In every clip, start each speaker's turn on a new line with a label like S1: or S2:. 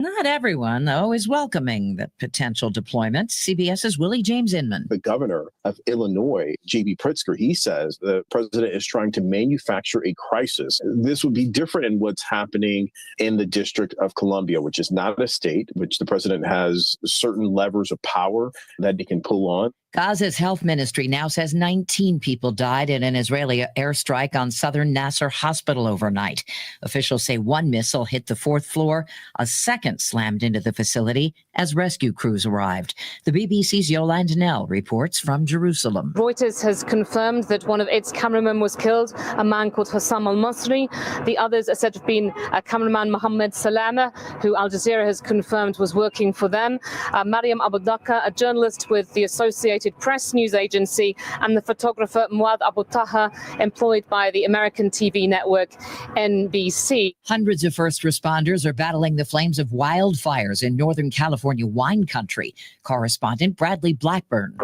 S1: Not everyone, though, is welcoming the potential deployment. CBS's Willie James Inman.
S2: The governor of Illinois, J.B. Pritzker, he says the president is trying to manufacture a crisis. This would be different in what's happening in the District of Columbia, which is not a state, which the president has certain levers of power that he can pull on.
S1: Gaza's health ministry now says 19 people died in an Israeli airstrike on southern Nasser Hospital overnight. Officials say one missile hit the fourth floor. A second slammed into the facility as rescue crews arrived. The BBC's Yolande Nell reports from Jerusalem.
S3: Reuters has confirmed that one of its cameramen was killed, a man called Hussam al-Masri. The others are said to have been cameraman Mohammed Salama, who Al Jazeera has confirmed was working for them, Mariam Abu Dhaka, a journalist with the Associated Press news agency, and the photographer Muad Abu Taha, employed by the American TV network NBC.
S1: Hundreds of first responders are battling the flames of wildfires in Northern California wine country. Correspondent Bradley Blackburn.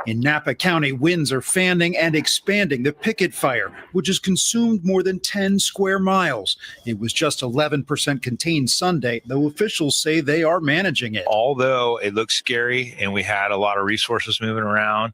S4: In Napa County, winds are fanning and expanding the picket fire, which has consumed more than 10 square miles. It was just 11% contained Sunday, though officials say they are managing it.
S5: Although it looks scary and we had a lot of resources moving around,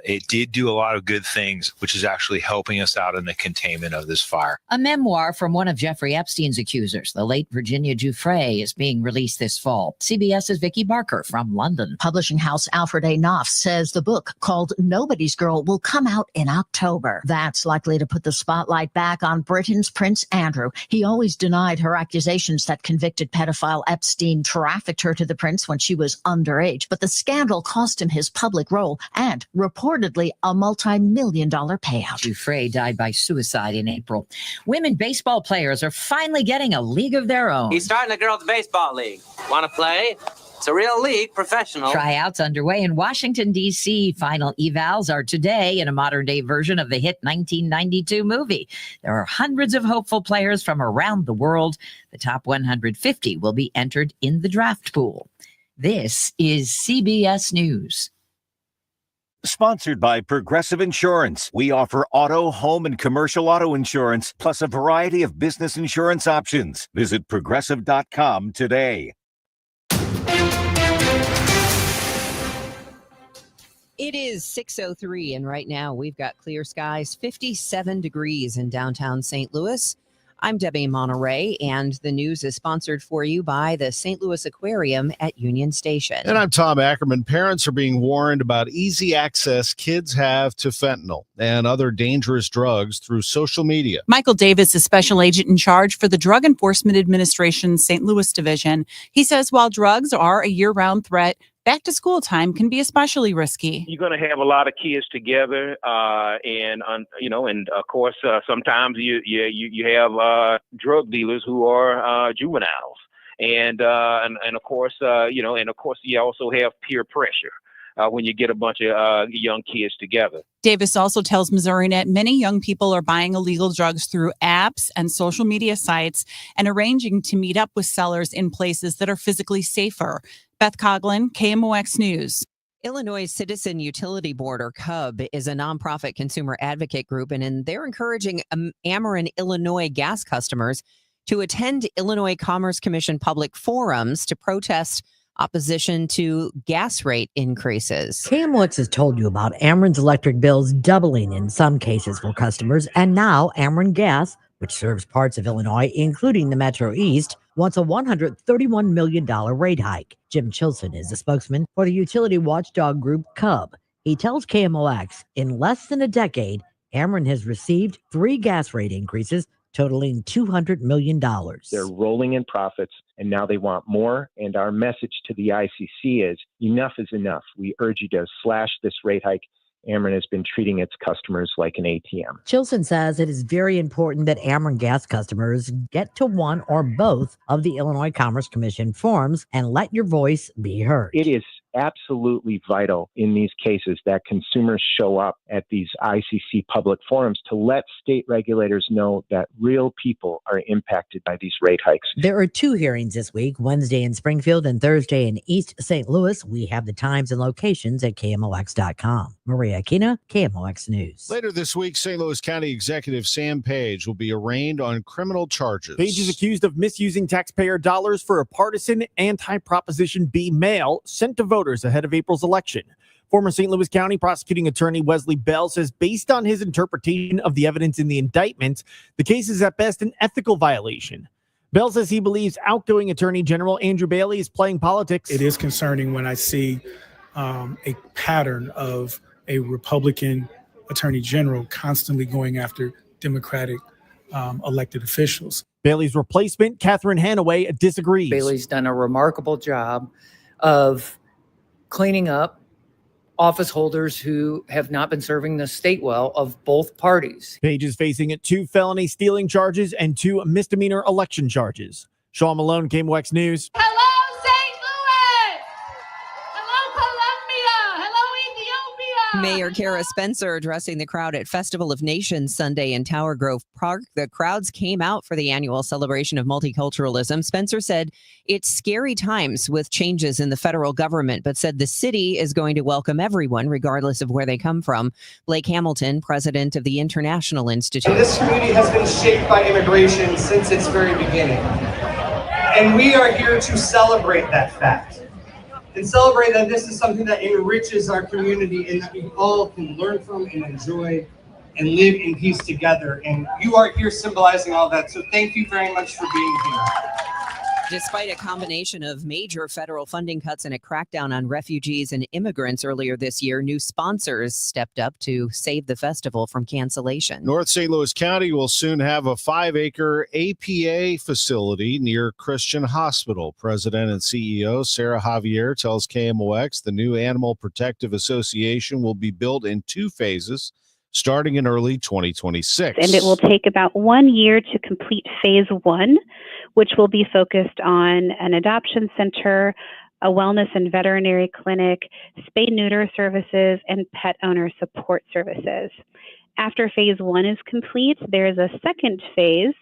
S5: it did do a lot of good things, which is actually helping us out in the containment of this fire.
S1: A memoir from one of Jeffrey Epstein's accusers, the late Virginia Giuffre, is being released this fall. CBS's Vicki Barker from London.
S6: Publishing house Alfred A. Knopf says the book called Nobody's Girl will come out in October. That's likely to put the spotlight back on Britain's Prince Andrew. He always denied her accusations that convicted pedophile Epstein trafficked her to the prince when she was underage. But the scandal cost him his public role and reportedly a multi-million-dollar payout.
S1: Giuffre died by suicide in April. Women baseball players are finally getting a league of their own.
S7: He's starting a girls' baseball league. Want to play? It's a real league, professional.
S1: Tryouts underway in Washington, D.C. Final evals are today in a modern-day version of the hit 1992 movie. There are hundreds of hopeful players from around the world. The top 150 will be entered in the draft pool. This is CBS News.
S8: Sponsored by Progressive Insurance. We offer auto, home, and commercial auto insurance, plus a variety of business insurance options. Visit Progressive.com today.
S9: It is 6:03, and right now we've got clear skies, 57 degrees in downtown St. Louis. I'm Debbie Monterrey, and the news is sponsored for you by the St. Louis Aquarium at Union Station.
S10: And I'm Tom Ackerman. Parents are being warned about easy access kids have to fentanyl and other dangerous drugs through social media.
S11: Michael Davis is special agent in charge for the Drug Enforcement Administration's St. Louis division. He says while drugs are a year-round threat, back to school time can be especially risky.
S12: You're going to have a lot of kids together, and of course, sometimes you have drug dealers who are juveniles, and of course, you also have peer pressure when you get a bunch of young kids together.
S11: Davis also tells MissouriNet many young people are buying illegal drugs through apps and social media sites and arranging to meet up with sellers in places that are physically safer. Beth Coughlin, KMOX News.
S9: Illinois Citizen Utility Board, or CUB, is a nonprofit consumer advocate group, and they're encouraging Ackerman, Illinois gas customers to attend Illinois Commerce Commission public forums to protest opposition to gas rate increases.
S13: KMOX has told you about Ackerman's electric bills doubling in some cases for customers, and now Ackerman Gas, which serves parts of Illinois, including the Metro East, wants a $131 million rate hike. Jim Chilson is the spokesman for the utility watchdog group CUB. He tells KMOX in less than a decade, Ackerman has received 3 gas rate increases totaling $200 million.
S14: They're rolling in profits, and now they want more. And our message to the ICC is enough is enough. We urge you to slash this rate hike. Ackerman has been treating its customers like an ATM.
S13: Chilson says it is very important that Ackerman gas customers get to one or both of the Illinois Commerce Commission forums and let your voice be heard.
S14: It is absolutely vital in these cases that consumers show up at these ICC public forums to let state regulators know that real people are impacted by these rate hikes.
S13: There are 2 hearings this week, Wednesday in Springfield and Thursday in East St. Louis. We have the times and locations at KMOX.com. Maria Aquina, KMOX News.
S10: Later this week, St. Louis County Executive Sam Page will be arraigned on criminal charges.
S15: Page is accused of misusing taxpayer dollars for a partisan anti-Proposition B mail sent to voters ahead of April's election. Former St. Louis County prosecuting attorney Wesley Bell says based on his interpretation of the evidence in the indictment, the case is at best an ethical violation. Bell says he believes outgoing Attorney General Andrew Bailey is playing politics.
S16: It is concerning when I see a pattern of a Republican Attorney General constantly going after Democratic elected officials.
S15: Bailey's replacement, Catherine Hanaway, disagrees.
S17: Bailey's done a remarkable job of cleaning up office holders who have not been serving the state well of both parties.
S15: Page is facing 2 felony stealing charges and 2 misdemeanor election charges. Sean Malone, KMOX News.
S18: Hello, St. Louis! Hello, Columbia! Hello, Ethiopia!
S9: Mayor Kara Spencer addressing the crowd at Festival of Nations Sunday in Tower Grove Park. The crowds came out for the annual celebration of multiculturalism. Spencer said it's scary times with changes in the federal government, but said the city is going to welcome everyone, regardless of where they come from. Blake Hamilton, president of the International Institute.
S19: This community has been shaped by immigration since its very beginning. And we are here to celebrate that fact. And celebrate that this is something that enriches our community and that we all can learn from and enjoy and live in peace together. And you are here symbolizing all that. So thank you very much for being here.
S9: Despite a combination of major federal funding cuts and a crackdown on refugees and immigrants earlier this year, new sponsors stepped up to save the festival from cancellation.
S10: North St. Louis County will soon have a 5-acre APA facility near Christian Hospital. President and CEO Sarah Javier tells KMOX the new Animal Protective Association will be built in 2 phases, starting in early 2026.
S20: And it will take about 1 year to complete phase 1, which will be focused on an adoption center, a wellness and veterinary clinic, spay-neuter services, and pet owner support services. After phase 1 is complete, there is a second phase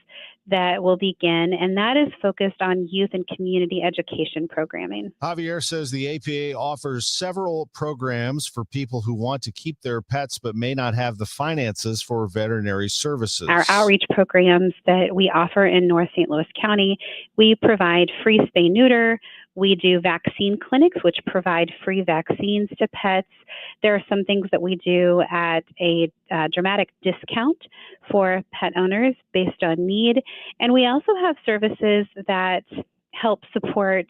S20: that will begin, and that is focused on youth and community education programming.
S10: Javier says the APA offers several programs for people who want to keep their pets but may not have the finances for veterinary services.
S20: Our outreach programs that we offer in North St. Louis County, we provide free spay-neuter. We do vaccine clinics, which provide free vaccines to pets. There are some things that we do at a dramatic discount for pet owners based on need. And we also have services that help support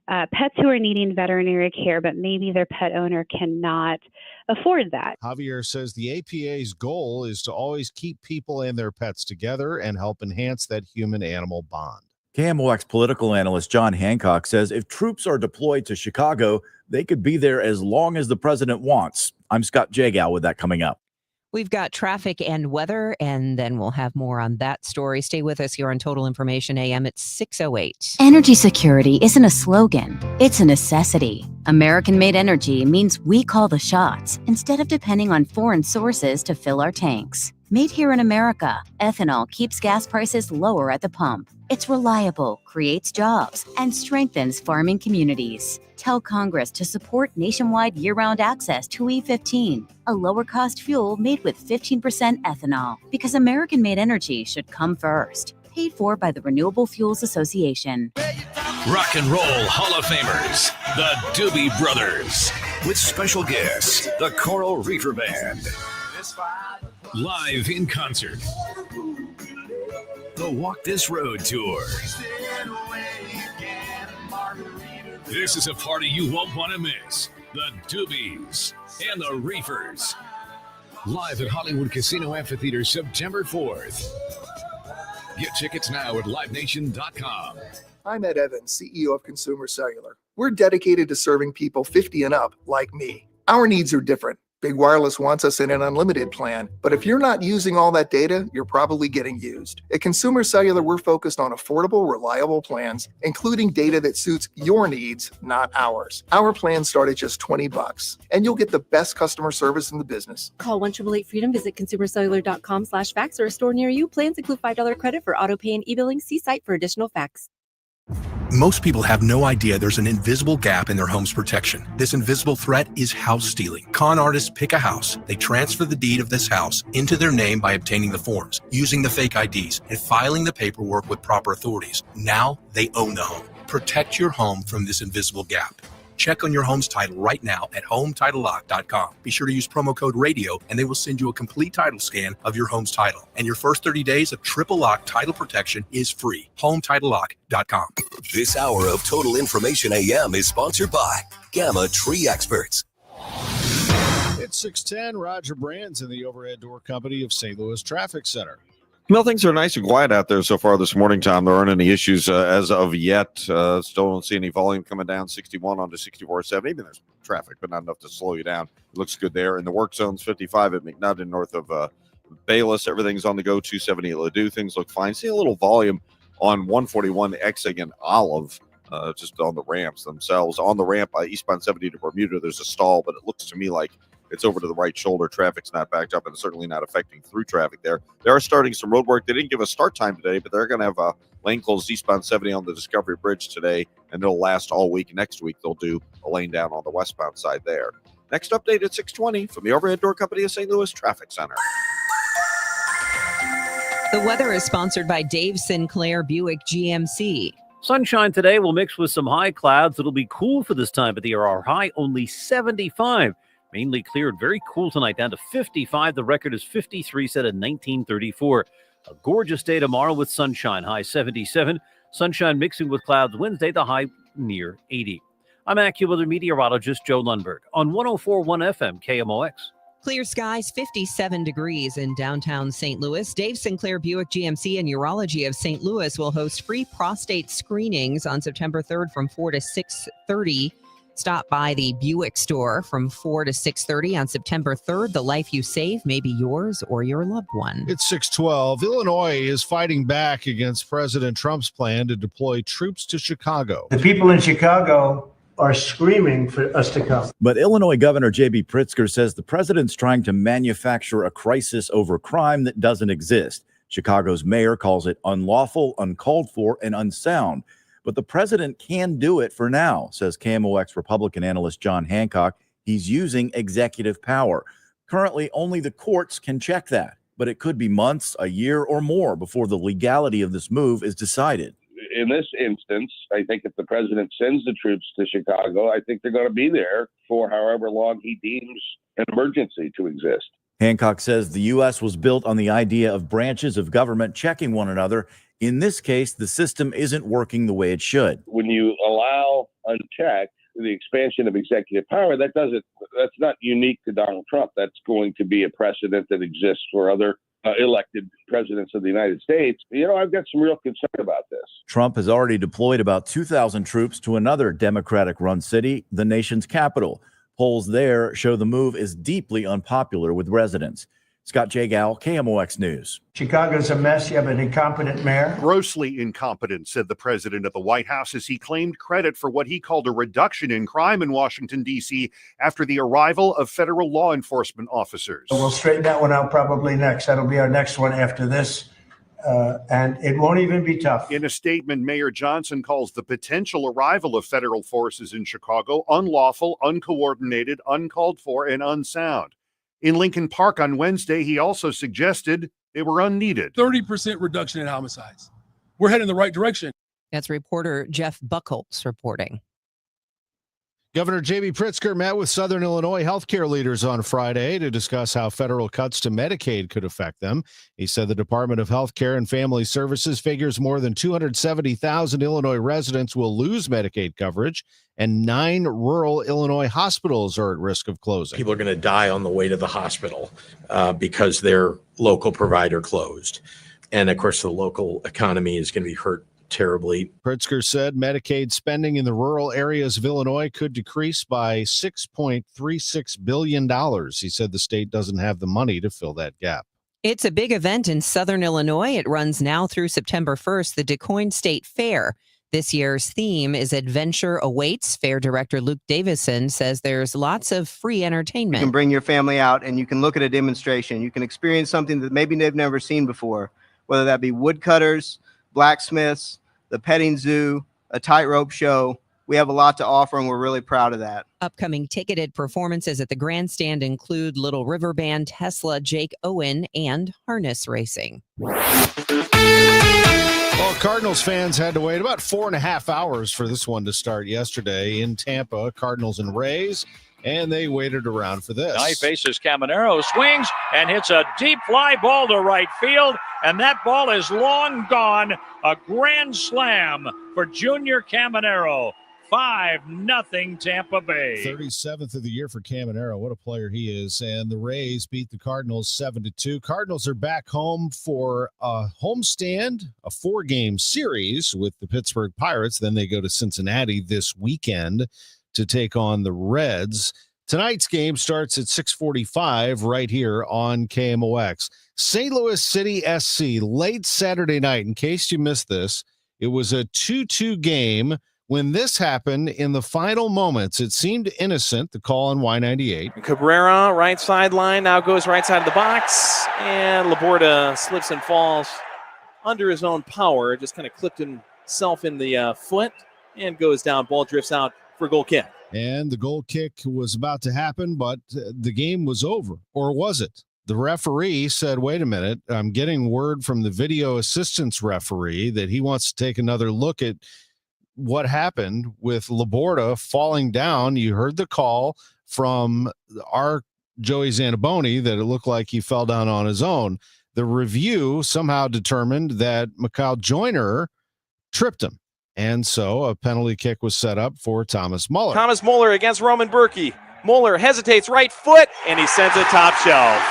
S20: pets who are needing veterinary care, but maybe their pet owner cannot afford that.
S10: Javier says the APA's goal is to always keep people and their pets together and help enhance that human-animal bond.
S21: KMOX political analyst John Hancock says if troops are deployed to Chicago, they could be there as long as the president wants. I'm Scott Jagow with that coming up.
S9: We've got traffic and weather, and then we'll have more on that story. Stay with us here on Total Information AM at 6:08.
S22: Energy security isn't a slogan, it's a necessity. American-made energy means we call the shots instead of depending on foreign sources to fill our tanks. Made here in America, ethanol keeps gas prices lower at the pump. It's reliable, creates jobs, and strengthens farming communities. Tell Congress to support nationwide year-round access to E15, a lower-cost fuel made with 15% ethanol, because American-made energy should come first. Paid for by the Renewable Fuels Association.
S23: Rock and Roll Hall of Famers, the Doobie Brothers, with special guests, the Coral Reefer Band. Live in concert, the Walk This Road Tour. This is a party you won't want to miss. The Doobies and the Reefers. Live at Hollywood Casino Amphitheater, September 4th. Get tickets now at livenation.com.
S24: I'm Ed Evans, CEO of Consumer Cellular. We're dedicated to serving people 50 and up like me. Our needs are different. Big Wireless wants us in an unlimited plan, but if you're not using all that data, you're probably getting used. At Consumer Cellular, we're focused on affordable, reliable plans, including data that suits your needs, not ours. Our plans start at just $20, and you'll get the best customer service in the business.
S25: Call 1-888-FREEDOM, visit consumercellular.com/facts or a store near you. Plans include $5 credit for auto pay and e-billing. See site for additional facts.
S2: Most people have no idea there's an invisible gap in their home's protection. This invisible threat is house stealing. Con artists pick a house. They transfer the deed of this house into their name by obtaining the forms, using the fake IDs, and filing the paperwork with proper authorities. Now they own the home. Protect your home from this invisible gap. Check on your home's title right now at HomeTitleLock.com. Be sure to use promo code RADIO, and they will send you a complete title scan of your home's title. And your first 30 days of triple lock title protection is free. HomeTitleLock.com.
S23: This hour of Total Information AM is sponsored by Gamma Tree Experts.
S10: It's 6:10. Roger Brands in the Overhead Door Company of St. Louis Traffic Center.
S3: Well, things are nice and quiet out there so far this morning, Tom. There aren't any issues as of yet. Still don't see any volume coming down 61 onto 64.7. Even there's traffic, but not enough to slow you down. It looks good there. In the work zones, 55 at McNutt north of Bayless. Everything's on the go. 270 at Ladue. Things look fine. See a little volume on 141 Exig and Olive, just on the ramps themselves. On the ramp, eastbound 70 to Bermuda, there's a stall, but it looks to me like it's over to the right shoulder. Traffic's not backed up and certainly not affecting through traffic there. They are starting some road work. They didn't give a start time today, but they're going to have a lane closed eastbound 70 on the Discovery Bridge today, and it'll last all week. Next week, they'll do a lane down on the westbound side there. Next update at 6:20 from the Overhead Door Company of St. Louis Traffic Center.
S9: The weather is sponsored by Dave Sinclair Buick GMC.
S4: Sunshine today will mix with some high clouds. It'll be cool for this time of the year. Our high only 75. Mainly cleared, very cool tonight, down to 55. The record is 53, set at 1934. A gorgeous day tomorrow with sunshine, high 77. Sunshine mixing with clouds Wednesday, the high near 80. I'm AccuWeather meteorologist Joe Lundberg on 104.1 FM KMOX.
S9: Clear skies, 57 degrees in downtown St. Louis. Dave Sinclair Buick GMC and Urology of St. Louis will host free prostate screenings on September 3rd from 4 to 6:30. Stop by the Buick store from 4 to 6:30 on September 3rd. The life you save may be yours or your loved one.
S10: It's 6:12. Illinois is fighting back against President Trump's plan to deploy troops to Chicago.
S5: The people in Chicago are screaming for us to come.
S21: But Illinois Governor J.B. Pritzker says the president's trying to manufacture a crisis over crime that doesn't exist. Chicago's mayor calls it unlawful, uncalled for, and unsound. But the president can do it for now, says KMOX Republican analyst John Hancock. He's using executive power. Currently, only the courts can check that, but it could be months, a year, or more before the legality of this move is decided.
S12: In this instance, I think if the president sends the troops to Chicago, I think they're going to be there for however long he deems an emergency to exist.
S21: Hancock says the U.S. was built on the idea of branches of government checking one another. In this case, the system isn't working the way it should.
S12: When you allow unchecked the expansion of executive power, that's not unique to Donald Trump. That's going to be a precedent that exists for other elected presidents of the United States. I've got some real concern about this.
S21: Trump has already deployed about 2,000 troops to another Democratic-run city, the nation's capital. Polls there show the move is deeply unpopular with residents. Scott Jagal, KMOX News.
S5: Chicago's a mess. You have an incompetent mayor.
S25: Grossly incompetent, said the president of the White House as he claimed credit for what he called a reduction in crime in Washington, D.C. after the arrival of federal law enforcement officers.
S5: We'll straighten that one out probably next. That'll be our next one after this. And it won't even be tough.
S25: In a statement, Mayor Johnson calls the potential arrival of federal forces in Chicago unlawful, uncoordinated, uncalled for, and unsound. In Lincoln Park on Wednesday, he also suggested they were unneeded.
S26: 30% reduction in homicides. We're heading in the right direction.
S9: That's reporter Jeff Buchholz reporting.
S10: Governor J.B. Pritzker met with Southern Illinois healthcare leaders on Friday to discuss how federal cuts to Medicaid could affect them. He said the Department of Healthcare and Family Services figures more than 270,000 Illinois residents will lose Medicaid coverage, and 9 rural Illinois hospitals are at risk of closing.
S27: People are going to die on the way to the hospital because their local provider closed. And of course, the local economy is going to be hurt terribly.
S10: Pritzker said Medicaid spending in the rural areas of Illinois could decrease by $6.36 billion. He said the state doesn't have the money to fill that gap.
S9: It's a big event in Southern Illinois. It runs now through September 1st, the DuQuoin State Fair. This year's theme is Adventure Awaits. Fair director Luke Davison says there's lots of free entertainment.
S28: You can bring your family out and you can look at a demonstration. You can experience something that maybe they've never seen before, whether that be woodcutters, blacksmiths, the petting zoo, a tightrope show. We have a lot to offer, and we're really proud of that.
S9: Upcoming ticketed performances at the grandstand include Little River Band, Tesla, Jake Owen, and harness racing.
S10: Well, Cardinals fans had to wait about 4.5 hours for this one to start yesterday in Tampa. Cardinals and Rays, and they waited around for this.
S1: Now he faces Caminero, swings and hits a deep fly ball to right field, and that ball is long gone. A grand slam for Junior Caminero. 5-0 Tampa Bay.
S10: 37th of the year for Caminero. What a player he is. And the Rays beat the Cardinals 7-2. Cardinals are back home for a homestand, a 4-game series with the Pittsburgh Pirates. Then they go to Cincinnati this weekend to take on the Reds. Tonight's game starts at 6:45 right here on KMOX. St. Louis City SC, late Saturday night. In case you missed this, it was a 2-2 game. When this happened in the final moments, it seemed innocent, the call on Y98.
S6: Cabrera, right sideline, now goes right side of the box, and Laborda slips and falls under his own power, just kind of clipped himself in the foot, and goes down. Ball drifts out for a goal kick.
S10: And the goal kick was about to happen, but the game was over. Or was it? The referee said, wait a minute, I'm getting word from the video assistance referee that he wants to take another look at what happened with Laborda falling down. You heard the call from our Joey Zanaboni that it looked like he fell down on his own. The review somehow determined that Mikal Joyner tripped him. And so a penalty kick was set up for Thomas Muller.
S6: Thomas Muller against Roman Berkey. Muller hesitates right foot, and he sends it top shelf.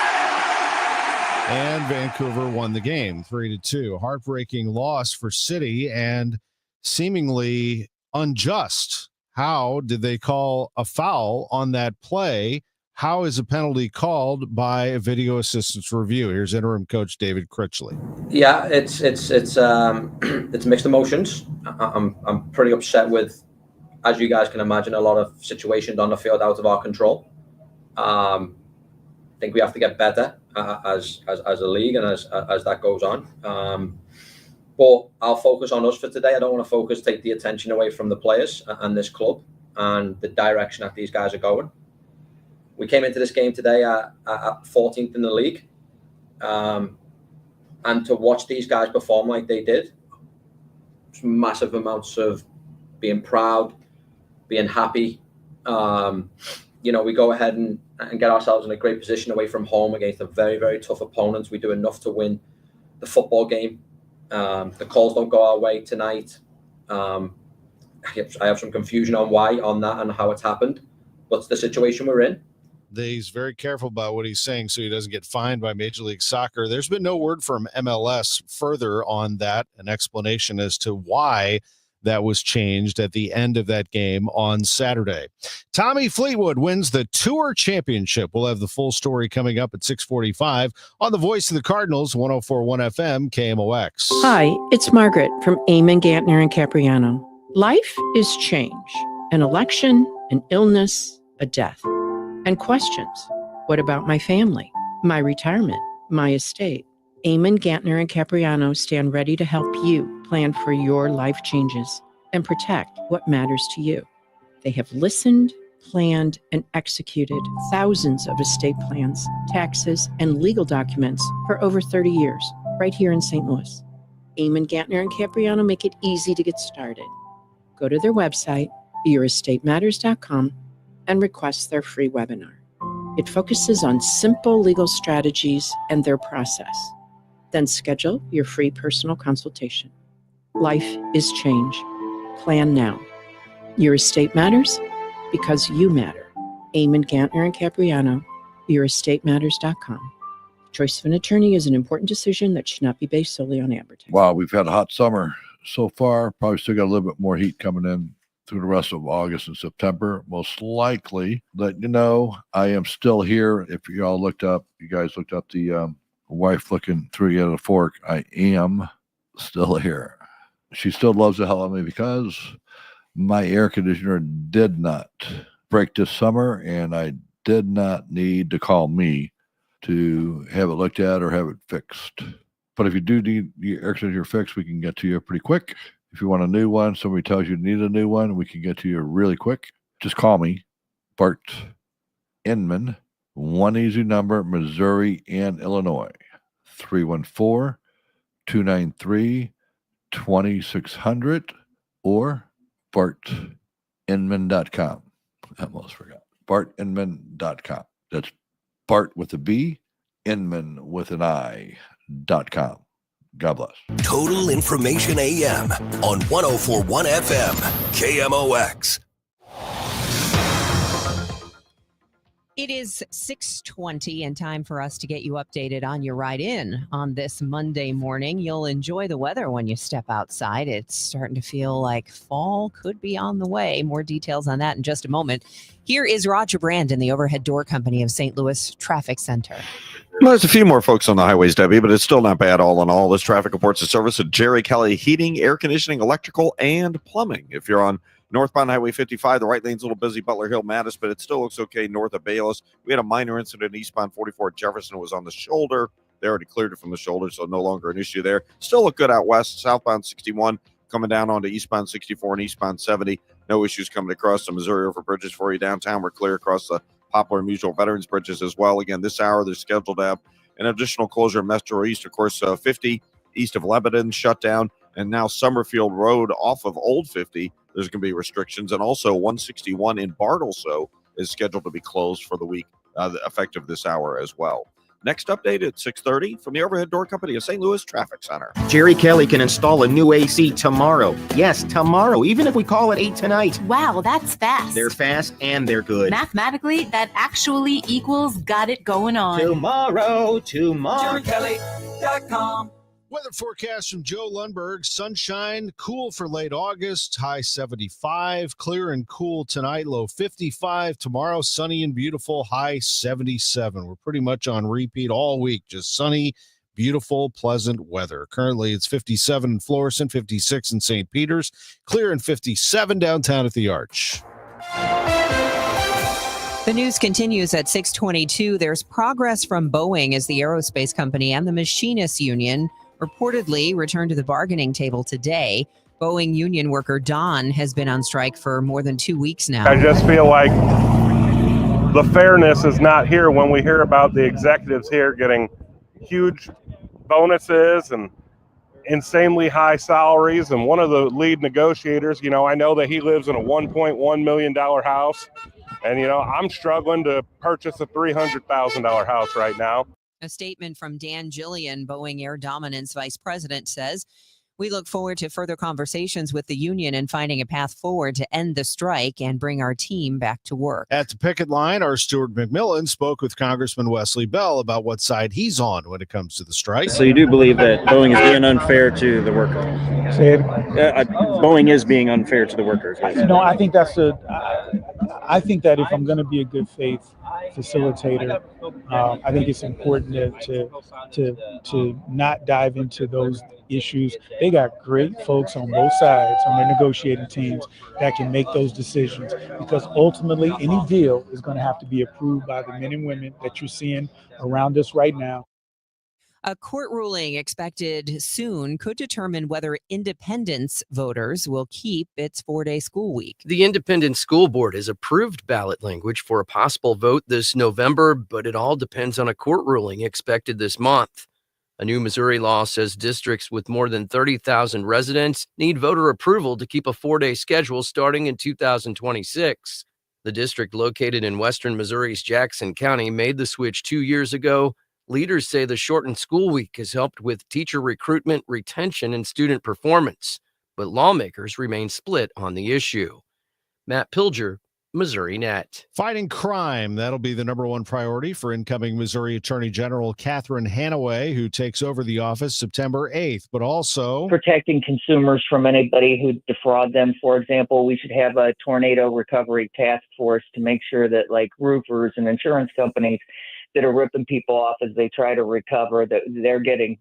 S10: And Vancouver won the game 3-2. Heartbreaking loss for City and seemingly unjust. How did they call a foul on that play? How is a penalty called by a video assistance review? Here's interim coach David Critchley.
S7: Yeah, it's mixed emotions. I'm pretty upset with, as you guys can imagine, a lot of situations on the field out of our control. I think we have to get better as a league and as that goes on. But I'll focus on us for today. I don't want to take the attention away from the players and this club and the direction that these guys are going. We came into this game today at 14th in the league. And to watch these guys perform like they did, massive amounts of being proud, being happy. We go ahead and get ourselves in a great position away from home against a very, very tough opponent. We do enough to win the football game. The calls don't go our way tonight. I have some confusion on that and how it's happened. What's the situation we're in?
S10: He's very careful about what he's saying so he doesn't get fined by Major League Soccer. There's been no word from MLS further on that, an explanation as to why that was changed at the end of that game on Saturday. Tommy Fleetwood wins the Tour Championship. We'll have the full story coming up at 6:45 on the Voice of the Cardinals, 104.1 FM, KMOX.
S8: Hi, it's Margaret from Eamon, Gantner, and Capriano. Life is change. An election, an illness, a death. And questions. What about my family, my retirement, my estate? Eamon, Gantner, and Capriano stand ready to help you plan for your life changes and protect what matters to you. They have listened, planned, and executed thousands of estate plans, taxes, and legal documents for over 30 years, right here in St. Louis. Eamon, Gantner, and Capriano make it easy to get started. Go to their website, yourestatematters.com, and request their free webinar. It focuses on simple legal strategies and their process. Then schedule your free personal consultation. Life is change. Plan now. Your estate matters because you matter. Eamon, Gantner, and Capriano, yourestatematters.com. Choice of an attorney is an important decision that should not be based solely on advertising.
S11: Wow, we've had a hot summer so far. Probably still got a little bit more heat coming in through the rest of August and September. Most likely, let you know, I am still here. If you guys looked up the wife looking through you at a fork, I am still here. She still loves the hell out of me because my air conditioner did not break this summer, and I did not need to call me to have it looked at or have it fixed. But if you do need your air conditioner fixed, we can get to you pretty quick. If you want a new one, somebody tells you need a new one, we can get to you really quick. Just call me, Bart Inman, one easy number, Missouri and Illinois, 314-293-2600 or bartinman.com. I almost forgot. bartinman.com. That's Bart with a B, Inman with an I.com. God bless.
S13: Total Information AM on 104.1 FM, KMOX.
S9: It is 6:20 and time for us to get you updated on your ride in on this Monday morning. You'll enjoy the weather when you step outside. It's starting to feel like fall could be on the way. More details on that in just a moment. Here is Roger Brand in the Overhead Door Company of St. Louis Traffic Center.
S3: Well, there's a few more folks on the highways, Debbie, but it's still not bad all in all. This traffic reports the service of Jerry Kelly Heating, Air Conditioning, Electrical, and Plumbing. If you're on northbound Highway 55, the right lane's a little busy, Butler Hill, Mattis, but it still looks okay north of Bayless. We had a minor incident eastbound 44 at Jefferson. It was on the shoulder. They already cleared it from the shoulder, so no longer an issue there. Still look good out west, southbound 61, coming down onto eastbound 64 and eastbound 70. No issues coming across the Missouri River bridges for you downtown. We're clear across the Poplar and Mutual Veterans bridges as well. Again, this hour they're scheduled to have an additional closure of Metro East. Of course, 50 east of Lebanon shut down, and now Summerfield Road off of Old 50. There's going to be restrictions, and also 161 in Bartlesville is scheduled to be closed for the week, effective this hour as well. Next update at 6:30 from the Overhead Door Company of St. Louis Traffic Center.
S14: Jerry Kelly can install a new AC tomorrow. Yes, tomorrow, even if we call it 8 tonight.
S15: Wow, that's fast.
S14: They're fast and they're good.
S15: Mathematically, that actually equals got it going on.
S14: Tomorrow.
S10: JerryKelly.com. Weather forecast from Joe Lundberg. Sunshine, cool for late August, high 75. Clear and cool tonight, low 55. Tomorrow, sunny and beautiful, high 77. We're pretty much on repeat all week. Just sunny, beautiful, pleasant weather. Currently, it's 57 in Florissant, 56 in St. Peters, clear and 57 downtown at the Arch.
S9: The news continues at 6:22. There's progress from Boeing as the aerospace company and the machinists union reportedly returned to the bargaining table today. Boeing union worker Don has been on strike for more than 2 weeks now.
S16: I just feel like the fairness is not here when we hear about the executives here getting huge bonuses and insanely high salaries. And one of the lead negotiators, I know that he lives in a $1.1 million house. And, I'm struggling to purchase a $300,000 house right now.
S9: A statement from Dan Gillian, Boeing Air Dominance Vice President, says, "We look forward to further conversations with the union and finding a path forward to end the strike and bring our team back to work."
S10: At the picket line, our Stuart McMillan spoke with Congressman Wesley Bell about what side he's on when it comes to the strike.
S17: So you do believe that Boeing is being unfair to the worker? Boeing is being unfair to the workers.
S18: No, I think I think that if I'm going to be a good faith facilitator, I think it's important to not dive into those issues. They got great folks on both sides on their negotiating teams that can make those decisions, because ultimately any deal is going to have to be approved by the men and women that you're seeing around us right now.
S9: A court ruling expected soon could determine whether independence voters will keep its 4-day school week.
S19: The Independent School Board has approved ballot language for a possible vote this November, but it all depends on a court ruling expected this month. A new Missouri law says districts with more than 30,000 residents need voter approval to keep a 4-day schedule starting in 2026. The district located in western Missouri's Jackson County made the switch 2 years ago. Leaders say the shortened school week has helped with teacher recruitment, retention, and student performance, but lawmakers remain split on the issue. Matt Pilger, Missouri Net.
S10: Fighting crime, that'll be the number one priority for incoming Missouri Attorney General Catherine Hanaway, who takes over the office September 8th, but also
S20: protecting consumers from anybody who defraud them. For example, we should have a tornado recovery task force to make sure that, like, roofers and insurance companies that are ripping people off as they try to recover, that they're getting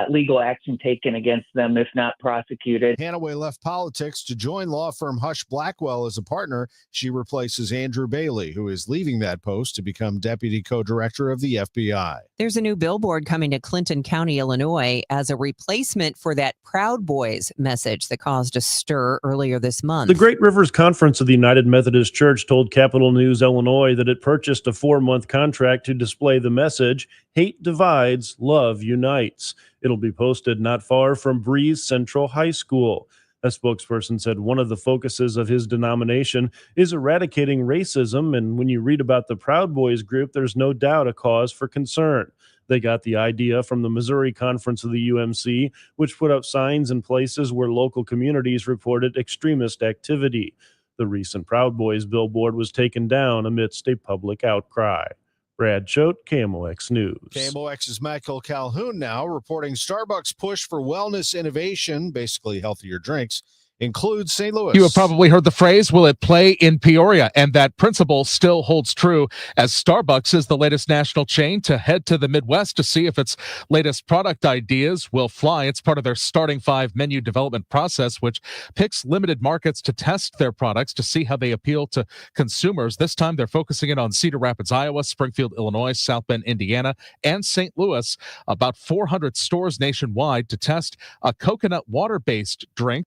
S20: legal action taken against them, if not prosecuted.
S10: Hanaway left politics to join law firm Hush Blackwell as a partner. She replaces Andrew Bailey, who is leaving that post to become deputy co-director of the FBI.
S9: There's a new billboard coming to Clinton County, Illinois, as a replacement for that Proud Boys message that caused a stir earlier this month.
S2: The Great Rivers Conference of the United Methodist Church told Capital News Illinois that it purchased a 4-month contract to display the message, "Hate divides, love unites." It'll be posted not far from Breeze Central High School. A spokesperson said one of the focuses of his denomination is eradicating racism, and when you read about the Proud Boys group, there's no doubt a cause for concern. They got the idea from the Missouri Conference of the UMC, which put up signs in places where local communities reported extremist activity. The recent Proud Boys billboard was taken down amidst a public outcry. Brad Choate, KMOX News.
S10: KMOX's Michael Calhoun now reporting Starbucks' push for wellness innovation, basically healthier drinks, includes St. Louis.
S4: You have probably heard the phrase, will it play in Peoria? And that principle still holds true, as Starbucks is the latest national chain to head to the Midwest to see if its latest product ideas will fly. It's part of their Starting 5 menu development process, which picks limited markets to test their products to see how they appeal to consumers. This time, they're focusing in on Cedar Rapids, Iowa, Springfield, Illinois, South Bend, Indiana, and St. Louis. About 400 stores nationwide to test a coconut water-based drink.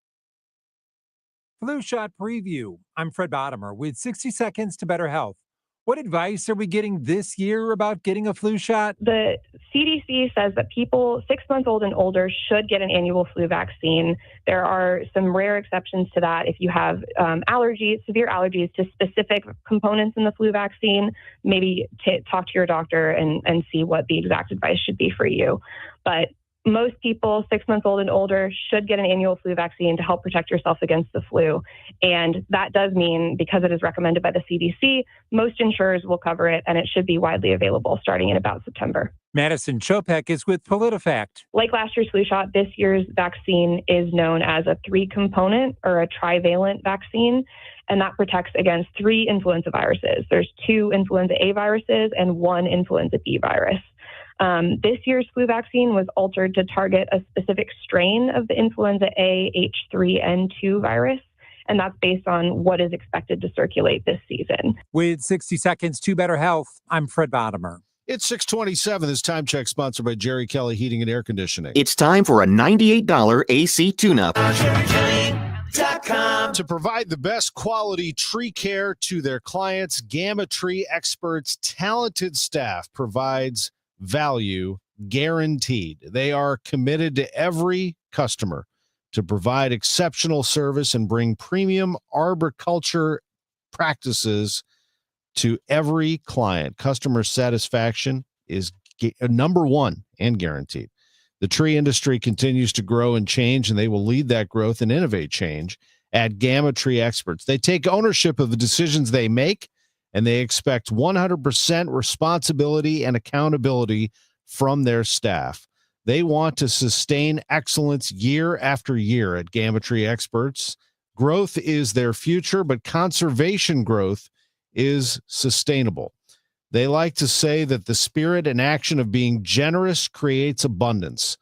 S5: Flu Shot Preview. I'm Fred Bottomer with 60 Seconds to Better Health. What advice are we getting this year about getting a flu shot?
S12: The CDC says that people 6 months old and older should get an annual flu vaccine. There are some rare exceptions to that. If you have allergies, severe allergies to specific components in the flu vaccine, maybe talk to your doctor and see what the exact advice should be for you. But most people 6 months old and older should get an annual flu vaccine to help protect yourself against the flu. And that does mean, because it is recommended by the CDC, most insurers will cover it, and it should be widely available starting in about September.
S5: Madison Chopek is with PolitiFact.
S12: Like last year's flu shot, this year's vaccine is known as a 3-component or a trivalent vaccine, and that protects against 3 influenza viruses. There's 2 influenza A viruses and 1 influenza B virus. This year's flu vaccine was altered to target a specific strain of the influenza A H3N2 virus, and that's based on what is expected to circulate this season.
S5: With 60 Seconds to Better Health, I'm Fred Bottomer.
S10: It's 6:27. This time check sponsored by Jerry Kelly Heating and Air Conditioning.
S14: It's time for a $98 AC tune-up.
S10: To provide the best quality tree care to their clients, Gamma Tree Experts' talented staff provides value guaranteed. They are committed to every customer to provide exceptional service and bring premium arboriculture practices to every client. Customer satisfaction is number one and guaranteed. The tree industry continues to grow and change, and they will lead that growth and innovate change at Gamma Tree Experts. They take ownership of the decisions they make, and they expect 100% responsibility and accountability from their staff. They want to sustain excellence year after year at Gamma Tree Experts. Growth is their future, but conservation growth is sustainable. They like to say that the spirit and action of being generous creates abundance.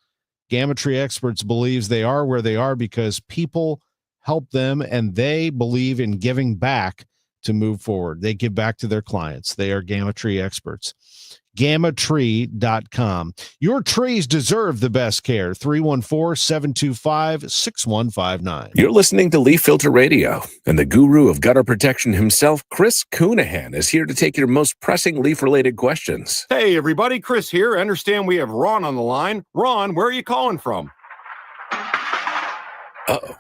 S10: Gamma Tree Experts believes they are where they are because people help them, and they believe in giving back to move forward. They give back to their clients. They are Gamma Tree Experts. GammaTree.com. Your trees deserve the best care. 314-725-6159.
S21: You're listening to Leaf Filter Radio, and the guru of gutter protection himself, Chris Coonahan, is here to take your most pressing leaf-related questions.
S3: Hey, everybody. Chris here. I understand we have Ron on the line. Ron, where are you calling from?
S21: Uh-oh.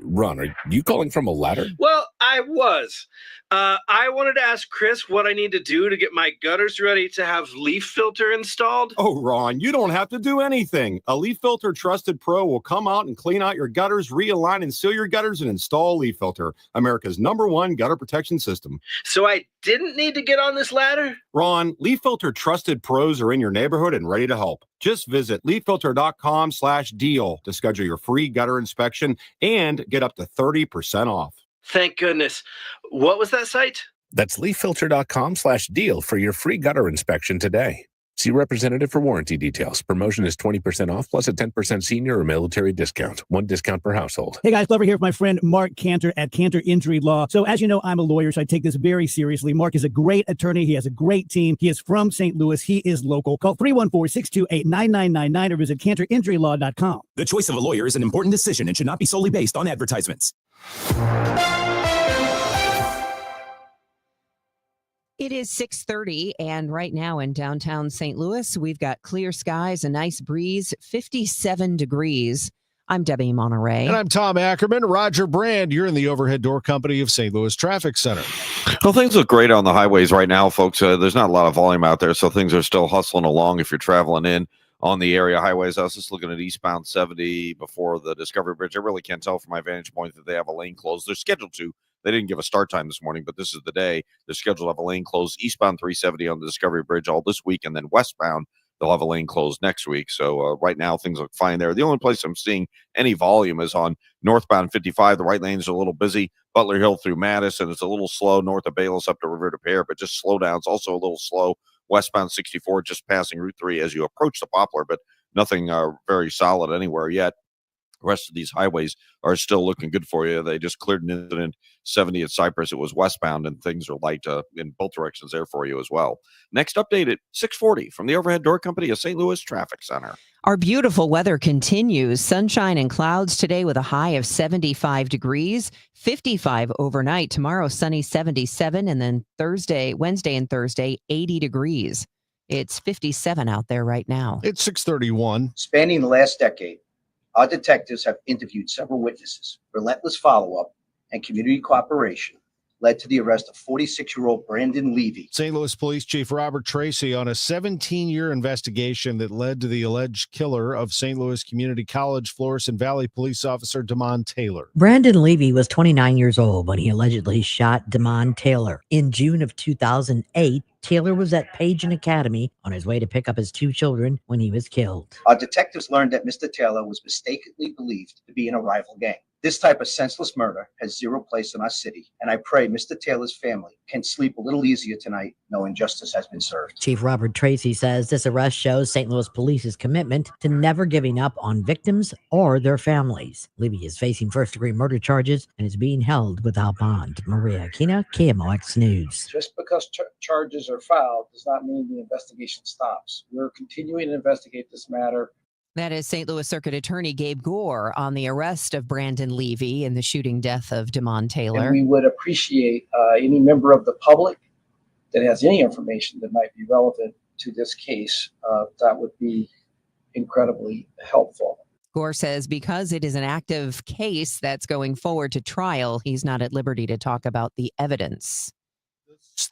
S21: Ron, are you calling from a ladder?
S22: Well, I was. I wanted to ask Chris what I need to do to get my gutters ready to have leaf filter installed.
S3: Oh, Ron, you don't have to do anything. A Leaf Filter Trusted Pro will come out and clean out your gutters, realign and seal your gutters, and install a Leaf Filter, America's #1 gutter protection system.
S22: So I didn't need to get on this ladder?
S3: Ron, Leaf Filter Trusted Pros are in your neighborhood and ready to help. Just visit leaffilter.com/deal to schedule your free gutter inspection and get up to 30% off.
S22: Thank goodness. What was that site?
S21: That's leaffilter.com/deal for your free gutter inspection today. See representative for warranty details. Promotion is 20% off plus a 10% senior or military discount. One discount per household.
S1: Hey guys, Glover here with my friend Mark Cantor at Cantor Injury Law. So as you know, I'm a lawyer, so I take this very seriously. Mark is a great attorney. He has a great team. He is from St. Louis. He is local. Call 314-628-9999 or visit cantorinjurylaw.com.
S6: The choice of a lawyer is an important decision and should not be solely based on advertisements.
S9: It is 6:30, and right now in downtown St. Louis, we've got clear skies, a nice breeze, 57 degrees. I'm Debbie Monterrey.
S10: And I'm Tom Ackerman. Roger Brand, you're in the overhead door company of St. Louis Traffic Center.
S3: Well, things look great on the highways right now, folks. There's not a lot of volume out there, so things are still hustling along if you're traveling in on the area highways. I was just looking at eastbound 70 before the Discovery Bridge. I really can't tell from my vantage point that they have a lane closed. They're scheduled to. They didn't give a start time this morning, but this is the day. They're scheduled to have a lane closed eastbound 370 on the Discovery Bridge all this week, and then westbound they'll have a lane closed next week. So right now things look fine there. The only place I'm seeing any volume is on northbound 55. The right lanes are a little busy. Butler Hill through Madison. It's a little slow north of Bayless up to River de Pere, but just slowdowns. Also a little slow westbound 64, just passing Route 3 as you approach the Poplar, but nothing very solid anywhere yet. The rest of these highways are still looking good for you. They just cleared an incident 70 at Cypress. It was westbound, and things are light in both directions there for you as well. Next update at 6:40 from the Overhead Door Company of St. Louis Traffic Center.
S9: Our beautiful weather continues. Sunshine and clouds today with a high of 75 degrees, 55 overnight. Tomorrow, sunny 77, and then Wednesday and Thursday, 80 degrees. It's 57 out there right now.
S10: It's 6:31.
S23: Spanning the last decade, our detectives have interviewed several witnesses. Relentless follow-up and community cooperation led to the arrest of 46-year-old Brandon Levy.
S10: St. Louis Police Chief Robert Tracy on a 17-year investigation that led to the alleged killer of St. Louis Community College Florissant Valley Police Officer Damon Taylor.
S24: Brandon Levy was 29 years old when he allegedly shot Damon Taylor. In June of 2008, Taylor was at Pageant Academy on his way to pick up his two children when he was killed.
S23: Our detectives learned that Mr. Taylor was mistakenly believed to be in a rival gang. This type of senseless murder has zero place in our city, and I pray Mr. Taylor's family can sleep a little easier tonight knowing justice has been served.
S24: Chief Robert Tracy says this arrest shows St. Louis Police's commitment to never giving up on victims or their families. Levy is facing first-degree murder charges and is being held without bond. Maria Aquina, KMOX News.
S25: Just because charges are filed does not mean the investigation stops. We're continuing to investigate this matter.
S9: That is St. Louis Circuit Attorney Gabe Gore on the arrest of Brandon Levy and the shooting death of Damon Taylor.
S25: And we would appreciate any member of the public that has any information that might be relevant to this case. That would be incredibly helpful.
S9: Gore says because it is an active case that's going forward to trial, he's not at liberty to talk about the evidence.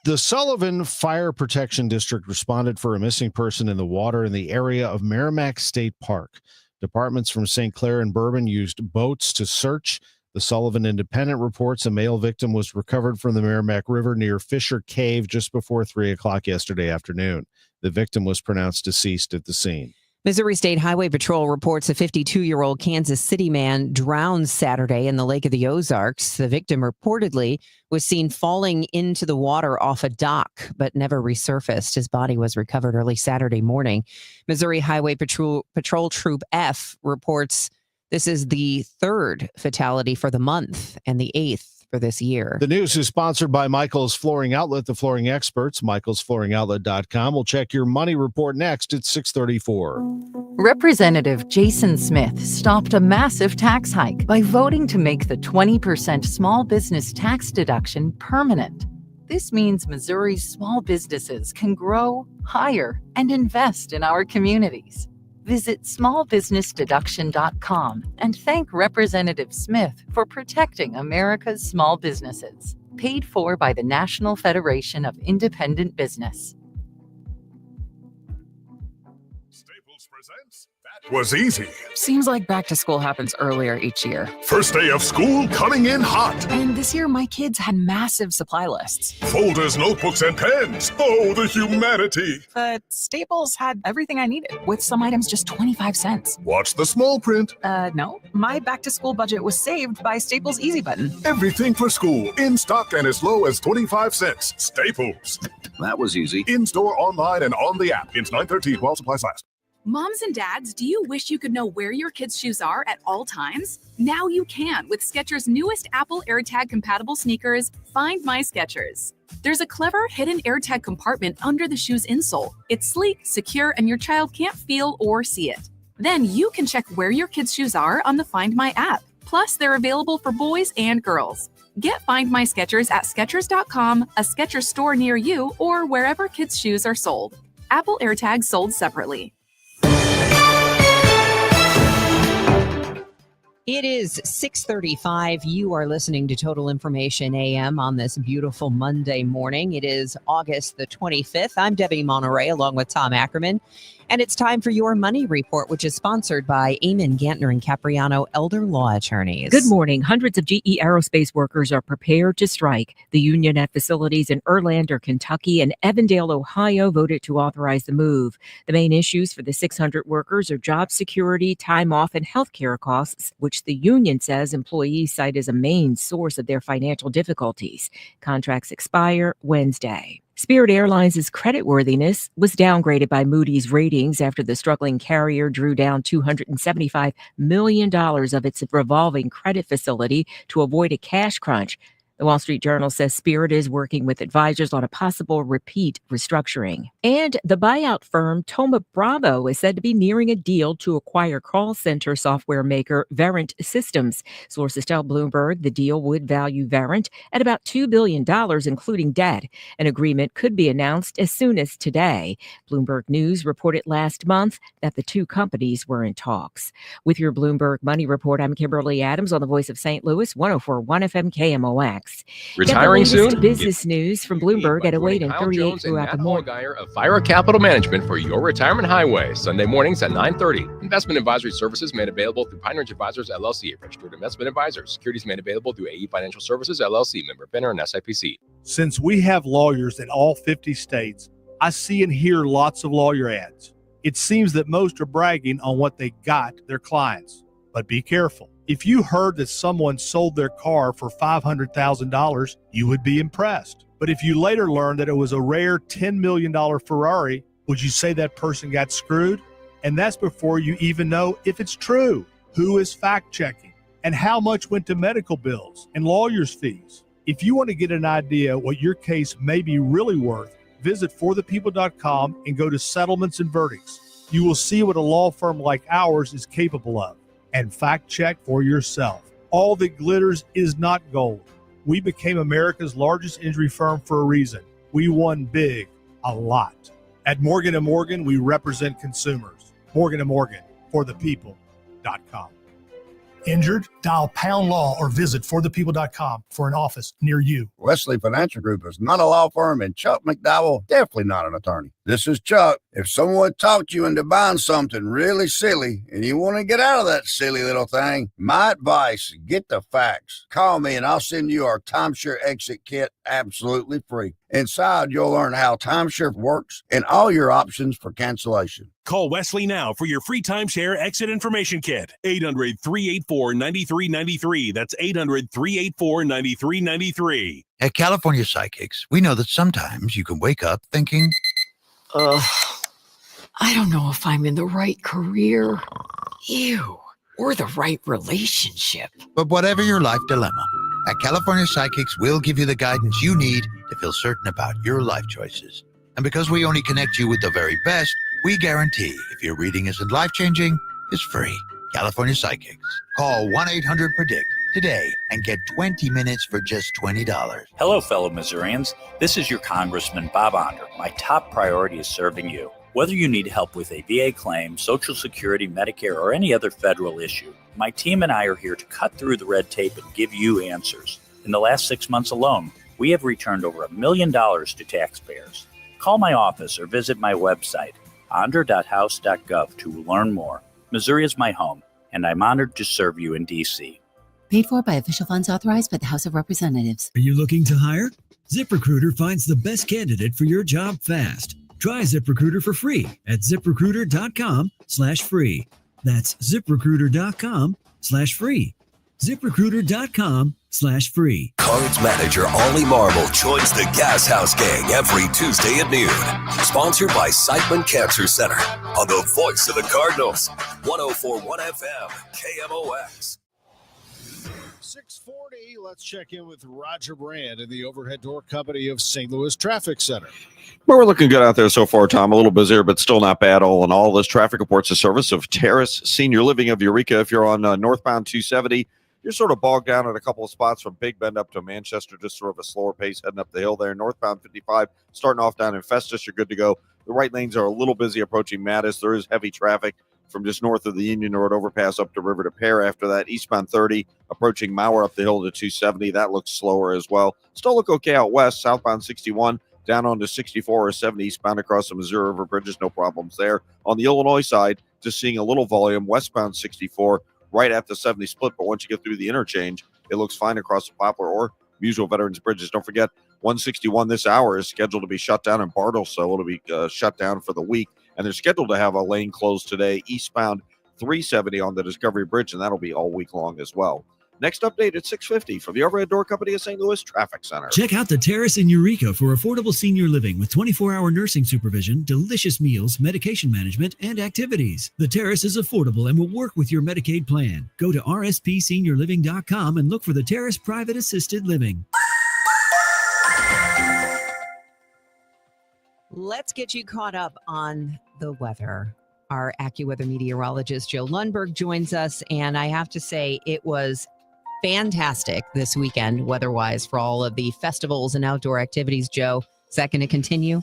S10: The Sullivan Fire Protection District responded for a missing person in the water in the area of Merrimack State Park. Departments from St. Clair and Bourbon used boats to search. The Sullivan Independent reports a male victim was recovered from the Merrimack River near Fisher Cave just before 3 o'clock yesterday afternoon. The victim was pronounced deceased at the scene.
S9: Missouri State Highway Patrol reports a 52-year-old Kansas City man drowned Saturday in the Lake of the Ozarks. The victim reportedly was seen falling into the water off a dock, but never resurfaced. His body was recovered early Saturday morning. Missouri Highway Patrol Troop F reports this is the third fatality for the month and the eighth for this year.
S10: The news is sponsored by Michael's Flooring Outlet, the flooring experts. michaelsflooringoutlet.com. We'll check your money report next at 6:34.
S26: Representative Jason Smith stopped a massive tax hike by voting to make the 20% small business tax deduction permanent. This means Missouri's small businesses can grow, hire, and invest in our communities. Visit smallbusinessdeduction.com and thank Representative Smith for protecting America's small businesses. Paid for by the National Federation of Independent Business.
S6: Staples presents That
S7: was easy.
S8: Seems like back to school happens earlier each year.
S7: First day of school coming in hot.
S8: And this year, my kids had massive supply lists.
S7: Folders, notebooks, and pens. Oh, the humanity.
S8: But Staples had everything I needed, with some items just 25 cents.
S7: Watch the small print.
S8: No. My back to school budget was saved by Staples Easy Button.
S7: Everything for school, in stock and as low as 25 cents. Staples.
S11: That was easy.
S7: In store, online, and on the app. Ends 9/13 while supplies last.
S13: Moms and dads, do you wish you could know where your kids' shoes are at all times? Now you can with Skechers' newest Apple AirTag compatible sneakers, Find My Skechers. There's a clever hidden AirTag compartment under the shoe's insole. It's sleek, secure, and your child can't feel or see it. Then you can check where your kids' shoes are on the Find My app. Plus, they're available for boys and girls. Get Find My Skechers at Skechers.com, a Skechers store near you, or wherever kids' shoes are sold. Apple AirTags sold separately.
S9: It is 6:35. You are listening to Total Information AM on this beautiful Monday morning. It is August the 25th. I'm Debbie Monterrey along with Tom Ackerman. And it's time for your Money Report, which is sponsored by Eamon Gantner and Capriano Elder Law Attorneys.
S15: Good morning. Hundreds of GE Aerospace workers are prepared to strike. The union at facilities in Erlander, Kentucky and Evandale, Ohio voted to authorize the move. The main issues for the 600 workers are job security, time off, and health care costs, which the union says employees cite as a main source of their financial difficulties. Contracts expire Wednesday. Spirit Airlines' creditworthiness was downgraded by Moody's Ratings after the struggling carrier drew down $275 million of its revolving credit facility to avoid a cash crunch. The Wall Street Journal says Spirit is working with advisors on a possible repeat restructuring. And the buyout firm Thoma Bravo is said to be nearing a deal to acquire call center software maker Verint Systems. Sources tell Bloomberg the deal would value Verint at about $2 billion, including debt. An agreement could be announced as soon as today. Bloomberg News reported last month that the two companies were in talks. With your Bloomberg Money Report, I'm Kimberly Adams on the Voice of St. Louis, 104.1 FM KMOX.
S16: Retiring soon?
S15: Business news from Bloomberg at 08 and 38 throughout the morning.
S16: Geyer of Fire Capital Management for your retirement highway. Sunday mornings at 9:30. Investment advisory services made available through Pine Ridge Advisors, LLC, a registered investment advisor. Securities made available through AE Financial Services, LLC, member FINRA and SIPC.
S27: Since we have lawyers in all 50 states, I see and hear lots of lawyer ads. It seems that most are bragging on what they got their clients. But be careful. If you heard that someone sold their car for $500,000, you would be impressed. But if you later learned that it was a rare $10 million Ferrari, would you say that person got screwed? And that's before you even know if it's true. Who is fact-checking? And how much went to medical bills and lawyers' fees? If you want to get an idea what your case may be really worth, visit forthepeople.com and go to settlements and verdicts. You will see what a law firm like ours is capable of. And fact check for yourself. All that glitters is not gold. We became America's largest injury firm for a reason. We won big, a lot. At Morgan & Morgan, we represent consumers. Morgan & Morgan, forthepeople.com.
S28: Injured? Dial pound law or visit forthepeople.com for an office near you.
S29: Wesley Financial Group is not a law firm, and Chuck McDowell definitely not an attorney. This is Chuck. If someone talked you into buying something really silly and you want to get out of that silly little thing, my advice, get the facts. Call me and I'll send you our timeshare exit kit absolutely free. Inside, you'll learn how timeshare works and all your options for cancellation.
S30: Call Wesley now for your free timeshare exit information kit. 800-384-9393. That's 800-384-9393.
S31: At California Psychics, we know that sometimes you can wake up thinking,
S32: I don't know if I'm in the right career, or the right relationship.
S31: But whatever your life dilemma, at California Psychics, we'll give you the guidance you need to feel certain about your life choices. And because we only connect you with the very best, we guarantee if your reading isn't life-changing, it's free. California Psychics. Call 1-800-PREDICT today and get 20 minutes for just $20.
S33: Hello, fellow Missourians. This is your Congressman, Bob Onder. My top priority is serving you. Whether you need help with a VA claim, Social Security, Medicare, or any other federal issue, my team and I are here to cut through the red tape and give you answers. In the last 6 months alone, we have returned over $1 million to taxpayers. Call my office or visit my website, onder.house.gov, to learn more. Missouri is my home, and I'm honored to serve you in D.C.
S1: Paid for by official funds authorized by the House of Representatives.
S2: Are you looking to hire? ZipRecruiter finds the best candidate for your job fast. Try ZipRecruiter for free at ZipRecruiter.com/free. That's ZipRecruiter.com/free. ZipRecruiter.com/free.
S4: Cards manager Ollie Marble joins the Gas House Gang every Tuesday at noon. Sponsored by Siteman Cancer Center on the voice of the Cardinals. 104.1 FM, KMOX.
S10: 640, let's check in with Roger Brand in the Overhead Door Company of St. Louis Traffic Center.
S3: Well, we're looking good out there so far, Tom. A little busier, but still not bad all in all. This traffic reports a service of Terrace Senior Living of Eureka. If you're on northbound 270, you're sort of bogged down at a couple of spots from Big Bend up to Manchester, just sort of a slower pace heading up the hill there. Northbound 55, starting off down in Festus, you're good to go. The right lanes are a little busy approaching Mattis. There is heavy traffic from just north of the Union Road overpass up to River to Pear. After that, eastbound 30, approaching Mauer up the hill to 270. That looks slower as well. Still look okay out west, southbound 61, down onto 64 or 70 eastbound across the Missouri River bridges. No problems there. On the Illinois side, just seeing a little volume, westbound 64, right at the 70 split. But once you get through the interchange, it looks fine across the Poplar or Musial Veterans Bridges. Don't forget, 161 this hour is scheduled to be shut down in Bartle, so it'll be shut down for the week. And they're scheduled to have a lane closed today, eastbound 370 on the Discovery Bridge, and that'll be all week long as well. Next update at 6:50 from the Overhead Door Company of St. Louis Traffic Center.
S2: Check out the Terrace in Eureka for affordable senior living with 24-hour nursing supervision, delicious meals, medication management, and activities. The Terrace is affordable and will work with your Medicaid plan. Go to rspseniorliving.com and look for the Terrace Private Assisted Living.
S9: Let's get you caught up on the weather. Our AccuWeather meteorologist, Joe Lundberg, joins us. And I have to say, it was fantastic this weekend, weather-wise, for all of the festivals and outdoor activities. Joe, is that going to continue?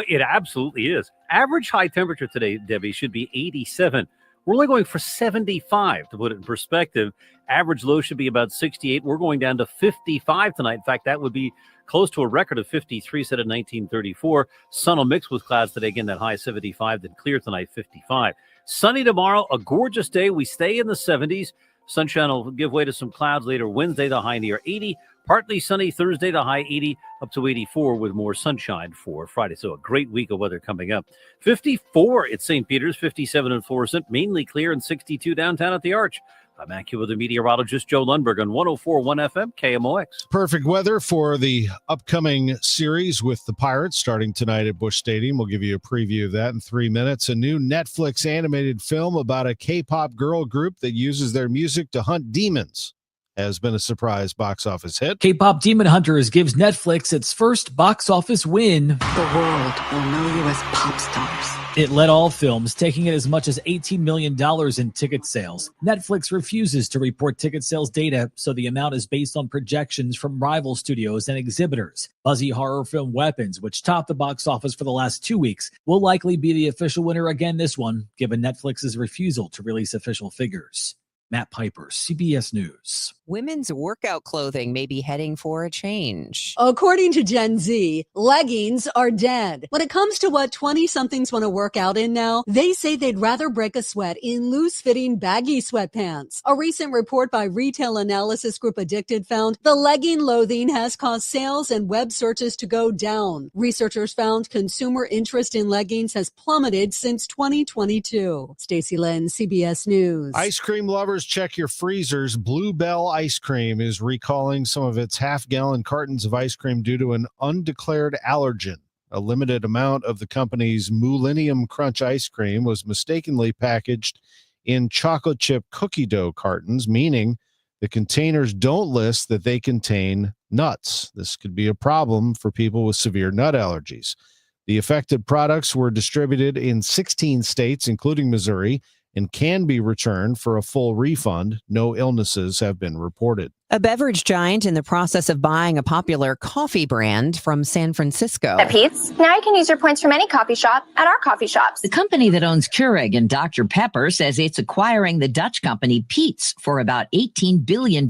S5: It absolutely is. Average high temperature today, Debbie, should be 87. We're only going for 75, to put it in perspective. Average low should be about 68. We're going down to 55 tonight. In fact, that would be close to a record of 53 set in 1934. Sun will mix with clouds today. Again, that high 75, then clear tonight, 55. Sunny tomorrow, a gorgeous day. We stay in the 70s. Sunshine will give way to some clouds later Wednesday, the high near 80. Partly sunny Thursday, the high 80 up to 84 with more sunshine for Friday. So a great week of weather coming up. 54 at St. Peter's, 57 in Florissant, mainly clear, and 62 downtown at the Arch. I'm AccuWeather meteorologist Joe Lundberg on 104.1 FM KMOX.
S10: Perfect weather for the upcoming series with the Pirates starting tonight at Busch Stadium. We'll give you a preview of that in 3 minutes. A new Netflix animated film about a K-pop girl group that uses their music to hunt demons has been a surprise box office hit.
S11: K-pop Demon Hunters gives Netflix its first box office win.
S12: The world will know you as pop stars.
S11: It led all films, taking it as much as $18 million in ticket sales. Netflix refuses to report ticket sales data, so the amount is based on projections from rival studios and exhibitors. Buzzy horror film Weapons, which topped the box office for the last 2 weeks, will likely be the official winner again this one, given Netflix's refusal to release official figures. Matt Piper, CBS News.
S9: Women's workout clothing may be heading for a change.
S14: According to Gen Z, leggings are dead. When it comes to what 20-somethings want to work out in now, they say they'd rather break a sweat in loose-fitting, baggy sweatpants. A recent report by retail analysis group Addicted found the legging loathing has caused sales and web searches to go down. Researchers found consumer interest in leggings has plummeted since 2022. Stacey Lynn, CBS News.
S10: Ice cream lovers, check your freezers. Bluebell Ice Cream is recalling some of its half-gallon cartons of ice cream due to an undeclared allergen. A limited amount of the company's Millennium Crunch ice cream was mistakenly packaged in chocolate chip cookie dough cartons, meaning the containers don't list that they contain nuts. This could be a problem for people with severe nut allergies. The affected products were distributed in 16 states, including Missouri, and can be returned for a full refund. No illnesses have been reported.
S9: A beverage giant in the process of buying a popular coffee brand from San Francisco.
S6: At Pete's, now you can use your points from any coffee shop at our coffee shops.
S7: The company that owns Keurig and Dr. Pepper says it's acquiring the Dutch company Pete's for about $18 billion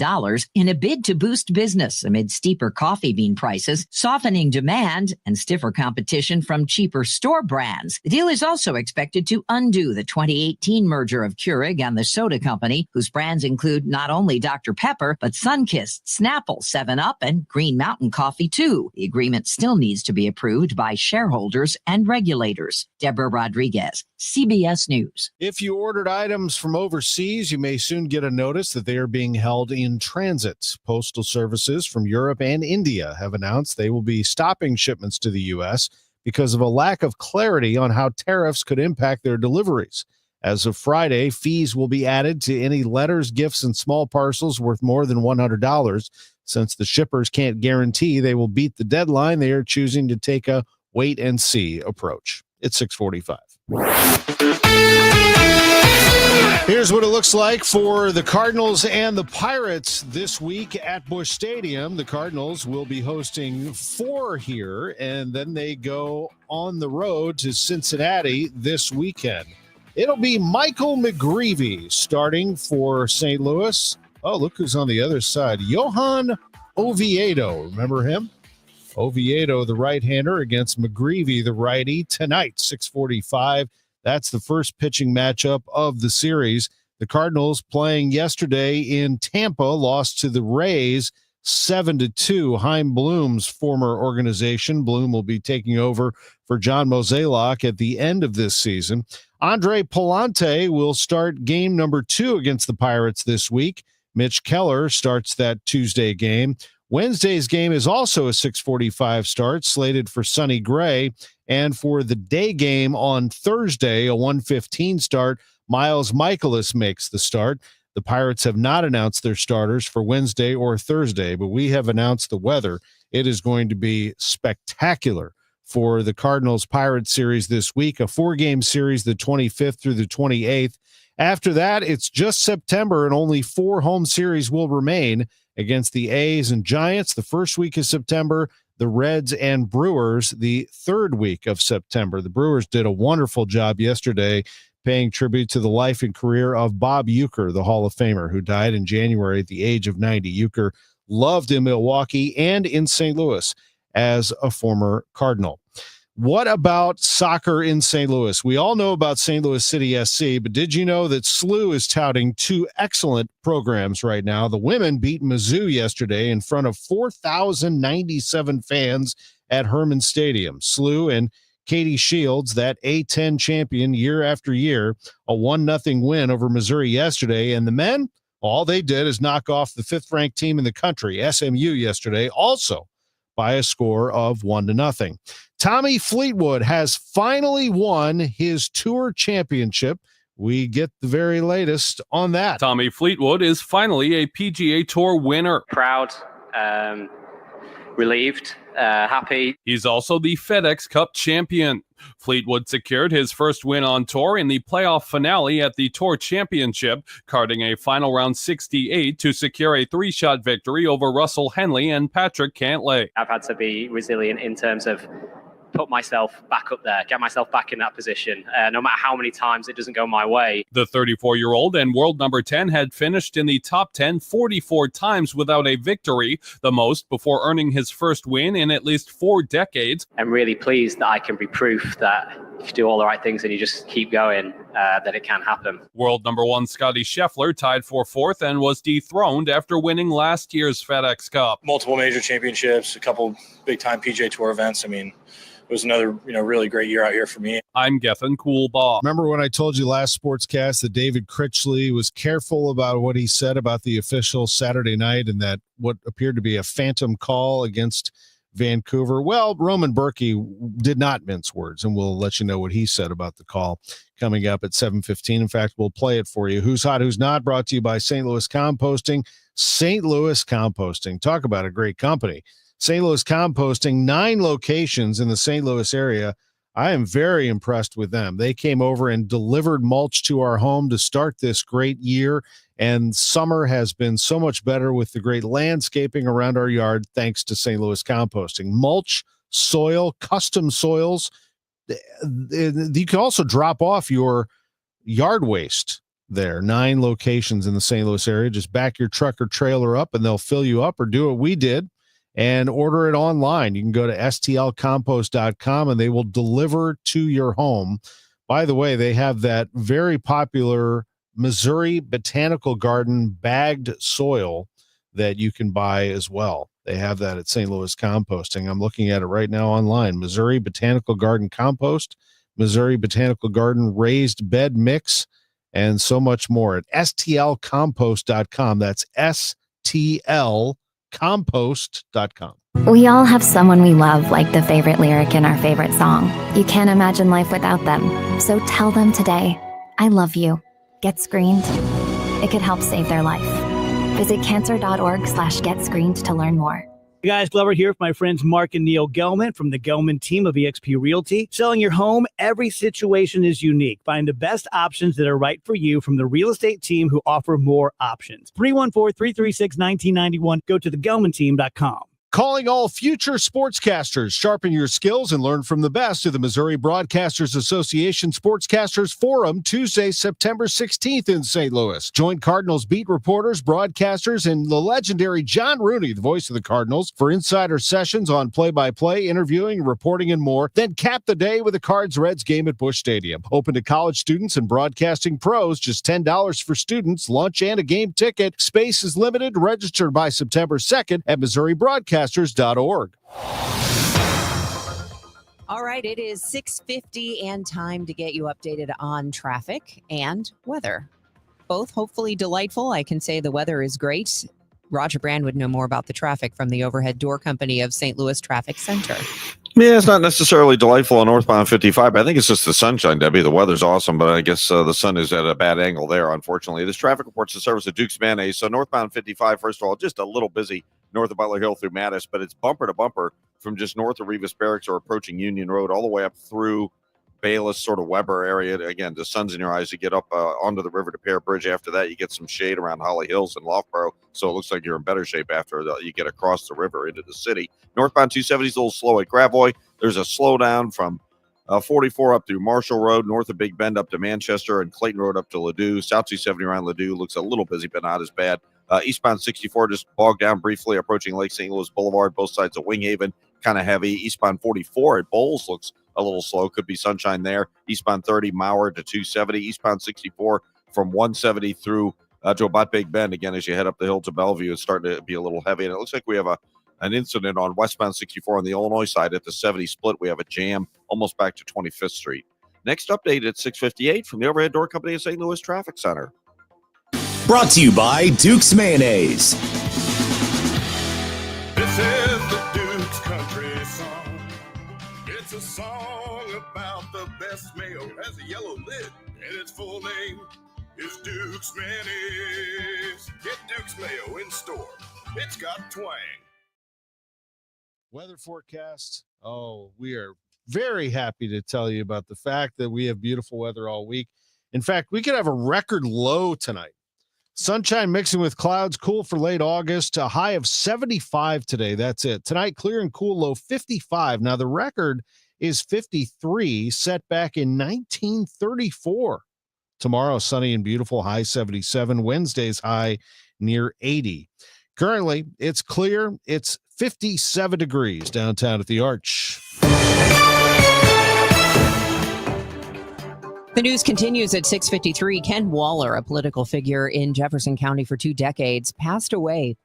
S7: in a bid to boost business amid steeper coffee bean prices, softening demand, and stiffer competition from cheaper store brands. The deal is also expected to undo the 2018 merger of Keurig and the soda company, whose brands include not only Dr. Pepper, but Sunkist, Snapple, 7-Up, and Green Mountain Coffee, too. The agreement still needs to be approved by shareholders and regulators. Deborah Rodriguez, CBS News.
S10: If you ordered items from overseas, you may soon get a notice that they are being held in transit. Postal services from Europe and India have announced they will be stopping shipments to the U.S. because of a lack of clarity on how tariffs could impact their deliveries. As of Friday, fees will be added to any letters, gifts, and small parcels worth more than $100. Since the shippers can't guarantee they will beat the deadline, they are choosing to take a wait-and-see approach. It's 6:45. Here's what it looks like for the Cardinals and the Pirates this week at Busch Stadium. The Cardinals will be hosting 4 here, and then they go on the road to Cincinnati this weekend. It'll be Michael McGreevy starting for St. Louis. Oh, look who's on the other side. Johan Oviedo. Remember him? Oviedo, the right-hander, against McGreevy, the righty, tonight, 6:45. That's the first pitching matchup of the series. The Cardinals playing yesterday in Tampa lost to the Rays 7-2. Chaim Bloom's former organization. Bloom will be taking over for John Mozeliak at the end of this season. Andre Palante will start game number 2 against the Pirates this week. Mitch Keller starts that Tuesday game. Wednesday's game is also a 6:45 start, slated for Sonny Gray. And for the day game on Thursday, a 1:15 start, Miles Michaelis makes the start. The Pirates have not announced their starters for Wednesday or Thursday, but we have announced the weather. It is going to be spectacular for the Cardinals-Pirates series this week, a 4-game series, the 25th through the 28th. After that, it's just September, and only 4 home series will remain against the A's and Giants the first week of September, the Reds and Brewers the third week of September. The Brewers did a wonderful job yesterday paying tribute to the life and career of Bob Uecker, the Hall of Famer, who died in January at the age of 90. Uecker loved in Milwaukee and in St. Louis as a former Cardinal. What about soccer in St. Louis? We all know about St. Louis City SC, but did you know that SLU is touting 2 excellent programs right now? The women beat Mizzou yesterday in front of 4,097 fans at Herman Stadium. SLU and Katie Shields, that A10 champion year after year, a 1-0 win over Missouri yesterday. And the men, all they did is knock off the 5th-ranked team in the country, SMU, yesterday, also by a score of 1-0. Tommy Fleetwood has finally won his tour championship. We get the very latest on that.
S8: Tommy Fleetwood is finally a PGA Tour winner.
S17: Proud, relieved, happy.
S8: He's also the FedEx Cup champion. Fleetwood secured his first win on tour in the playoff finale at the Tour Championship, carding a final round 68 to secure a 3-shot victory over Russell Henley and Patrick Cantlay.
S17: I've had to be resilient in terms of put myself back up there, get myself back in that position, no matter how many times it doesn't go my way.
S8: The 34-year-old and world number 10 had finished in the top 10 44 times without a victory, the most before earning his first win in at least 4 decades.
S17: I'm really pleased that I can be proof that if you do all the right things and you just keep going, that it can happen.
S8: World number 1 Scotty Scheffler tied for 4th and was dethroned after winning last year's FedEx Cup.
S18: Multiple major championships, a couple big-time PGA Tour events. I mean, it was another, really great year out here for me.
S8: I'm Gethin Coolbaugh.
S10: Remember when I told you last Sportscast that David Critchley was careful about what he said about the official Saturday night and that what appeared to be a phantom call against Vancouver? Well, Roman Berkey did not mince words, and we'll let you know what he said about the call coming up at 7:15. In fact, we'll play it for you. Who's Hot, Who's Not, brought to you by St. Louis Composting. St. Louis Composting. Talk about a great company. St. Louis Composting, 9 locations in the St. Louis area. I am very impressed with them. They came over and delivered mulch to our home to start this great year, and summer has been so much better with the great landscaping around our yard thanks to St. Louis Composting. Mulch, soil, custom soils. You can also drop off your yard waste there. 9 locations in the St. Louis area. Just back your truck or trailer up and they'll fill you up, or do what we did and order it online. You can go to stlcompost.com and they will deliver to your home. By the way, they have that very popular Missouri Botanical Garden bagged soil that you can buy as well. They have that at St. Louis Composting. I'm looking at it right now online. Missouri Botanical Garden compost, Missouri Botanical Garden raised bed mix, and so much more at stlcompost.com. That's stlcompost.com.
S13: We all have someone we love, like the favorite lyric in our favorite song. You can't imagine life without them. So tell them today, I love you. Get screened. It could help save their life. Visit cancer.org/getscreened to learn more.
S15: Hey guys, Glover here with my friends Mark and Neil Gelman from the Gelman team of eXp Realty. Selling your home, every situation is unique. Find the best options that are right for you from the real estate team who offer more options. 314-336-1991. Go to thegelmanteam.com.
S10: Calling all future sportscasters. Sharpen your skills and learn from the best of the Missouri Broadcasters Association Sportscasters Forum, Tuesday, September 16th in St. Louis. Join Cardinals beat reporters, broadcasters, and the legendary John Rooney, the voice of the Cardinals, for insider sessions on play-by-play, interviewing, reporting, and more. Then cap the day with a Cards-Reds game at Busch Stadium. Open to college students and broadcasting pros. Just $10 for students, lunch, and a game ticket. Space is limited. Register by September 2nd at MissouriBroadcasters.org.
S9: All right, it is 6:50 and time to get you updated on traffic and weather. Both hopefully delightful. I can say the weather is great. Roger Brand would know more about the traffic from the Overhead Door Company of St. Louis Traffic Center.
S3: Yeah, it's not necessarily delightful on northbound 55. But I think it's just the sunshine, Debbie. The weather's awesome, but I guess the sun is at a bad angle there, unfortunately. This traffic reports the service of Duke's Mayonnaise. So northbound 55, first of all, just a little busy north of Butler Hill through Mattis, but it's bumper to bumper from just north of Revis Barracks or approaching Union Road all the way up through Bayless, sort of Weber area. Again, the sun's in your eyes. You get up onto the River to Pear Bridge. After that, you get some shade around Holly Hills and Loughborough, so it looks like you're in better shape after you get across the river into the city. Northbound 270 is a little slow at Gravois. There's a slowdown from 44 up through Marshall Road, north of Big Bend up to Manchester, and Clayton Road up to Ladue. South 270 around Ladue looks a little busy, but not as bad. Eastbound 64 just bogged down briefly, approaching Lake St. Louis Boulevard, both sides of Winghaven, kind of heavy. Eastbound 44 at Bowles looks a little slow. Could be sunshine there. Eastbound 30, Mauer to 270. Eastbound 64 from 170 through to about Big Bend. Again, as you head up the hill to Bellevue, it's starting to be a little heavy. And it looks like we have an incident on westbound 64 on the Illinois side at the 70 split. We have a jam almost back to 25th Street. Next update at 6:58 from the Overhead Door Company of St. Louis Traffic Center.
S16: Brought to you by Duke's Mayonnaise.
S19: This is the Duke's Country Song. It's a song about the best mayo. It has a yellow lid, and its full name is Duke's Mayonnaise. Get Duke's Mayo in store. It's got twang.
S10: Weather forecast. Oh, we are very happy to tell you about the fact that we have beautiful weather all week. In fact, we could have a record low tonight. Sunshine mixing with clouds, cool for late August, a high of 75 today. That's it. Tonight, clear and cool, low 55. Now, the record is 53, set back in 1934. Tomorrow, sunny and beautiful, high 77. Wednesday's high near 80. Currently, it's clear. It's 57 degrees downtown at the Arch.
S9: The news continues at 6:53. Ken Waller, a political figure in Jefferson County for 2 decades, passed away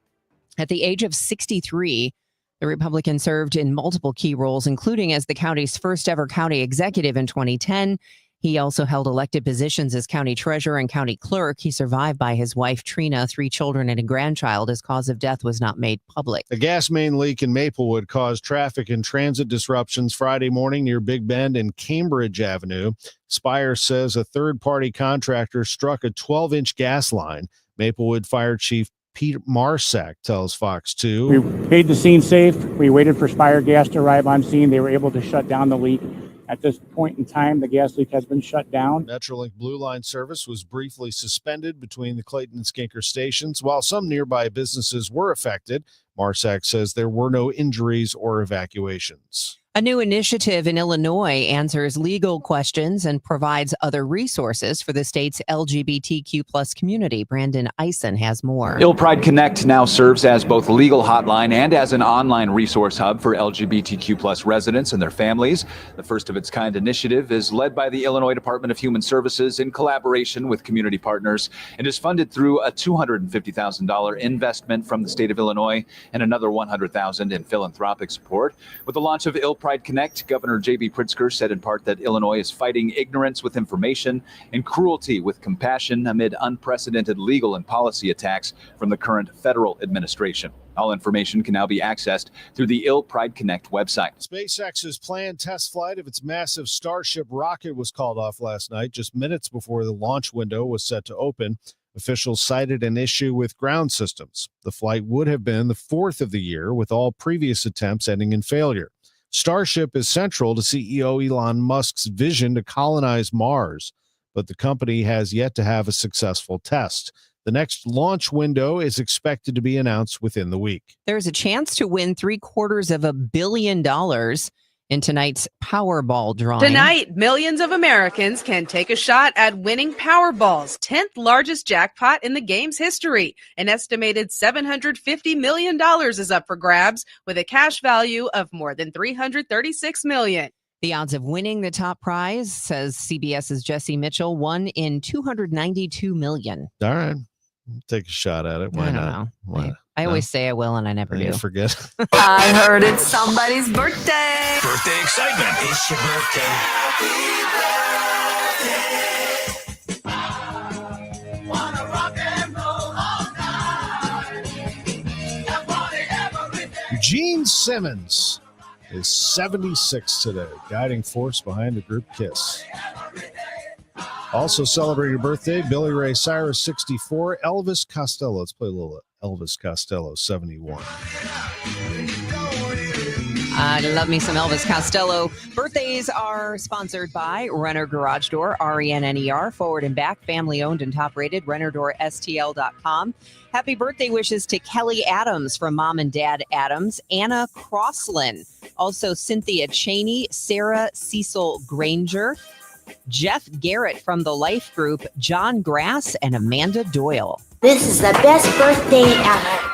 S9: at the age of 63. The Republican served in multiple key roles, including as the county's first ever county executive in 2010. He also held elected positions as county treasurer and county clerk. He survived by his wife, Trina, 3 children, and a grandchild. His cause of death was not made public.
S10: A gas main leak in Maplewood caused traffic and transit disruptions Friday morning near Big Bend and Cambridge Avenue. Spire says a third-party contractor struck a 12-inch gas line. Maplewood Fire Chief Pete Marsack tells Fox 2.
S20: We made the scene safe. We waited for Spire Gas to arrive on scene. They were able to shut down the leak At this point in time, the gas leak has been shut down.
S10: Metrolink Blue Line service was briefly suspended between the Clayton and Skinker stations. While some nearby businesses were affected, MARSAC says there were no injuries or evacuations.
S9: A new initiative in Illinois answers legal questions and provides other resources for the state's LGBTQ plus community. Brandon Eisen has more.
S21: IlPride Connect now serves as both a legal hotline and as an online resource hub for LGBTQ plus residents and their families. The first of its kind initiative is led by the Illinois Department of Human Services in collaboration with community partners and is funded through a $250,000 investment from the state of Illinois and another $100,000 in philanthropic support. With the launch of IlPride Connect, Governor J.B. Pritzker said in part that Illinois is fighting ignorance with information and cruelty with compassion amid unprecedented legal and policy attacks from the current federal administration. All information can now be accessed through the IlPride Connect website.
S10: SpaceX's planned test flight of its massive Starship rocket was called off last night, just minutes before the launch window was set to open. Officials cited an issue with ground systems. The flight would have been the fourth of the year, with all previous attempts ending in failure. Starship is central to CEO Elon Musk's vision to colonize Mars, but the company has yet to have a successful test. The next launch window is expected to be announced within the week.
S9: There's a chance to win $750 million in tonight's Powerball drawing.
S22: Tonight, millions of Americans can take a shot at winning Powerball's 10th largest jackpot in the game's history. An estimated $750 million is up for grabs, with a cash value of more than $336 million.
S9: The odds of winning the top prize, says CBS's Jesse Mitchell, 1 in 292 million.
S10: All right. Take a shot at it. Why not?
S9: Why? I always say I will, and I never do.
S10: You forget.
S23: I heard it's somebody's birthday.
S4: Birthday excitement. It's your birthday.
S10: Gene Simmons is 76 today, guiding force behind the group Kiss. Also celebrating a birthday, Billy Ray Cyrus, 64, Elvis Costello. Let's play a little Elvis Costello, 71.
S9: I love me some Elvis Costello. Birthdays are sponsored by Renner Garage Door, RENNER, forward and back, family owned and top rated, RennerDoorSTL.com. Happy birthday wishes to Kelly Adams from Mom and Dad Adams, Anna Crosslin, also Cynthia Cheney, Sarah Cecil Granger, Jeff Garrett from the Life Group, John Grass, and Amanda Doyle.
S24: This is the best birthday ever.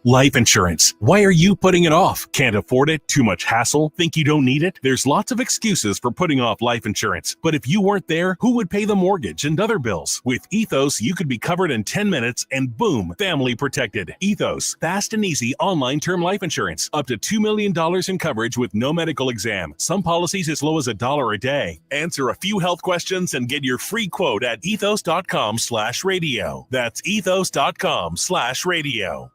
S25: Life insurance. Why are you putting it off? Can't afford it? Too much hassle? Think you don't need it? There's lots of excuses for putting off life insurance. But if you weren't there, who would pay the mortgage and other bills? With Ethos, you could be covered in 10 minutes and boom, family protected. Ethos, fast and easy online term life insurance. Up to $2 million in coverage with no medical exam. Some policies as low as $1 a day. Answer a few health questions and get your free quote at ethos.com/radio. That's ethos.com/radio.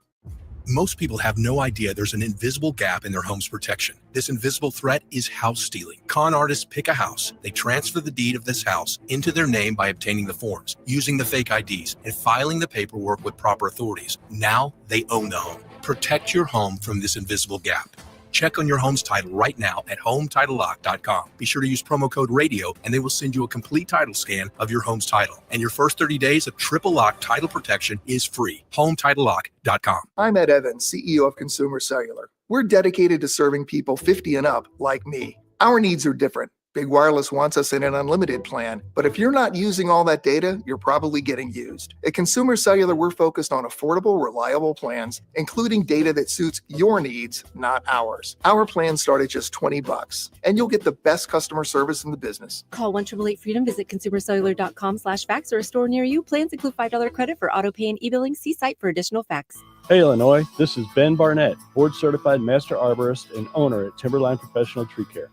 S26: Most people have no idea there's an invisible gap in their home's protection. This invisible threat is house stealing. Con artists pick a house. They transfer the deed of this house into their name by obtaining the forms, using the fake IDs, and filing the paperwork with proper authorities. Now they own the home. Protect your home from this invisible gap. Check on your home's title right now at HomeTitleLock.com. Be sure to use promo code RADIO, and they will send you a complete title scan of your home's title. And your first 30 days of triple lock title protection is free. HomeTitleLock.com.
S27: I'm Ed Evans, CEO of Consumer Cellular. We're dedicated to serving people 50 and up like me. Our needs are different. Big Wireless wants us in an unlimited plan, but if you're not using all that data, you're probably getting used. At Consumer Cellular, we're focused on affordable, reliable plans, including data that suits your needs, not ours. Our plans start at just $20, and you'll get the best customer service in the business.
S28: Call 1-888-FREEDOM, visit consumercellular.com/facts or a store near you. Plans include $5 credit for auto pay and e-billing. See site for additional facts.
S29: Hey Illinois, this is Ben Barnett, board certified master arborist and owner at Timberline Professional Tree Care.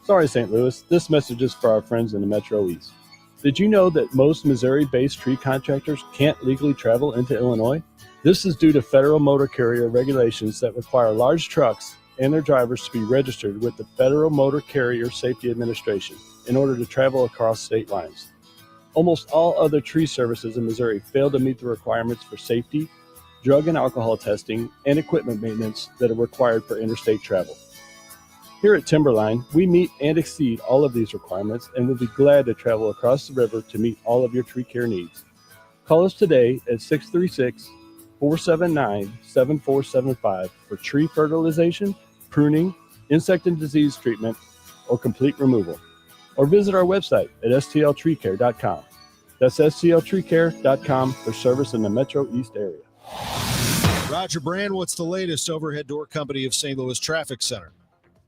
S29: Sorry, St. Louis, this message is for our friends in the Metro East. Did you know that most Missouri-based tree contractors can't legally travel into Illinois? This is due to federal motor carrier regulations that require large trucks and their drivers to be registered with the Federal Motor Carrier Safety Administration in order to travel across state lines. Almost all other tree services in Missouri fail to meet the requirements for safety, drug and alcohol testing, and equipment maintenance that are required for interstate travel. Here at Timberline, we meet and exceed all of these requirements and will be glad to travel across the river to meet all of your tree care needs. Call us today at 636-479-7475 for tree fertilization, pruning, insect and disease treatment, or complete removal. Or visit our website at stltreecare.com. That's stltreecare.com for service in the Metro East area.
S10: Roger Brand, what's the latest? Overhead Door Company of St. Louis Traffic Center.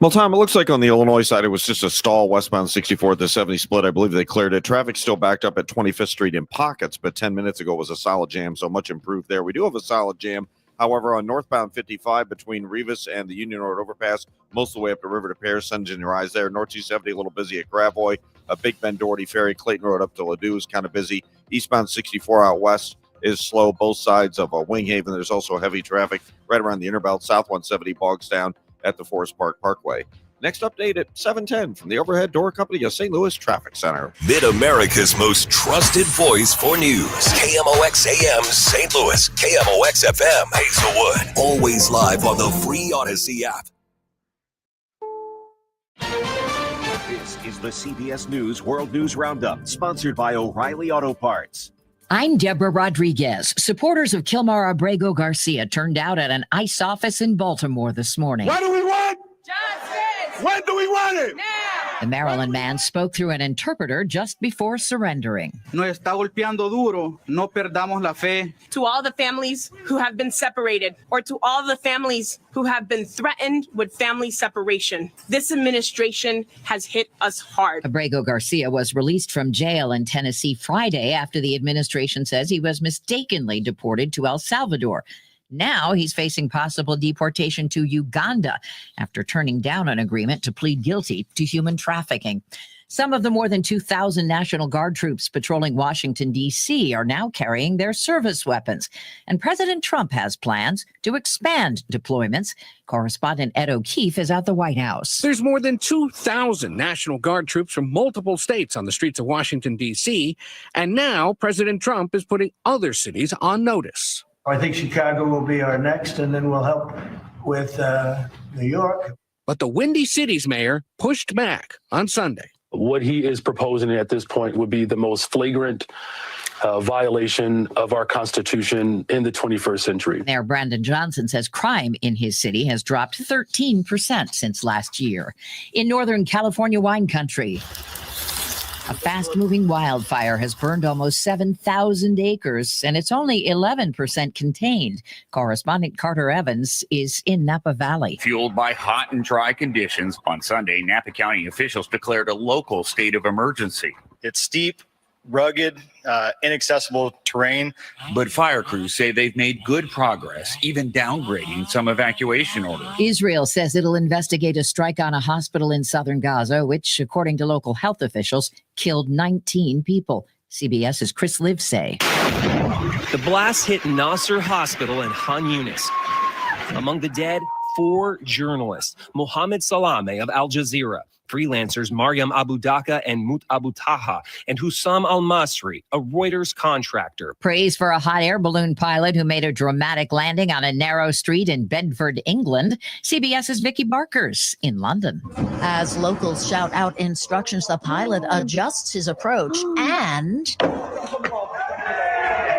S3: Well, Tom, it looks like on the Illinois side, it was just a stall westbound 64 at the 70 split. I believe they cleared it. Traffic still backed up at 25th Street in pockets, but 10 minutes ago was a solid jam, so much improved there. We do have a solid jam. However, on northbound 55 between Rivas and the Union Road overpass, most of the way up the river to Paris, sends in your eyes there. North 270 a little busy at Gravois. A Big Bend Doherty Ferry, Clayton Road up to Ladue is kind of busy. Eastbound 64 out west is slow. Both sides of Winghaven, there's also heavy traffic right around the Interbelt. South 170 bogs down at the Forest Park Parkway. Next update at 7:10 from the Overhead Door Company of St. Louis Traffic Center.
S4: Mid-America's most trusted voice for news. KMOX AM St. Louis. KMOX FM Hazelwood. Always live on the free Odyssey app.
S1: This is the CBS News World News Roundup, sponsored by O'Reilly Auto Parts.
S2: I'm Deborah Rodriguez. Supporters of Kilmar Abrego Garcia turned out at an ICE office in Baltimore this morning.
S19: What do we want?
S2: Justice!
S19: When do we want it?
S2: Now! The Maryland man spoke through an interpreter just before surrendering.
S5: Nos está golpeando duro. No perdamos la fe.
S6: To all the families who have been separated, or to all the families who have been threatened with family separation, this administration has hit us hard.
S2: Abrego Garcia was released from jail in Tennessee Friday after the administration says he was mistakenly deported to El Salvador. Now he's facing possible deportation to Uganda after turning down an agreement to plead guilty to human trafficking. Some of the more than 2,000 National Guard troops patrolling Washington, D.C. are now carrying their service weapons. And President Trump has plans to expand deployments. Correspondent Ed O'Keefe is at the White House.
S7: There's more than 2,000 National Guard troops from multiple states on the streets of Washington, D.C. And now President Trump is putting other cities on notice.
S11: I think Chicago will be our next, and then we'll help with New York.
S7: But the Windy City's mayor pushed back on Sunday.
S12: What he is proposing at this point would be the most flagrant violation of our Constitution in the 21st century.
S2: Mayor Brandon Johnson says crime in his city has dropped 13% since last year. In Northern California wine country, a fast-moving wildfire has burned almost 7,000 acres, and it's only 11% contained. Correspondent Carter Evans is in Napa Valley.
S14: Fueled by hot and dry conditions, on Sunday, Napa County officials declared a local state of emergency.
S17: It's steep, rugged, inaccessible terrain.
S14: But fire crews say they've made good progress, even downgrading some evacuation orders.
S2: Israel says it'll investigate a strike on a hospital in southern Gaza, which, according to local health officials, killed 19 people. CBS's Chris Livesay.
S30: The blast hit Nasser Hospital in Khan Yunis. Among the dead, 4 journalists: Mohammed Salameh of Al Jazeera, freelancers Mariam Abu Dhaka and Mut Abu Taha, and Hussam Al-Masri, a Reuters contractor.
S2: Praise for a hot air balloon pilot who made a dramatic landing on a narrow street in Bedford, England. CBS's Vicky Barkers in London.
S31: As locals shout out instructions, the pilot adjusts his approach and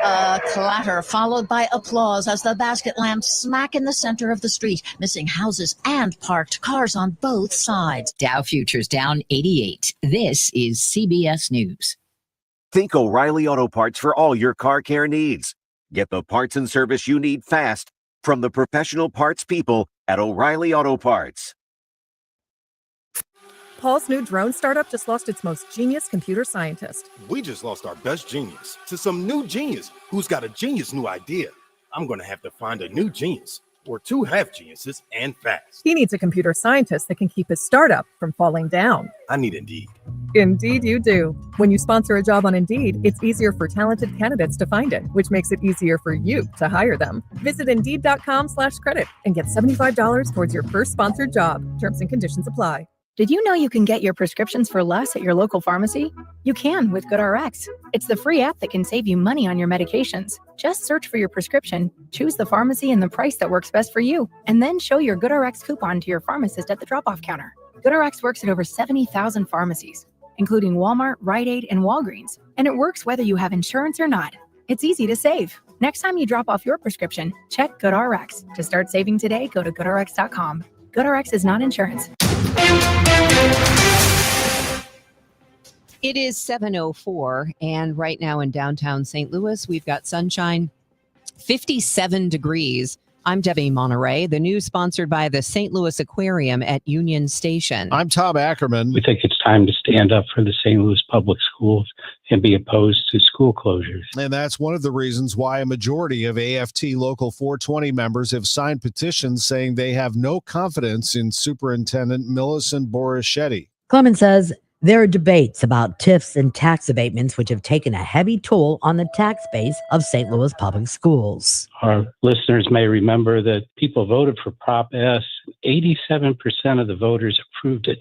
S31: a clatter followed by applause as the basket lands smack in the center of the street, missing houses and parked cars on both sides.
S2: Dow futures down 88. This is CBS News.
S1: Think O'Reilly Auto Parts for all your car care needs. Get the parts and service you need fast from the professional parts people at O'Reilly Auto Parts.
S32: Paul's new drone startup just lost its most genius computer scientist.
S33: We just lost our best genius to some new genius who's got a genius new idea. I'm going to have to find a new genius or 2 half geniuses and fast.
S32: He needs a computer scientist that can keep his startup from falling down.
S33: I need Indeed.
S32: Indeed you do. When you sponsor a job on Indeed, it's easier for talented candidates to find it, which makes it easier for you to hire them. Visit Indeed.com/credit and get $75 towards your first sponsored job. Terms and conditions apply.
S28: Did you know you can get your prescriptions for less at your local pharmacy? You can with GoodRx. It's the free app that can save you money on your medications. Just search for your prescription, choose the pharmacy and the price that works best for you, and then show your GoodRx coupon to your pharmacist at the drop-off counter. GoodRx works at over 70,000 pharmacies, including Walmart, Rite Aid, and Walgreens, and it works whether you have insurance or not. It's easy to save. Next time you drop off your prescription, check GoodRx. To start saving today, go to GoodRx.com. GoodRx is not insurance.
S2: It is 7:04, and right now in downtown St. Louis, we've got sunshine, 57 degrees. I'm Debbie Monterrey. The news sponsored by the St. Louis Aquarium at Union Station.
S10: I'm Tom Ackerman.
S8: We think it's time to stand up for the St. Louis public schools and be opposed to school closures.
S10: And that's one of the reasons why a majority of AFT Local 420 members have signed petitions saying they have no confidence in Superintendent Millicent Borichetti.
S9: Clemens says there are debates about TIFs and tax abatements, which have taken a heavy toll on the tax base of St. Louis public schools.
S8: Our listeners may remember that people voted for Prop S. 87% of the voters approved it.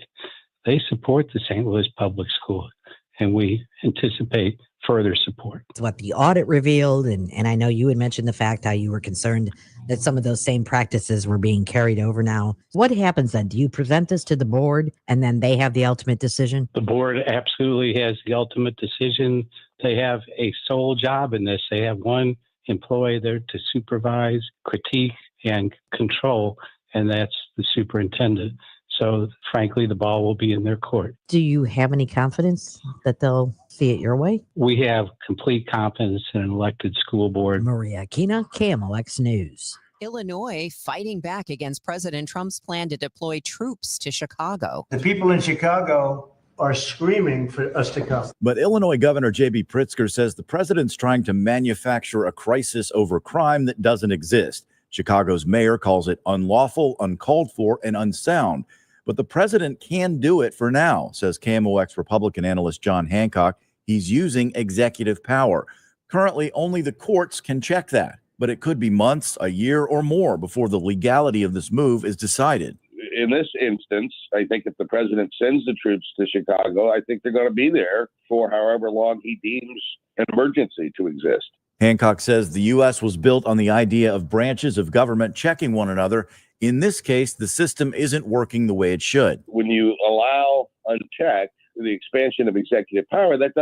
S8: They support the St. Louis public schools, and we anticipate further support.
S9: It's what the audit revealed, and I know you had mentioned the fact how you were concerned that some of those same practices were being carried over now. What happens then? Do you present this to the board, and then they have the ultimate decision?
S8: The board absolutely has the ultimate decision. They have a sole job in this. They have one employee there to supervise, critique, and control, and that's the superintendent. So, frankly, the ball will be in their court.
S9: Do you have any confidence that they'll see it your way?
S8: We have complete confidence in an elected school board.
S9: Maria Aquina, KMOX News.
S2: Illinois fighting back against President Trump's plan to deploy troops to Chicago.
S11: The people in Chicago are screaming for us to come.
S13: But Illinois Governor J.B. Pritzker says the president's trying to manufacture a crisis over crime that doesn't exist. Chicago's mayor calls it unlawful, uncalled for, and unsound. But the president can do it for now, says KMOX Republican analyst John Hancock. He's using executive power. Currently, only the courts can check that, but it could be months, a year, or more before the legality of this move is decided.
S15: In this instance, I think if the president sends the troops to Chicago, I think they're going to be there for however long he deems an emergency to exist.
S13: Hancock says the U.S. was built on the idea of branches of government checking one another. In this case, the system isn't working the way it should.
S15: When you allow unchecked the expansion of executive power, that's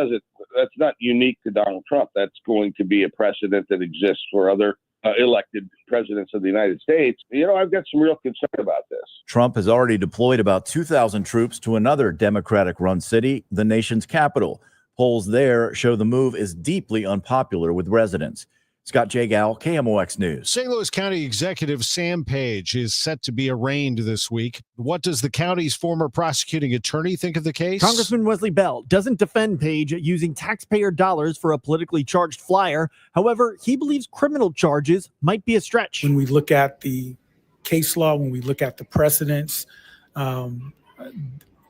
S15: not unique to Donald Trump. That's going to be a precedent that exists for other elected presidents of the United States. I've got some real concern about this.
S13: Trump has already deployed about 2,000 troops to another Democratic-run city, the nation's capital. Polls there show the move is deeply unpopular with residents. Scott Jagal, KMOX News.
S10: St. Louis County Executive Sam Page is set to be arraigned this week. What does the county's former prosecuting attorney think of the case?
S16: Congressman Wesley Bell doesn't defend Page using taxpayer dollars for a politically charged flyer. However, he believes criminal charges might be a stretch.
S18: When we look at the case law, when we look at the precedents,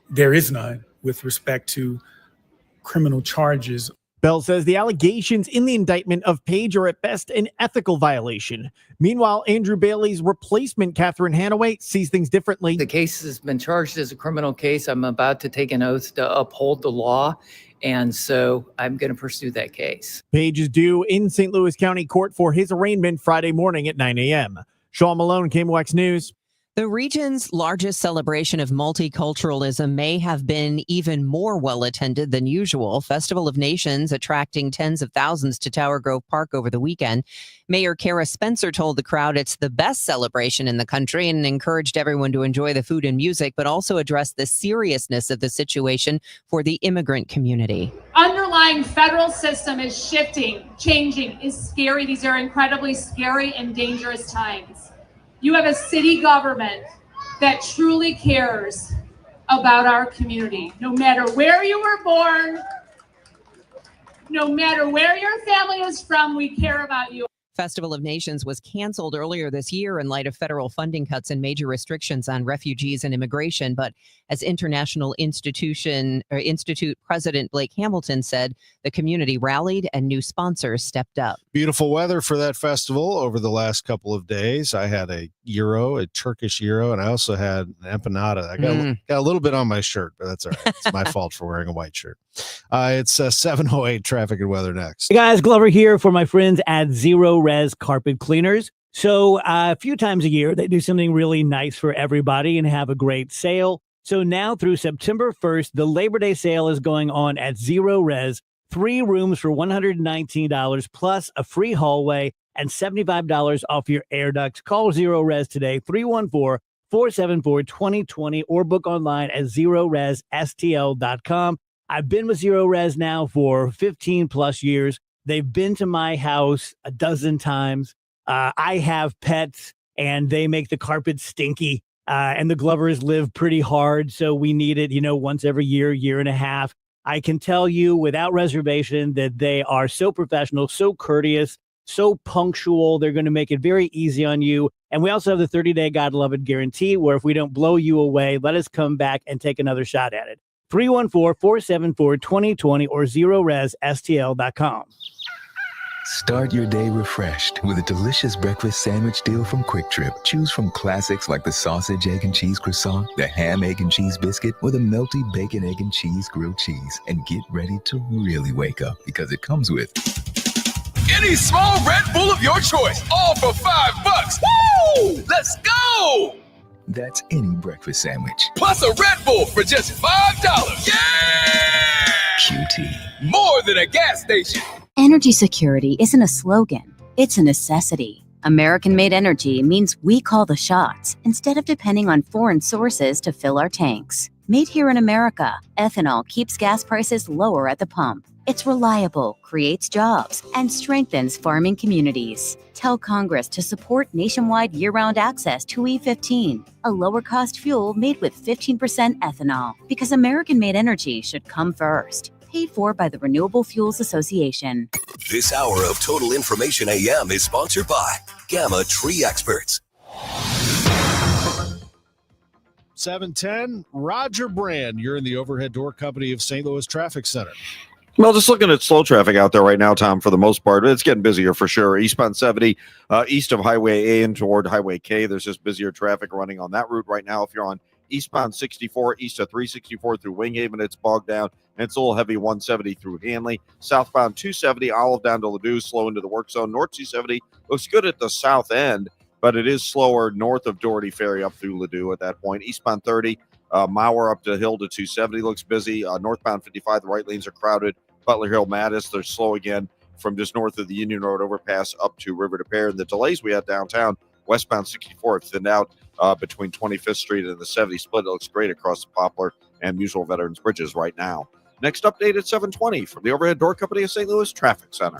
S18: there is none with respect to criminal charges.
S16: Bell says the allegations in the indictment of Page are at best an ethical violation. Meanwhile, Andrew Bailey's replacement, Catherine Hanaway, sees things differently.
S20: The case has been charged as a criminal case. I'm about to take an oath to uphold the law, and so I'm going to pursue that case.
S16: Page is due in St. Louis County Court for his arraignment Friday morning at 9 a.m. Sean Malone, KMOX News.
S2: The region's largest celebration of multiculturalism may have been even more well-attended than usual. Festival of Nations attracting tens of thousands to Tower Grove Park over the weekend. Mayor Kara Spencer told the crowd it's the best celebration in the country and encouraged everyone to enjoy the food and music, but also address the seriousness of the situation for the immigrant community.
S21: Underlying federal system is shifting, changing, is scary. These are incredibly scary and dangerous times. You have a city government that truly cares about our community. No matter where you were born, no matter where your family is from, we care about you.
S2: Festival of Nations was canceled earlier this year in light of federal funding cuts and major restrictions on refugees and immigration. But as International Institute President Blake Hamilton said, the community rallied and new sponsors stepped up.
S10: Beautiful weather for that festival over the last couple of days. I had a Turkish gyro, and I also had an empanada. I got a little bit on my shirt, but that's all right. It's my fault for wearing a white shirt. It's 7:08 traffic and weather next.
S22: Hey guys, Glover here for my friends at Zero Res Carpet Cleaners. So a few times a year, they do something really nice for everybody and have a great sale. So now through September 1st, the Labor Day sale is going on at Zero Res. 3 rooms for $119 plus a free hallway and $75 off your air ducts. Call Zero Res today, 314-474-2020, or book online at ZeroResSTL.com. I've been with Zero Res now for 15 plus years. They've been to my house a dozen times. I have pets, and they make the carpet stinky. And the Glovers live pretty hard, so we need it, once every year and a half. I can tell you without reservation that they are so professional, so courteous, so punctual. They're going to make it very easy on you. And we also have the 30-day God Love It guarantee, where if we don't blow you away, let us come back and take another shot at it. 314-474-2020 or ZeroResSTL.com.
S3: Start your day refreshed with a delicious breakfast sandwich deal from Quick Trip. Choose from classics like the sausage, egg, and cheese croissant, the ham, egg, and cheese biscuit, or the melty bacon, egg, and cheese grilled cheese. And get ready to really wake up, because it comes with
S4: any small Red Bull of your choice, all for $5. Woo! Let's go!
S3: That's any breakfast sandwich.
S4: Plus a Red Bull for just $5. Yeah!
S3: QT.
S4: More than a gas station.
S5: Energy security isn't a slogan, it's a necessity. American-made energy means we call the shots instead of depending on foreign sources to fill our tanks. Made here in America, ethanol keeps gas prices lower at the pump. It's reliable, creates jobs, and strengthens farming communities. Tell Congress to support nationwide year-round access to E15, a lower-cost fuel made with 15% ethanol, because American-made energy should come first. Paid for by the Renewable Fuels Association.
S4: This hour of Total Information AM is sponsored by Gamma Tree Experts.
S10: 710, Roger Brand. You're in the Overhead Door Company of St. Louis Traffic Center.
S6: Well, just looking at slow traffic out there right now, Tom, for the most part. It's getting busier for sure. Eastbound 70, east of Highway A and toward Highway K, there's just busier traffic running on that route right now. If you're on eastbound 64, east of 364 through Winghaven, it's bogged down. And it's a little heavy 170 through Hanley. Southbound 270, Olive down to Ladue, slow into the work zone. North 270 looks good at the south end, but it is slower north of Doherty Ferry up through Ladue at that point. Eastbound 30, Mauer up to Hill to 270 looks busy. Northbound 55, the right lanes are crowded. Butler Hill, Mattis, they're slow again from just north of the Union Road overpass up to River to Pear. And the delays we had downtown, westbound 64 thinned out between 25th Street and the 70 split. It looks great across the Poplar and Mutual Veterans Bridges right now. Next update at 7:20 from the Overhead Door Company of St. Louis Traffic Center.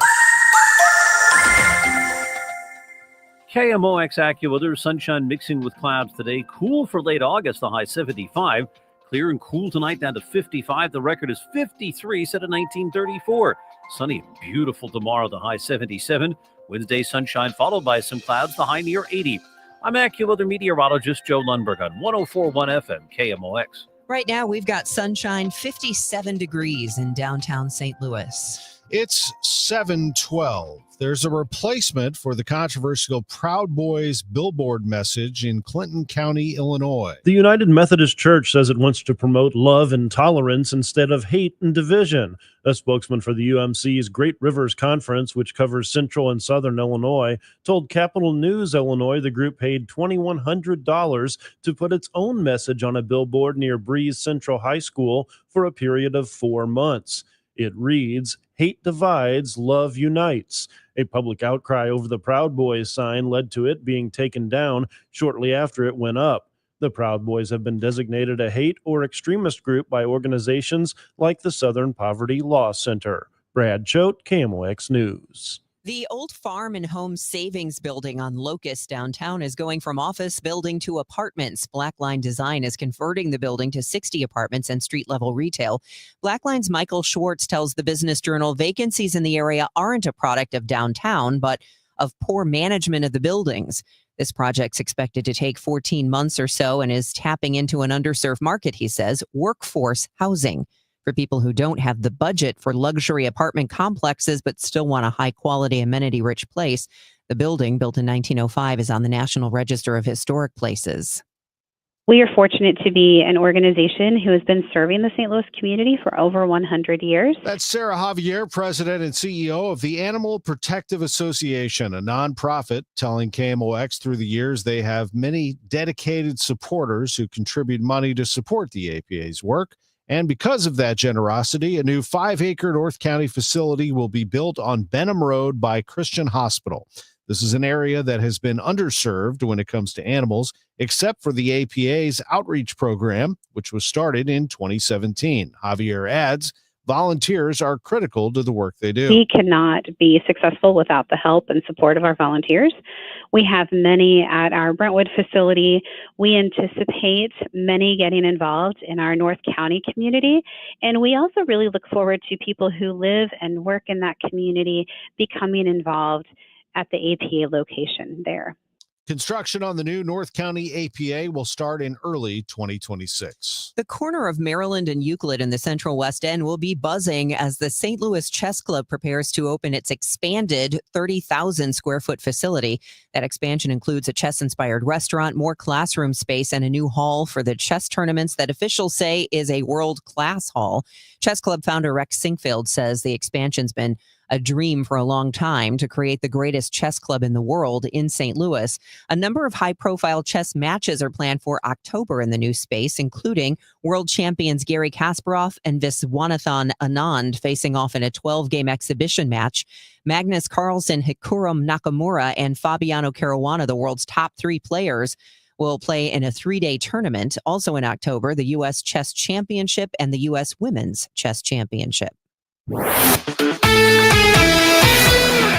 S22: KMOX AccuWeather, sunshine mixing with clouds today. Cool for late August, the high 75. Clear and cool tonight down to 55. The record is 53, set in 1934. Sunny and beautiful tomorrow, the high 77. Wednesday, sunshine followed by some clouds, the high near 80. I'm AccuWeather meteorologist Joe Lundberg on 104.1 FM KMOX.
S7: Right now, we've got sunshine, 57 degrees in downtown St. Louis.
S10: It's 7:12. There's a replacement for the controversial Proud Boys billboard message in Clinton County, Illinois.
S12: The United Methodist Church says it wants to promote love and tolerance instead of hate and division. A spokesman for the UMC's Great Rivers Conference, which covers central and southern Illinois, told Capital News Illinois the group paid $2,100 to put its own message on a billboard near Breeze Central High School for a period of 4 months. It reads, "Hate divides, love unites." A public outcry over the Proud Boys sign led to it being taken down shortly after it went up. The Proud Boys have been designated a hate or extremist group by organizations like the Southern Poverty Law Center. Brad Choate, KMOX News.
S7: The old farm and home savings building on Locust downtown is going from office building to apartments. Blackline Design is converting the building to 60 apartments and street-level retail. Blackline's Michael Schwartz tells the Business Journal vacancies in the area aren't a product of downtown, but of poor management of the buildings. This project's expected to take 14 months or so and is tapping into an underserved market, he says, workforce housing. For people who don't have the budget for luxury apartment complexes but still want a high-quality, amenity-rich place, the building, built in 1905, is on the National Register of Historic Places.
S1: We are fortunate to be an organization who has been serving the St. Louis community for over 100 years.
S10: That's Sarah Javier, president and CEO of the Animal Protective Association, a nonprofit, telling KMOX through the years they have many dedicated supporters who contribute money to support the APA's work. And because of that generosity, a new 5-acre North County facility will be built on Benham Road by Christian Hospital. This is an area that has been underserved when it comes to animals, except for the APA's outreach program, which was started in 2017. Javier adds, volunteers are critical to the work they do.
S1: We cannot be successful without the help and support of our volunteers. We have many at our Brentwood facility. We anticipate many getting involved in our North County community. And we also really look forward to people who live and work in that community becoming involved at the APA location there.
S10: Construction on the new North County APA will start in early 2026.
S7: The corner of Maryland and Euclid in the Central West End will be buzzing as the St. Louis Chess Club prepares to open its expanded 30,000 square foot facility. That expansion includes a chess-inspired restaurant, more classroom space, and a new hall for the chess tournaments that officials say is a world-class hall. Chess Club founder Rex Sinkfield says the expansion's been a dream for a long time to create the greatest chess club in the world in St. Louis. A number of high-profile chess matches are planned for October in the new space, including world champions Garry Kasparov and Viswanathan Anand facing off in a 12-game exhibition match. Magnus Carlsen, Hikaru Nakamura, and Fabiano Caruana, the world's top 3 players, will play in a 3-day tournament. Also in October, the U.S. Chess Championship and the U.S. Women's Chess Championship.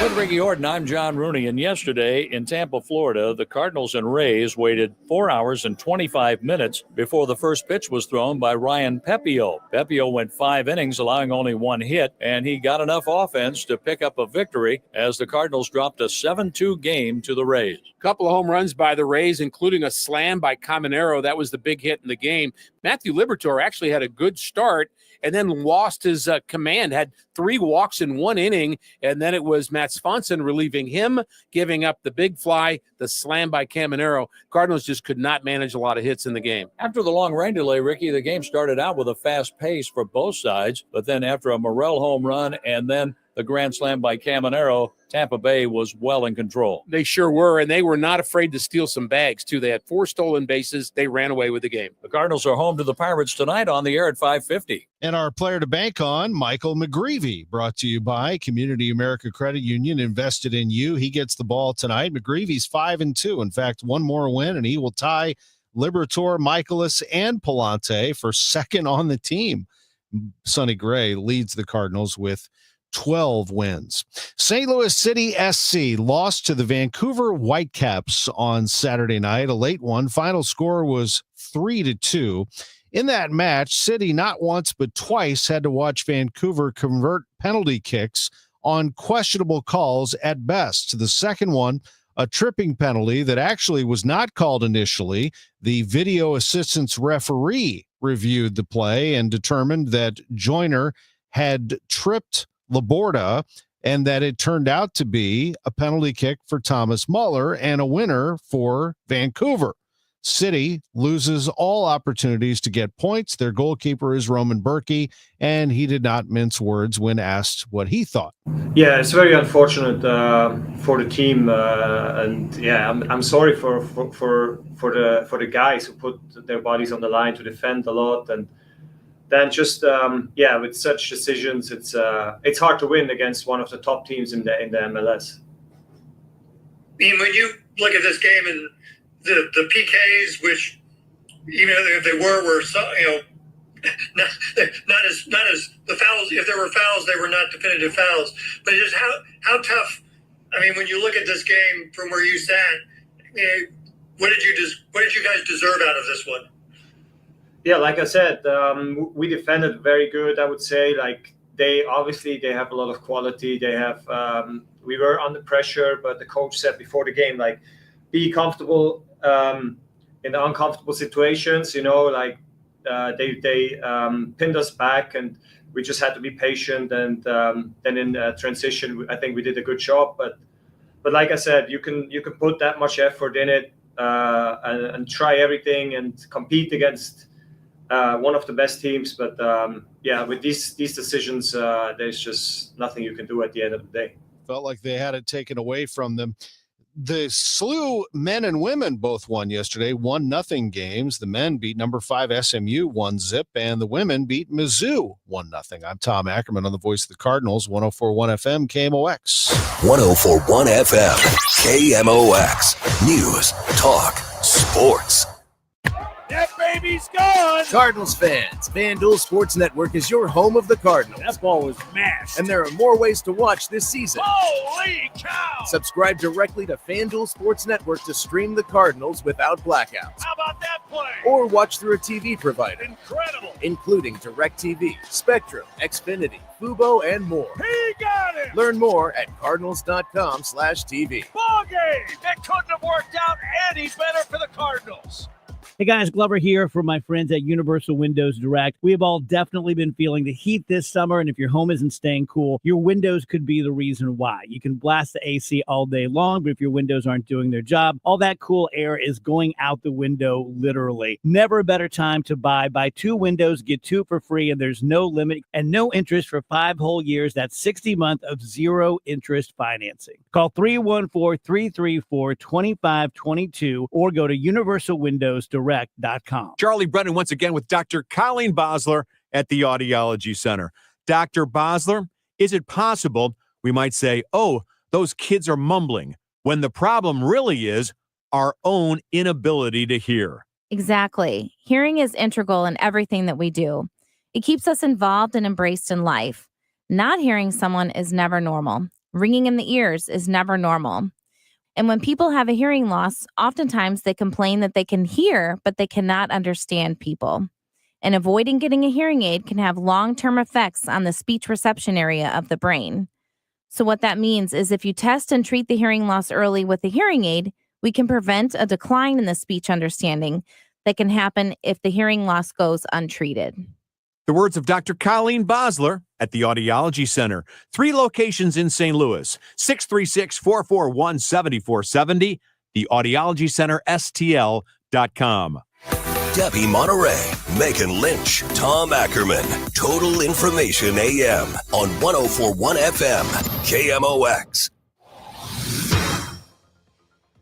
S14: With Ricky Orton, I'm John Rooney, and yesterday in Tampa, Florida, the Cardinals and Rays waited 4 hours and 25 minutes before the first pitch was thrown by Ryan Pepio. Pepio went 5 innings, allowing only 1 hit, and he got enough offense to pick up a victory as the Cardinals dropped a 7-2 game to the Rays.
S17: A couple of home runs by the Rays, including a slam by Caminero. That was the big hit in the game. Matthew Liberatore actually had a good start and then lost his command, had 3 walks in 1 inning, and then it was Matt Swanson relieving him, giving up the big fly, the slam by Caminero. Cardinals just could not manage a lot of hits in the game.
S14: After the long rain delay, Ricky, the game started out with a fast pace for both sides, but then after a Morel home run and then the grand slam by Caminero, Tampa Bay was well in control.
S17: They sure were, and they were not afraid to steal some bags, too. They had 4 stolen bases. They ran away with the game.
S14: The Cardinals are home to the Pirates tonight on the air at 5:50.
S10: And our player to bank on, Michael McGreevy, brought to you by Community America Credit Union, invested in you. He gets the ball tonight. McGreevy's 5-2. In fact, 1 more win, and he will tie Liberatore, Michaelis, and Palante for second on the team. Sonny Gray leads the Cardinals with 12 wins. St. Louis City SC lost to the Vancouver Whitecaps on Saturday night, a late one. Final score was 3-2. In that match, City not once but twice had to watch Vancouver convert penalty kicks on questionable calls at best. The second one, a tripping penalty that actually was not called initially. The video assistance referee reviewed the play and determined that Joyner had tripped Laborda, and that it turned out to be a penalty kick for Thomas Muller and a winner for Vancouver. City loses all opportunities to get points. Their goalkeeper is Roman Berkey, and he did not mince words when asked what he thought.
S19: Yeah, it's very unfortunate for the team, and yeah, I'm sorry for the guys who put their bodies on the line to defend a lot, and then just with such decisions, it's hard to win against one of the top teams in the MLS.
S23: I mean, when you look at this game and the PKs, which even if they were so, not as the fouls. If there were fouls, they were not definitive fouls. But just how tough. I mean, when you look at this game from where you sat, what did you guys deserve out of this one?
S19: Yeah, like I said, we defended very good. I would say, like they have a lot of quality. They have. We were under pressure, but the coach said before the game, like, be comfortable in the uncomfortable situations. They pinned us back, and we just had to be patient. And then in transition, I think we did a good job. But like I said, you can put that much effort in it. and try everything and compete against one of the best teams. But with these decisions, there's just nothing you can do at the end of the day.
S10: Felt like they had it taken away from them. The SLU men and women both won yesterday, 1-0 games. The men beat number 5 SMU 1-0, and the women beat Mizzou 1-0. I'm Tom Ackerman on the Voice of the Cardinals, 104.1 FM KMOX.
S8: 104.1 FM KMOX. News, talk, sports.
S9: That baby's gone! Cardinals fans, FanDuel Sports Network is your home of the Cardinals. That ball was mashed. And there are more ways to watch this season. Holy cow! Subscribe directly to FanDuel Sports Network to stream the Cardinals without blackouts. How about that play? Or watch through a TV provider. Incredible! Including DirecTV, Spectrum, Xfinity, Fubo, and more. He got it! Learn more at cardinals.com/TV. Ball game! That couldn't have worked out any better for the Cardinals.
S22: Hey guys, Glover here from my friends at Universal Windows Direct. We have all definitely been feeling the heat this summer, and if your home isn't staying cool, your windows could be the reason why. You can blast the AC all day long, but if your windows aren't doing their job, all that cool air is going out the window, literally. Never a better time to buy. Buy 2 windows, get 2 for free, and there's no limit and no interest for 5 whole years. That's 60 months of zero interest financing. Call 314-334-2522 or go to universalwindowsdirect.com.
S11: Charlie Brennan once again with Dr. Colleen Bosler at the Audiology Center. Dr. Bosler, is it possible we might say, oh, those kids are mumbling, when the problem really is our own inability to hear?
S24: Exactly. Hearing is integral in everything that we do. It keeps us involved and embraced in life. Not hearing someone is never normal. Ringing in the ears is never normal. And when people have a hearing loss, oftentimes they complain that they can hear, but they cannot understand people. And avoiding getting a hearing aid can have long-term effects on the speech reception area of the brain. So what that means is if you test and treat the hearing loss early with a hearing aid, we can prevent a decline in the speech understanding that can happen if the hearing loss goes untreated.
S11: The words of Dr. Colleen Bosler at the Audiology Center. 3 locations in St. Louis, 636-441-7470, the Audiology Center, STL.com.
S8: Debbie Monterrey, Megan Lynch, Tom Ackerman. Total Information AM on 104.1 FM KMOX.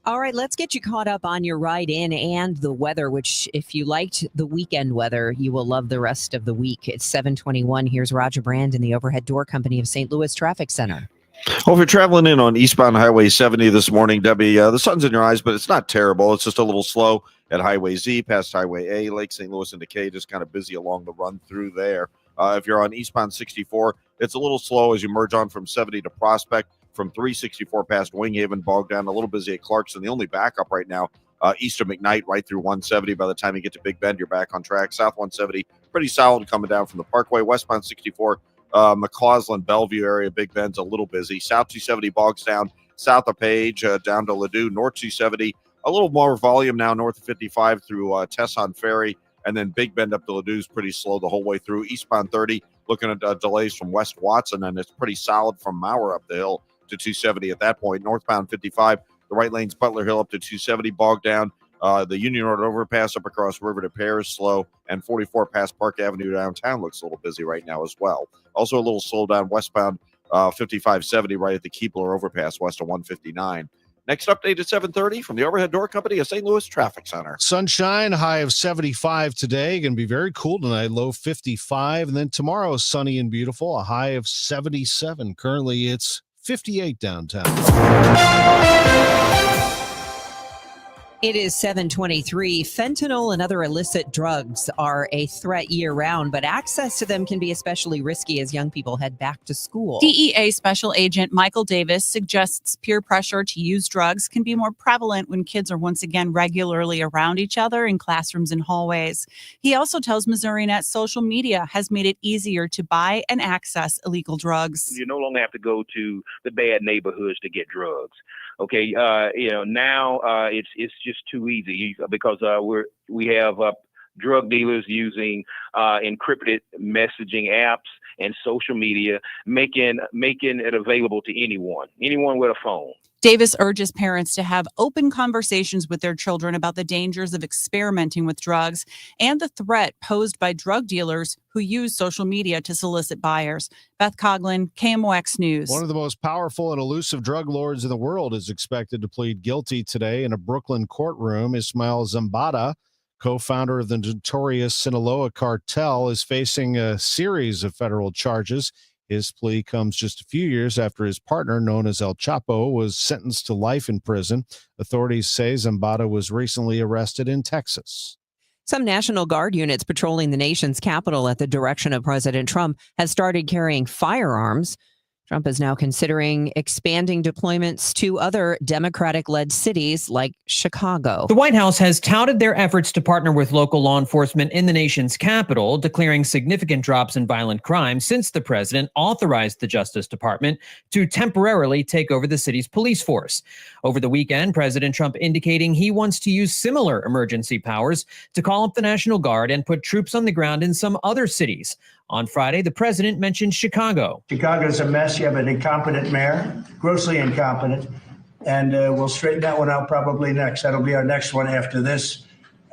S7: All right, let's get you caught up on your ride in and the weather, which if you liked the weekend weather, you will love the rest of the week. It's 7:21. Here's Roger Brand in the Overhead Door Company of St. Louis Traffic Center.
S6: Well, if you're traveling in on eastbound Highway 70 this morning, Debbie, the sun's in your eyes, but it's not terrible. It's just a little slow at Highway Z, past Highway A, Lake St. Louis and Decay, just kind of busy along the run through there. If you're on eastbound 64, it's a little slow as you merge on from 70 to Prospect. From 364 past Winghaven, bogged down, a little busy at Clarkson. The only backup right now, east of McKnight, right through 170. By the time you get to Big Bend, you're back on track. South 170, pretty solid coming down from the Parkway. Westbound 64, McCausland, Bellevue area, Big Bend's a little busy. South 270 bogs down, south of Page, down to Ladue. North 270, a little more volume now, north of 55 through Tesson Ferry. And then Big Bend up to Ladue is pretty slow the whole way through. Eastbound 30, looking at delays from West Watson, and it's pretty solid from Mauer up the hill to 270 at that point. Northbound 55, the right lane's Butler Hill up to 270, bogged down. The Union Road overpass up across River to Pear is slow, and 44 past Park Avenue downtown looks a little busy right now as well. Also a little slow down westbound 5570 right at the Keebler overpass west of 159. Next update at 7:30 from the Overhead Door Company of St. Louis Traffic Center.
S10: Sunshine, high of 75 today. Going to be very cool tonight, low 55. And then tomorrow, sunny and beautiful, a high of 77. Currently, it's 58 downtown.
S7: It is 7:23. Fentanyl and other illicit drugs are a threat year-round, but access to them can be especially risky as young people head back to school.
S25: DEA Special Agent Michael Davis suggests peer pressure to use drugs can be more prevalent when kids are once again regularly around each other in classrooms and hallways. He also tells MissouriNet social media has made it easier to buy and access illegal drugs.
S26: You no longer have to go to the bad neighborhoods to get drugs. Okay, now it's just too easy because we have drug dealers using encrypted messaging apps and social media, making it available to anyone with a phone.
S25: Davis urges parents to have open conversations with their children about the dangers of experimenting with drugs and the threat posed by drug dealers who use social media to solicit buyers. Beth Coughlin, KMOX News.
S10: One of the most powerful and elusive drug lords in the world is expected to plead guilty today in a Brooklyn courtroom. Ismail Zambada, co-founder of the notorious Sinaloa cartel, is facing a series of federal charges. His plea comes just a few years after his partner, known as El Chapo, was sentenced to life in prison. Authorities say Zambada was recently arrested in Texas.
S7: Some National Guard units patrolling the nation's capital at the direction of President Trump has started carrying firearms. Trump is now considering expanding deployments to other Democratic-led cities like Chicago.
S13: The White House has touted their efforts to partner with local law enforcement in the nation's capital, declaring significant drops in violent crime since the president authorized the Justice Department to temporarily take over the city's police force. Over the weekend, President Trump indicating he wants to use similar emergency powers to call up the National Guard and put troops on the ground in some other cities. On Friday, the president mentioned Chicago.
S15: Chicago's a mess. You have an incompetent mayor, grossly incompetent, and we'll straighten that one out probably next. That'll be our next one after this,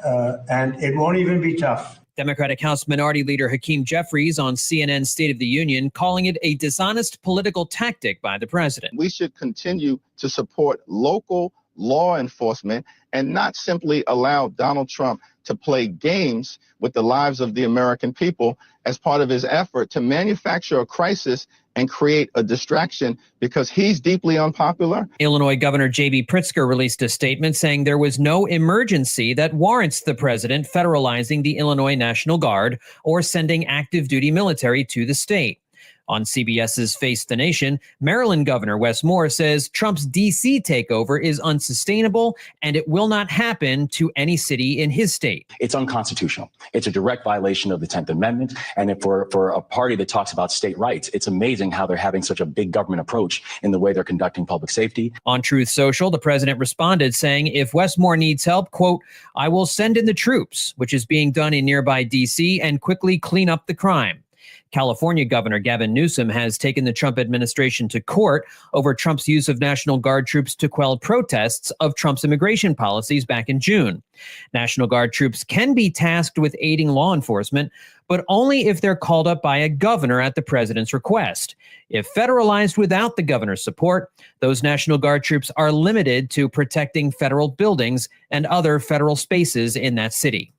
S15: and it won't even be tough.
S13: Democratic House Minority Leader Hakeem Jeffries on CNN's State of the Union calling it a dishonest political tactic by the president.
S16: We should continue to support local law enforcement and not simply allow Donald Trump to play games with the lives of the American people as part of his effort to manufacture a crisis and create a distraction because he's deeply unpopular.
S13: Illinois Governor J.B. Pritzker released a statement saying there was no emergency that warrants the president federalizing the Illinois National Guard or sending active duty military to the state. On CBS's Face the Nation, Maryland Governor Wes Moore says Trump's D.C. takeover is unsustainable and it will not happen to any city in his state.
S18: It's unconstitutional. It's a direct violation of the 10th Amendment. And if for a party that talks about state rights, it's amazing how they're having such a big government approach in the way they're conducting public safety.
S13: On Truth Social, the president responded saying if Wes Moore needs help, quote, I will send in the troops, which is being done in nearby D.C., and quickly clean up the crime. California Governor Gavin Newsom has taken the Trump administration to court over Trump's use of National Guard troops to quell protests of Trump's immigration policies back in June. National Guard troops can be tasked with aiding law enforcement, but only if they're called up by a governor at the president's request. If federalized without the governor's support, those National Guard troops are limited to protecting federal buildings and other federal spaces in that city.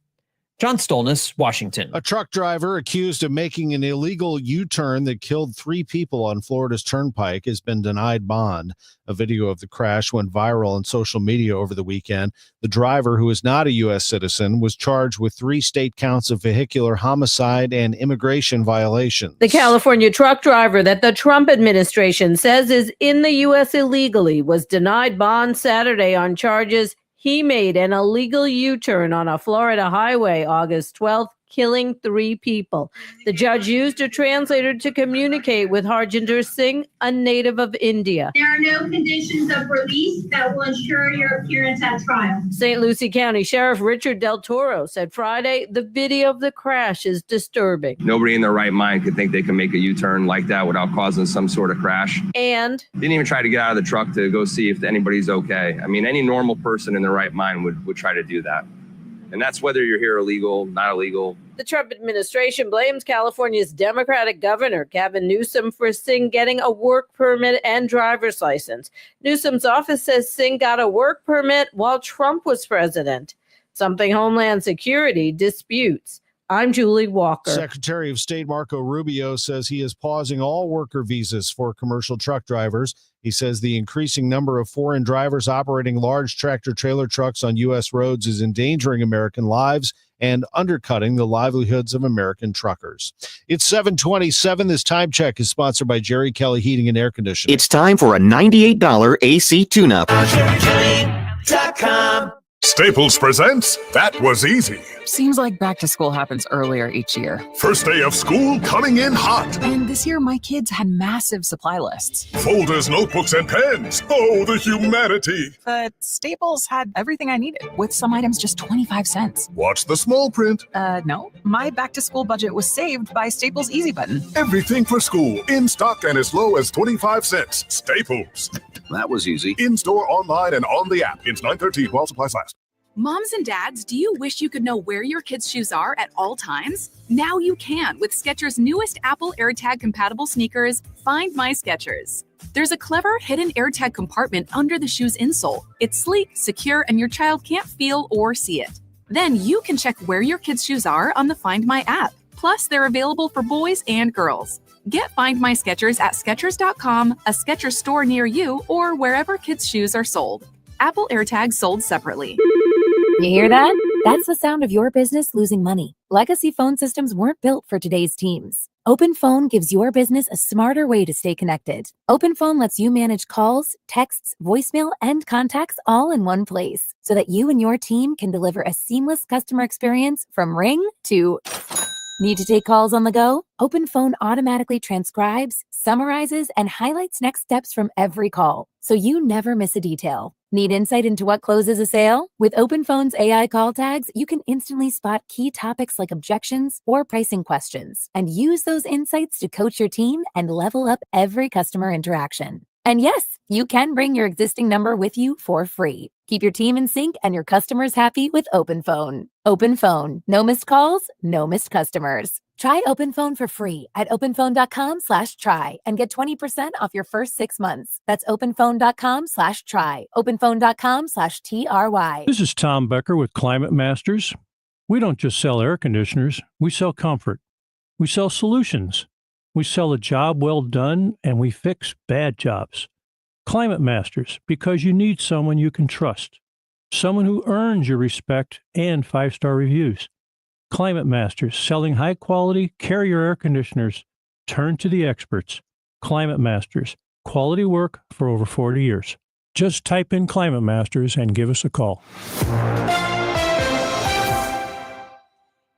S13: John Stolness, Washington.
S10: A truck driver accused of making an illegal U-turn that killed 3 people on Florida's Turnpike has been denied bond. A video of the crash went viral on social media over the weekend. The driver, who is not a U.S. citizen, was charged with 3 state counts of vehicular homicide and immigration violations.
S20: The California truck driver that the Trump administration says is in the U.S. illegally was denied bond Saturday on charges he made an illegal U-turn on a Florida highway August 12th, killing 3 people. The judge used a translator to communicate with Harjinder Singh, a native of India.
S21: There are no conditions of release that will ensure your appearance at trial.
S20: St. Lucie County Sheriff Richard Del Toro said Friday the video of the crash is disturbing.
S27: Nobody in their right mind could think they can make a U-turn like that without causing some sort of crash.
S20: And
S27: didn't even try to get out of the truck to go see if anybody's okay. I mean, any normal person in their right mind would try to do that. And that's whether you're here illegal, not illegal.
S20: The Trump administration blames California's Democratic governor, Gavin Newsom, for Singh getting a work permit and driver's license. Newsom's office says Singh got a work permit while Trump was president, something Homeland Security disputes. I'm Julie Walker.
S10: Secretary of State Marco Rubio says he is pausing all worker visas for commercial truck drivers. He says the increasing number of foreign drivers operating large tractor-trailer trucks on U.S. roads is endangering American lives and undercutting the livelihoods of American truckers. It's 7:27. This time check is sponsored by Jerry Kelly Heating and Air Conditioning.
S28: It's time for a $98 AC tune-up.
S29: JerryKelly.com.
S1: Staples presents That Was Easy.
S2: Seems like back to school happens earlier each year.
S1: First day of school coming in hot.
S2: And this year, my kids had massive supply lists.
S1: Folders, notebooks, and pens. Oh, the humanity.
S2: But Staples had everything I needed, with some items just 25 cents.
S1: Watch the small print.
S2: No. My back to school budget was saved by Staples Easy Button.
S1: Everything for school, in stock and as low as 25 cents. Staples.
S3: That was easy.
S1: In store, online, and on the app. It's 9/13 while supplies last.
S4: Moms and dads, do you wish you could know where your kids' shoes are at all times? Now you can with Skechers' newest Apple AirTag compatible sneakers, Find My Skechers. There's a clever hidden AirTag compartment under the shoe's insole. It's sleek, secure, and your child can't feel or see it. Then you can check where your kids' shoes are on the Find My app. Plus, they're available for boys and girls. Get Find My Skechers at Skechers.com, a Skechers store near you, or wherever kids' shoes are sold. Apple AirTags sold separately.
S5: You hear that? That's the sound of your business losing money. Legacy phone systems weren't built for today's teams. OpenPhone gives your business a smarter way to stay connected. OpenPhone lets you manage calls, texts, voicemail, and contacts all in one place so that you and your team can deliver a seamless customer experience from ring to... Need to take calls on the go? OpenPhone automatically transcribes, summarizes, and highlights next steps from every call, so you never miss a detail. Need insight into what closes a sale? With OpenPhone's AI call tags, you can instantly spot key topics like objections or pricing questions, and use those insights to coach your team and level up every customer interaction. And yes, you can bring your existing number with you for free. Keep your team in sync and your customers happy with OpenPhone. OpenPhone. No missed calls, no missed customers. Try OpenPhone for free at openphone.com/try and get 20% off your first 6 months. That's openphone.com/try. openphone.com/TRY.
S12: This is Tom Becker with Climate Masters. We don't just sell air conditioners, we sell comfort. We sell solutions. We sell a job well done, and we fix bad jobs. Climate Masters, because you need someone you can trust, someone who earns your respect and 5-star reviews. Climate Masters, selling high-quality Carrier air conditioners. Turn to the experts. Climate Masters, quality work for over 40 years. Just type in Climate Masters and give us a call.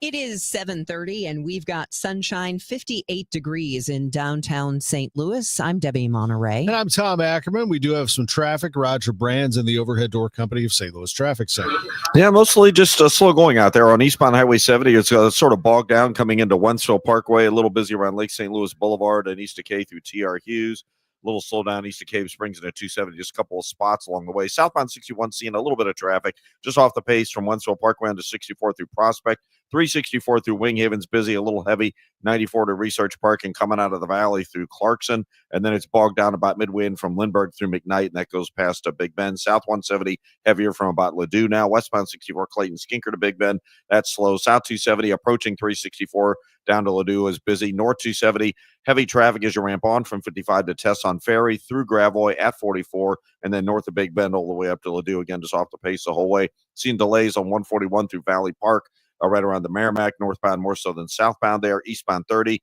S7: It is 7:30 and we've got sunshine, 58 degrees in downtown St. Louis. I'm Debbie Monterrey.
S10: And I'm Tom Ackerman. We do have some traffic. Roger Brands and the Overhead Door Company of St. Louis Traffic Center.
S6: Yeah, mostly just slow going out there on eastbound Highway 70. It's sort of bogged down coming into Wentzville Parkway, a little busy around Lake St. Louis Boulevard and East Decay through T.R. Hughes. A little slow down east of Cave Springs and at 270, just a couple of spots along the way. Southbound 61 seeing a little bit of traffic just off the pace from Wentzville Parkway on to 64 through Prospect. 364 through Wing Haven's busy, a little heavy. 94 to Research Park and coming out of the valley through Clarkson. And then it's bogged down about midway in from Lindbergh through McKnight, and that goes past Big Bend. South 170 heavier from about Ladue now. Westbound 64 Clayton Skinker to Big Bend. That's slow. South 270 approaching 364 down to Ladue is busy. North 270 heavy traffic as you ramp on from 55 to Tesson Ferry through Gravois at 44, and then north of Big Bend all the way up to Ladue again, just off the pace the whole way. Seeing delays on 141 through Valley Park. Right around the Merrimack, northbound more so than southbound there. Eastbound 30,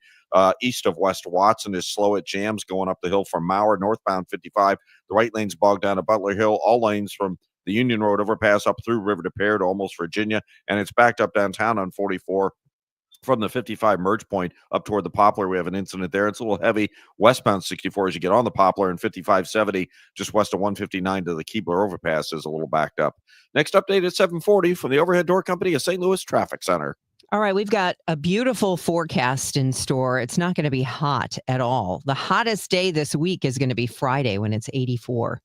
S6: east of West Watson is slow at jams going up the hill from Mauer. Northbound 55, the right lane's bogged down at Butler Hill. All lanes from the Union Road overpass up through River de Pere to almost Virginia, and it's backed up downtown on 44. From the 55 merge point up toward the Poplar, we have an incident there. It's a little heavy westbound 64 as you get on the Poplar, and 5570 just west of 159 to the Keebler overpass is a little backed up. Next update at 740 from the Overhead Door Company of St. Louis Traffic Center.
S7: All right, we've got a beautiful forecast in store. It's not going to be hot at all. The hottest day this week is going to be Friday when it's 84.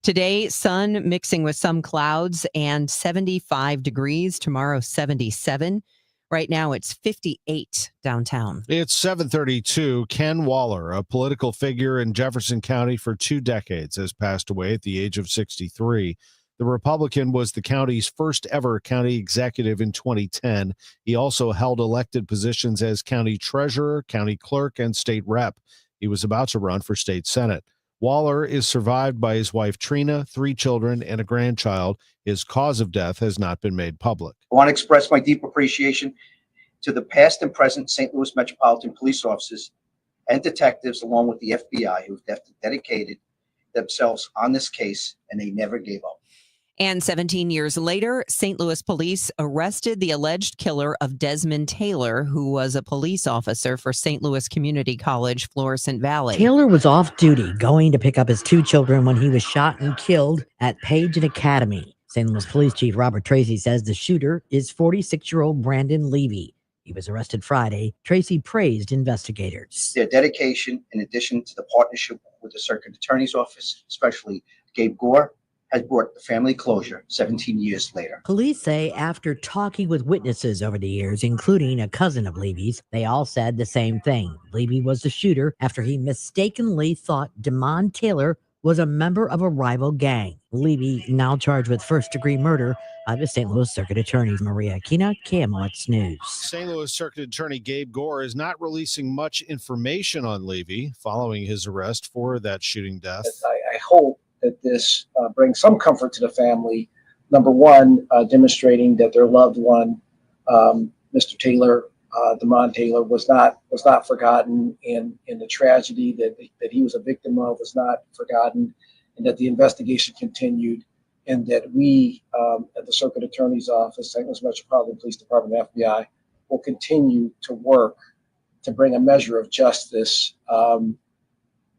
S7: Today, sun mixing with some clouds and 75 degrees. Tomorrow, 77. Right now, it's 58 downtown.
S10: It's 7:32. Ken Waller, a political figure in Jefferson County for 2 decades, has passed away at the age of 63. The Republican was the county's first ever county executive in 2010. He also held elected positions as county treasurer, county clerk, and state rep. He was about to run for state senate. Waller is survived by his wife, Trina, 3 children, and a grandchild. His cause of death has not been made public.
S17: I want to express my deep appreciation to the past and present St. Louis Metropolitan Police officers and detectives, along with the FBI, who've dedicated themselves on this case, and they never gave up.
S7: And 17 years later, St. Louis police arrested the alleged killer of Desmond Taylor, who was a police officer for St. Louis Community College, Florissant Valley.
S3: Taylor was off duty going to pick up his 2 children when he was shot and killed at Page Academy. St. Louis Police Chief Robert Tracy says the shooter is 46-year-old Brandon Levy. He was arrested Friday. Tracy praised investigators.
S17: Their dedication, in addition to the partnership with the Circuit Attorney's Office, especially Gabe Gore, has brought the family closure 17 years later.
S3: Police say after talking with witnesses over the years, including a cousin of Levy's, they all said the same thing. Levy was the shooter after he mistakenly thought DeMond Taylor was a member of a rival gang. Levy now charged with first-degree murder by the St. Louis Circuit Attorney. Maria Aquina, KMOX News.
S10: St. Louis Circuit Attorney Gabe Gore is not releasing much information on Levy following his arrest for that shooting death.
S9: I hope that this brings some comfort to the family. Number one, demonstrating that their loved one, Mr. Taylor, DeMond Taylor, was not forgotten, and the tragedy that he was a victim of was not forgotten, and that the investigation continued, and that we at the Circuit Attorney's Office, St. Louis Metropolitan Police Department, FBI, will continue to work to bring a measure of justice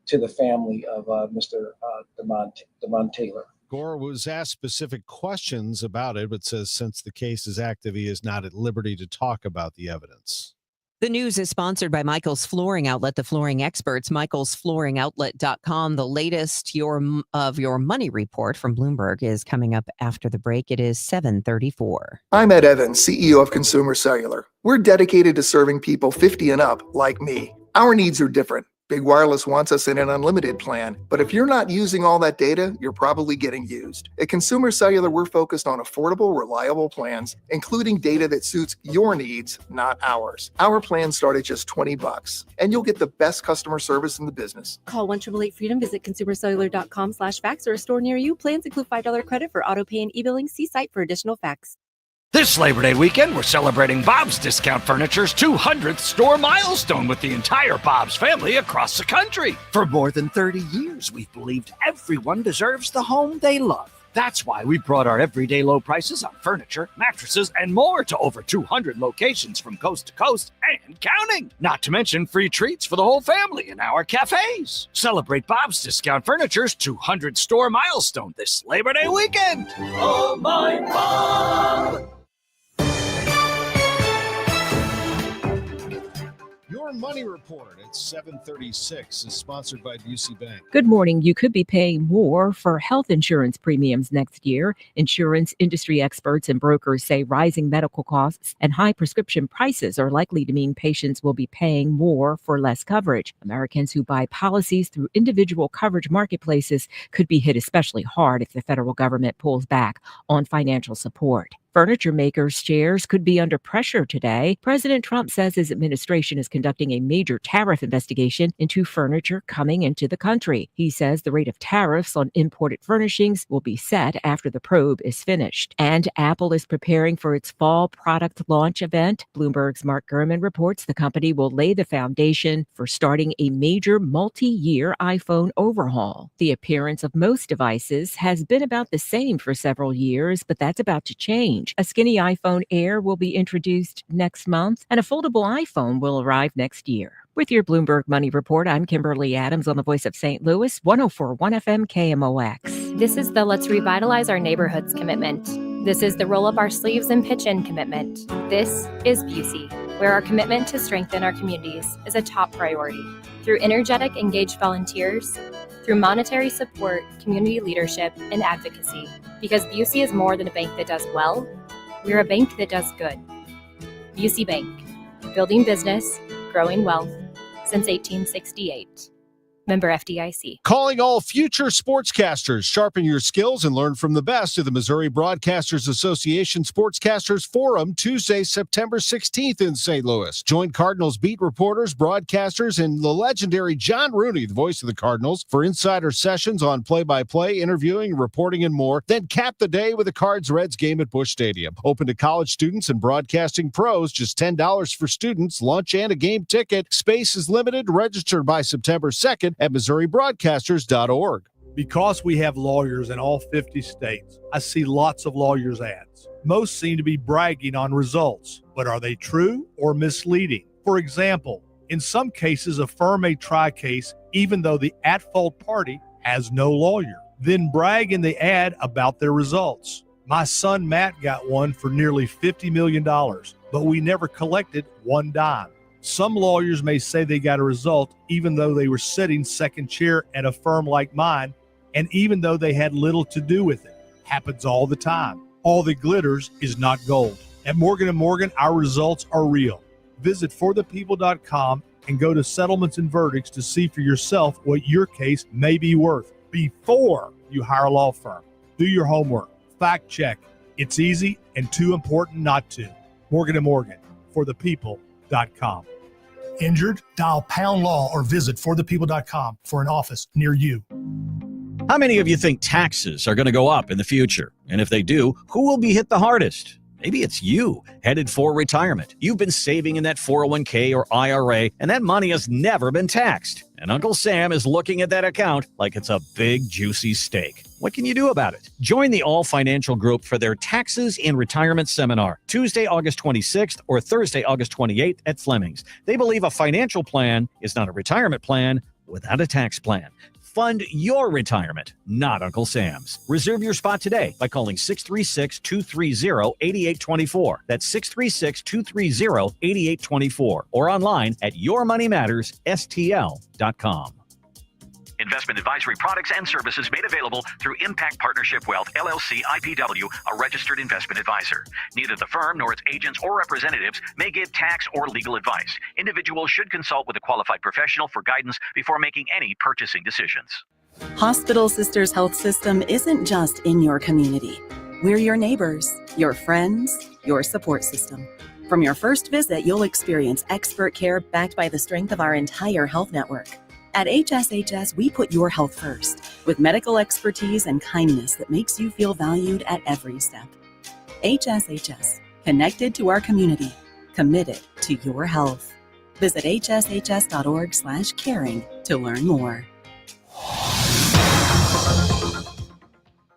S9: to the family of Mr. DeMond Taylor.
S10: Gore was asked specific questions about it, but says since the case is active, he is not at liberty to talk about the evidence.
S7: The news is sponsored by Michael's Flooring Outlet, the flooring experts, michaelsflooringoutlet.com. The latest of your money report from Bloomberg is coming up after the break. It is 7:34.
S14: I'm Ed Evans, CEO of Consumer Cellular. We're dedicated to serving people 50 and up like me. Our needs are different. Big Wireless wants us in an unlimited plan, but if you're not using all that data, you're probably getting used. At Consumer Cellular, we're focused on affordable, reliable plans, including data that suits your needs, not ours. Our plans start at just $20, and you'll get the best customer service in the business.
S19: Call 1-888-FREEDOM, visit consumercellular.com/facts or a store near you. Plans include $5 credit for auto pay and e-billing. See site for additional facts.
S22: This Labor Day weekend, we're celebrating Bob's Discount Furniture's 200th store milestone with the entire Bob's family across the country.
S23: For more than 30 years, we've believed everyone deserves the home they love. That's why we brought our everyday low prices on furniture, mattresses, and more to over 200 locations from coast to coast and counting. Not to mention free treats for the whole family in our cafes. Celebrate Bob's Discount Furniture's 200 store milestone this Labor Day weekend.
S24: Oh, my Bob!
S10: Your Money Report at 7:36 is sponsored by Busey Bank.
S28: Good morning. You could be paying more for health insurance premiums next year. Insurance industry experts and brokers say rising medical costs and high prescription prices are likely to mean patients will be paying more for less coverage. Americans who buy policies through individual coverage marketplaces could be hit especially hard if the federal government pulls back on financial support. Furniture makers' shares could be under pressure today. President Trump says his administration is conducting a major tariff investigation into furniture coming into the country. He says the rate of tariffs on imported furnishings will be set after the probe is finished. And Apple is preparing for its fall product launch event. Bloomberg's Mark Gurman reports the company will lay the foundation for starting a major multi-year iPhone overhaul. The appearance of most devices has been about the same for several years, but that's about to change. A skinny iPhone Air will be introduced next month, and a foldable iPhone will arrive next year. With your Bloomberg Money Report, I'm Kimberly Adams on the Voice of St. Louis, 104.1 FM KMOX.
S29: This is the Let's Revitalize Our Neighborhoods commitment. This is the Roll Up Our Sleeves and Pitch In commitment. This is Busey, where our commitment to strengthen our communities is a top priority. Through energetic, engaged volunteers, through monetary support, community leadership, and advocacy. Because Busey is more than a bank that does well, we're a bank that does good. Busey Bank, building business, growing wealth, since 1868. Member FDIC.
S10: Calling all future sportscasters. Sharpen your skills and learn from the best of the Missouri Broadcasters Association Sportscasters Forum Tuesday, September 16th in St. Louis. Join Cardinals beat reporters, broadcasters, and the legendary John Rooney, the voice of the Cardinals, for insider sessions on play-by-play, interviewing, reporting, and more. Then cap the day with a Cards-Reds game at Busch Stadium. Open to college students and broadcasting pros. Just $10 for students, lunch, and a game ticket. Space is limited. Register by September 2nd at MissouriBroadcasters.org.
S8: Because we have lawyers in all 50 states, I see lots of lawyers' ads. Most seem to be bragging on results, but are they true or misleading? For example, in some cases, a firm may try a case even though the at-fault party has no lawyer, then brag in the ad about their results. My son Matt got one for nearly $50 million, but we never collected one dime. Some lawyers may say they got a result even though they were sitting second chair at a firm like mine, and even though they had little to do with it. Happens all the time. All that glitters is not gold. At Morgan & Morgan, our results are real. Visit forthepeople.com and go to settlements and verdicts to see for yourself what your case may be worth before you hire a law firm. Do your homework. Fact check. It's easy and too important not to. Morgan & Morgan, forthepeople.com.
S11: Injured? Dial pound law or visit forthepeople.com for an office near you.
S13: How many of you think taxes are going to go up in the future? And if they do, who will be hit the hardest? Maybe it's you, headed for retirement. You've been saving in that 401k or IRA, and that money has never been taxed. And Uncle Sam is looking at that account like it's a big, juicy steak. What can you do about it? Join the All Financial Group for their Taxes in Retirement Seminar, Tuesday, August 26th or Thursday, August 28th at Fleming's. They believe a financial plan is not a retirement plan without a tax plan. Fund your retirement, not Uncle Sam's. Reserve your spot today by calling 636-230-8824. That's 636-230-8824 or online at yourmoneymattersstl.com.
S22: Investment advisory products and services made available through Impact Partnership Wealth, LLC, IPW, a registered investment advisor. Neither the firm nor its agents or representatives may give tax or legal advice. Individuals should consult with a qualified professional for guidance before making any purchasing decisions.
S15: Hospital Sisters Health System isn't just in your community. We're your neighbors, your friends, your support system. From your first visit, you'll experience expert care backed by the strength of our entire health network. At HSHS, we put your health first, with medical expertise and kindness that makes you feel valued at every step. HSHS, connected to our community, committed to your health. Visit hshs.org/caring to learn more.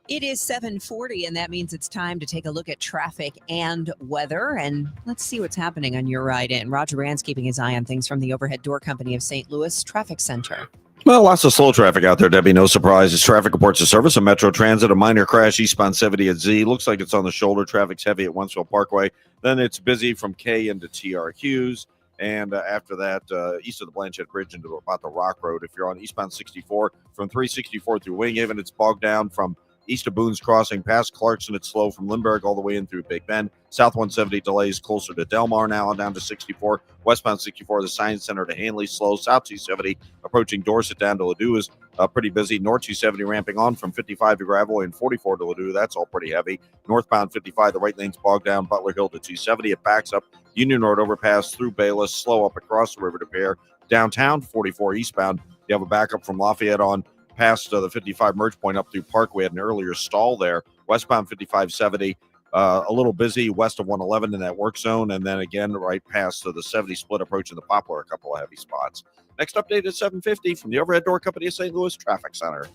S7: It is 7:40, and that means it's time to take a look at traffic and weather. And let's see what's happening on your ride in. Roger Rand's keeping his eye on things from the Overhead Door Company of St. Louis Traffic Center.
S6: Well, lots of slow traffic out there, Debbie. No surprise. It's traffic reports of service of Metro Transit. A minor crash eastbound 70 at Z. Looks like it's on the shoulder. Traffic's heavy at Wentzville Parkway. Then it's busy from K into TR Hughes. And after that, east of the Blanchette Bridge into about the Rock Road. If you're on eastbound 64, from 364 through Winghaven, it's bogged down from east of Boone's Crossing, past Clarkson, it's slow from Lindbergh all the way in through Big Bend. South 170 delays closer to Delmar now down to 64. Westbound 64, the Science Center to Hanley, slow. South 270 approaching Dorset down to Ladue is pretty busy. North 270 ramping on from 55 to Gravois and 44 to Ladue. That's all pretty heavy. Northbound 55, the right lane's bogged down. Butler Hill to 270. It backs up Union Road overpass through Bayless, slow up across the river to Bear. Downtown 44 eastbound, you have a backup from Lafayette on past the 55 merge point up through Park. We had an earlier stall there. Westbound 5570, a little busy west of 111 in that work zone, and then again right past the 70 split approaching the Poplar, a couple of heavy spots. Next update is 750 from the Overhead Door Company of St. Louis Traffic Center.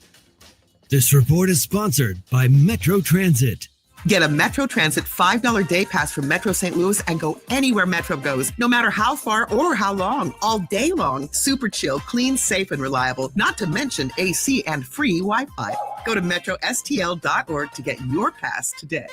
S16: This report is sponsored by Metro Transit.
S18: Get a Metro Transit $5 day pass from Metro St. Louis and go anywhere Metro goes, no matter how far or how long, all day long. Super chill, clean, safe, and reliable, not to mention AC and free Wi-Fi. Go to metrostl.org to get your pass today.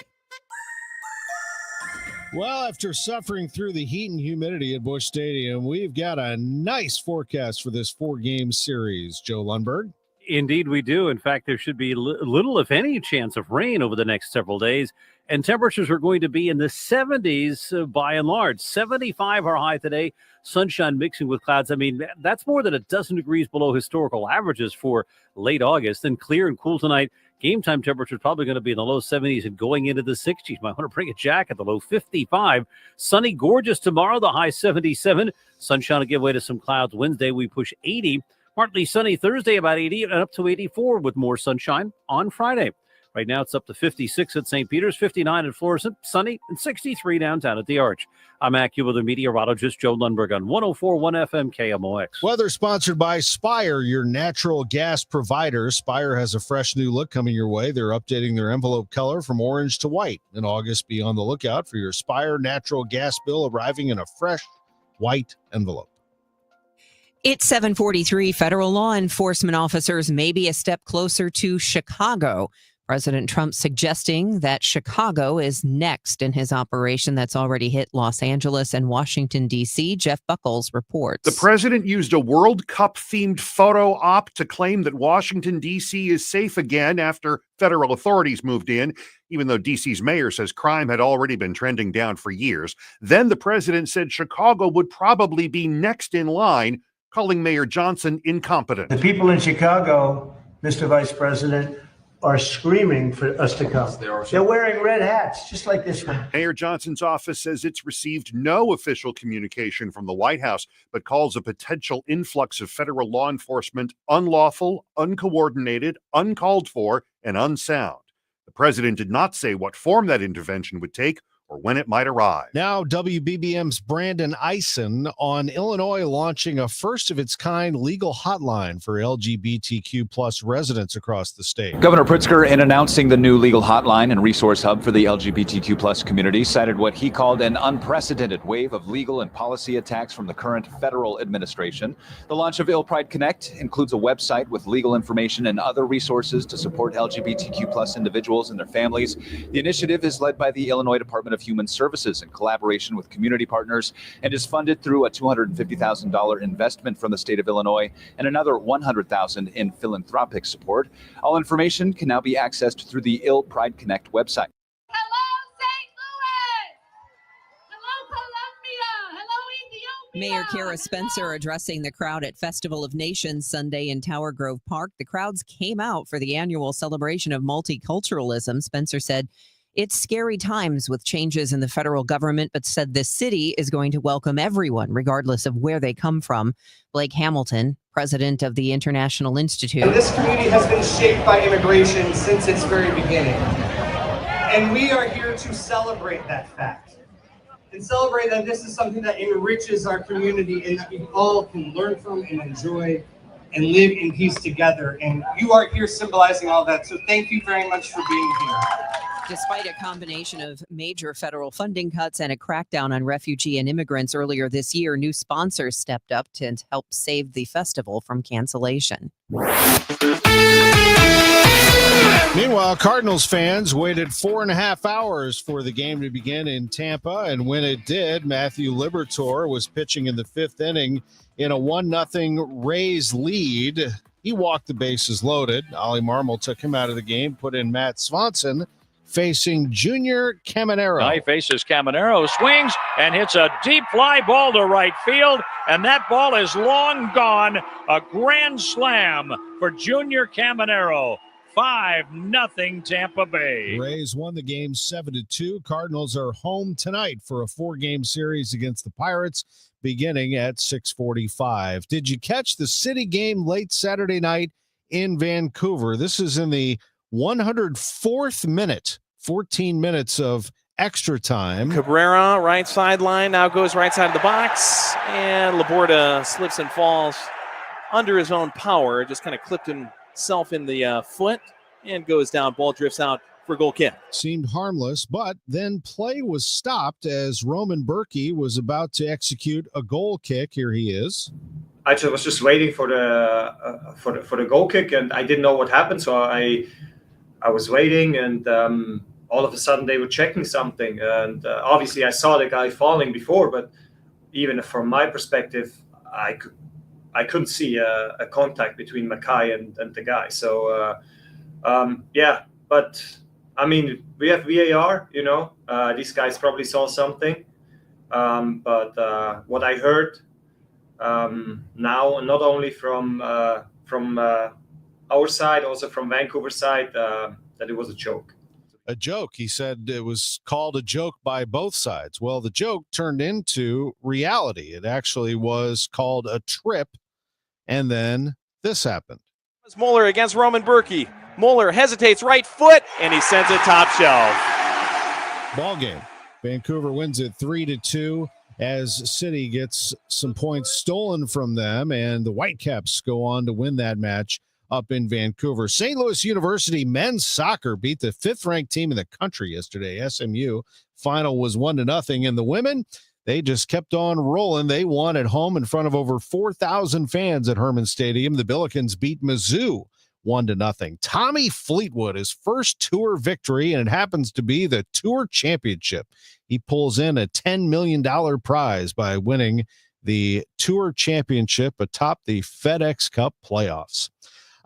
S10: Well, after suffering through the heat and humidity at Busch Stadium, we've got a nice forecast for this 4-game series. Joe Lundberg.
S21: Indeed, we do. In fact, there should be little, if any, chance of rain over the next several days. And temperatures are going to be in the 70s by and large. 75 are high today. Sunshine mixing with clouds. I mean, that's more than a dozen degrees below historical averages for late August. And clear and cool tonight. Game time temperature is probably going to be in the low 70s and going into the 60s. Might want to bring a jacket, the low 55. Sunny, gorgeous tomorrow, the high 77. Sunshine will give way to some clouds. Wednesday, we push 80. Partly sunny Thursday, about 80, and up to 84 with more sunshine on Friday. Right now it's up to 56 at St. Peter's, 59 at Florissant, sunny, and 63 downtown at the Arch. I'm AccuWeather meteorologist Joe Lundberg on 104.1 FM KMOX.
S10: Weather sponsored by Spire, your natural gas provider. Spire has a fresh new look coming your way. They're updating their envelope color from orange to white. In August, be on the lookout for your Spire natural gas bill arriving in a fresh white envelope.
S7: It's 7:43. Federal law enforcement officers may be a step closer to Chicago. President Trump suggesting that Chicago is next in his operation that's already hit Los Angeles and Washington, D.C. Jeff Buckles reports.
S1: The president used a World Cup-themed photo op to claim that Washington, D.C. is safe again after federal authorities moved in, even though D.C.'s mayor says crime had already been trending down for years. Then the president said Chicago would probably be next in line, calling Mayor Johnson incompetent.
S2: The people in Chicago, Mr. Vice President, are screaming for us to come. They're wearing red hats, just like this one.
S1: Mayor Johnson's office says it's received no official communication from the White House, but calls a potential influx of federal law enforcement unlawful, uncoordinated, uncalled for, and unsound. The president did not say what form that intervention would take or when it might arrive.
S10: Now, WBBM's Brandon Eisen on Illinois launching a first-of-its-kind legal hotline for LGBTQ plus residents across the state.
S4: Governor Pritzker, in announcing the new legal hotline and resource hub for the LGBTQ plus community, cited what he called an unprecedented wave of legal and policy attacks from the current federal administration. The launch of Ill Pride Connect includes a website with legal information and other resources to support LGBTQ plus individuals and their families. The initiative is led by the Illinois Department of Human Services in collaboration with community partners and is funded through a $250,000 investment from the state of Illinois and another $100,000 in philanthropic support. All information can now be accessed through the Ill Pride Connect website.
S7: Mayor Kara Spencer addressing the crowd at Festival of Nations Sunday in Tower Grove Park. The crowds came out for the annual celebration of multiculturalism. Spencer said, "It's scary times with changes in the federal government," but said the city is going to welcome everyone, regardless of where they come from. Blake Hamilton, president of the International Institute.
S5: And this community has been shaped by immigration since its very beginning. And we are here to celebrate that fact. And celebrate that this is something that enriches our community and that we all can learn from and enjoy and live in peace together. And you are here symbolizing all that. So thank you very much for being here.
S7: Despite a combination of major federal funding cuts and a crackdown on refugee and immigrants earlier this year, new sponsors stepped up to help save the festival from cancellation.
S10: Meanwhile, Cardinals fans waited 4.5 hours for the game to begin in Tampa, and when it did, Matthew Liberatore was pitching in the fifth inning in a 1-0 Rays lead. He walked the bases loaded. Ollie Marmol took him out of the game, put in Matt Swanson, facing Junior Caminero.
S12: Now he faces Caminero, swings and hits a deep fly ball to right field, and that ball is long gone. A grand slam for Junior Caminero. 5-0 Tampa Bay.
S10: Rays won the game 7-2. Cardinals are home tonight for a 4-game series against the Pirates beginning at 6:45. Did you catch the City game late Saturday night in Vancouver? This is in the 104th minute, 14 minutes of extra time.
S20: Cabrera, right sideline, now goes right side of the box, and Laborda slips and falls under his own power, just kind of clipped himself in the foot and goes down. Ball drifts out for a goal kick.
S10: Seemed harmless, but then play was stopped as Roman Berkey was about to execute a goal kick. Here he is.
S25: I was just waiting for the goal kick, and I didn't know what happened, so I was waiting, and all of a sudden they were checking something, and obviously I saw the guy falling before, but even from my perspective, I couldn't see a contact between Mackay and the guy. So but I mean, we have VAR, these guys probably saw something, but what I heard now, not only from our side, also from Vancouver side, that it was a joke.
S10: A joke. He said it was called a joke by both sides. Well, the joke turned into reality. It actually was called a trip, and then this happened.
S20: Mueller against Roman Berkey. Moeller hesitates, right foot, and he sends it top shelf.
S10: Ball game. Vancouver wins it 3-2 as City gets some points stolen from them, and the Whitecaps go on to win that match up in Vancouver. St. Louis University men's soccer beat the 5th-ranked team in the country yesterday, SMU. Final was 1-0, and the women, they just kept on rolling. They won at home in front of over 4,000 fans at Herman Stadium. The Billikens beat Mizzou 1-0. Tommy Fleetwood, his first tour victory, and it happens to be the Tour Championship. He pulls in a $10 million prize by winning the Tour Championship atop the FedEx Cup playoffs.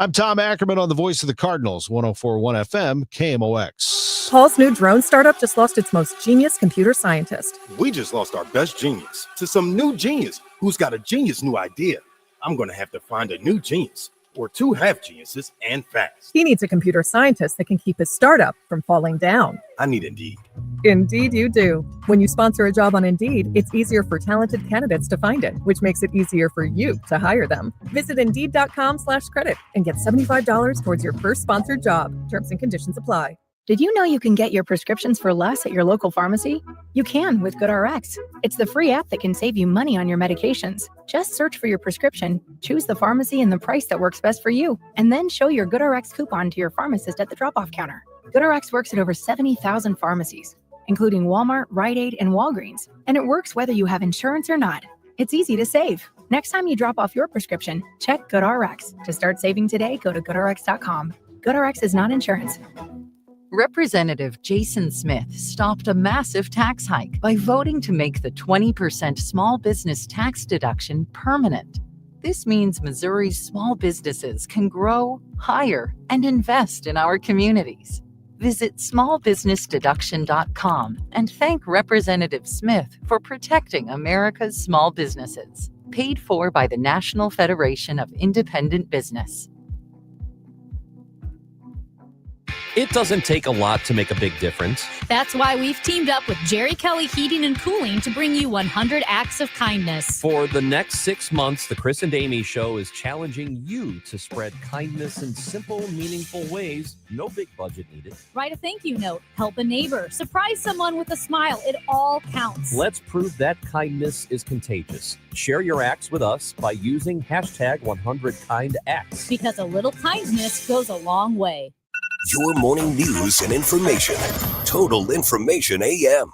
S10: I'm Tom Ackerman on the Voice of the Cardinals, 104.1 FM, KMOX.
S3: Paul's new drone startup just lost its most genius computer scientist.
S9: We just lost our best genius to some new genius who's got a genius new idea. I'm going to have to find a new genius or two half geniuses and fast.
S3: He needs a computer scientist that can keep his startup from falling down.
S9: I need Indeed.
S3: Indeed you do. When you sponsor a job on Indeed, it's easier for talented candidates to find it, which makes it easier for you to hire them. Visit Indeed.com/credit and get $75 towards your first sponsored job. Terms and conditions apply.
S14: Did you know you can get your prescriptions for less at your local pharmacy? You can with GoodRx. It's the free app that can save you money on your medications. Just search for your prescription, choose the pharmacy and the price that works best for you, and then show your GoodRx coupon to your pharmacist at the drop-off counter. GoodRx works at over 70,000 pharmacies, including Walmart, Rite Aid, and Walgreens, and it works whether you have insurance or not. It's easy to save. Next time you drop off your prescription, check GoodRx. To start saving today, go to GoodRx.com. GoodRx is not insurance.
S17: Representative Jason Smith stopped a massive tax hike by voting to make the 20% small business tax deduction permanent. This means Missouri's small businesses can grow, hire, and invest in our communities. Visit smallbusinessdeduction.com and thank Representative Smith for protecting America's small businesses. Paid for by the National Federation of Independent Business.
S19: It doesn't take a lot to make a big difference.
S23: That's why we've teamed up with Jerry Kelly Heating and Cooling to bring you 100 acts of kindness.
S19: For the next 6 months, the Chris and Amy Show is challenging you to spread kindness in simple, meaningful ways. No big budget needed.
S23: Write a thank you note, help a neighbor, surprise someone with a smile. It all counts.
S19: Let's prove that kindness is contagious. Share your acts with us by using hashtag 100KindActs.
S23: Because a little kindness goes a long way.
S24: Your morning news and information. Total Information AM.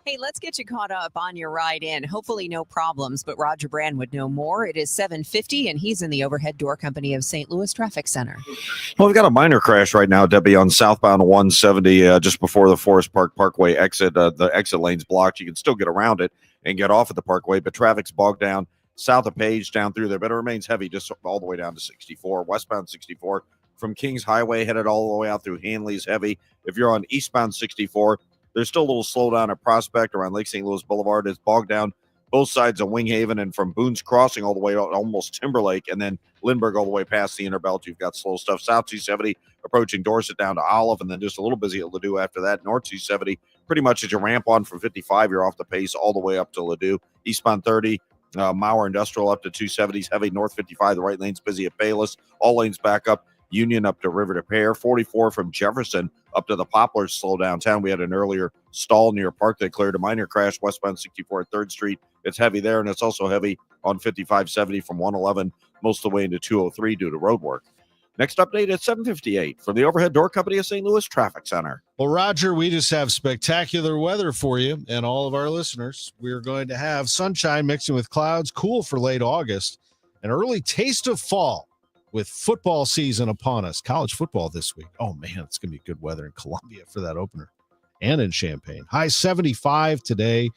S7: Hey, let's get you caught up on your ride in. Hopefully no problems, but Roger Brand would know more. It is 7:50, and he's in the Overhead Door Company of St. Louis Traffic Center.
S6: Well, we've got a minor crash right now, Debbie, on southbound 170 just before the Forest Park Parkway exit. The exit lane's blocked. You can still get around it and get off at the Parkway, but traffic's bogged down south of Page down through there, but it remains heavy just all the way down to 64. Westbound 64 from Kings Highway headed all the way out through Hanley is heavy. If you're on eastbound 64, there's still a little slowdown at Prospect around Lake St. Louis Boulevard. It's bogged down both sides of Winghaven and from Boone's Crossing all the way out almost Timberlake, and then Lindbergh all the way past the inner belt. You've got slow stuff. South 270 approaching Dorset down to Olive, and then just a little busy at Ladue after that. North 270, pretty much as you ramp on from 55, you're off the pace all the way up to Ladue. Eastbound 30, Mauer Industrial up to 270s heavy. North 55, the right lane's busy at Payless. All lanes back up. Union up to River to Pear. 44 from Jefferson up to the Poplars slow downtown. We had an earlier stall near Park that cleared. A minor crash westbound 64 at 3rd Street. It's heavy there, and it's also heavy on 5570 from 111 most of the way into 203 due to road work. Next update at 7:58 from the Overhead Door Company of St. Louis Traffic Center.
S10: Well, Roger, we just have spectacular weather for you and all of our listeners. We're going to have sunshine mixing with clouds, cool for late August, an early taste of fall with football season upon us. College football this week. Oh, man, it's going to be good weather in Columbia for that opener and in Champaign. High 75 today.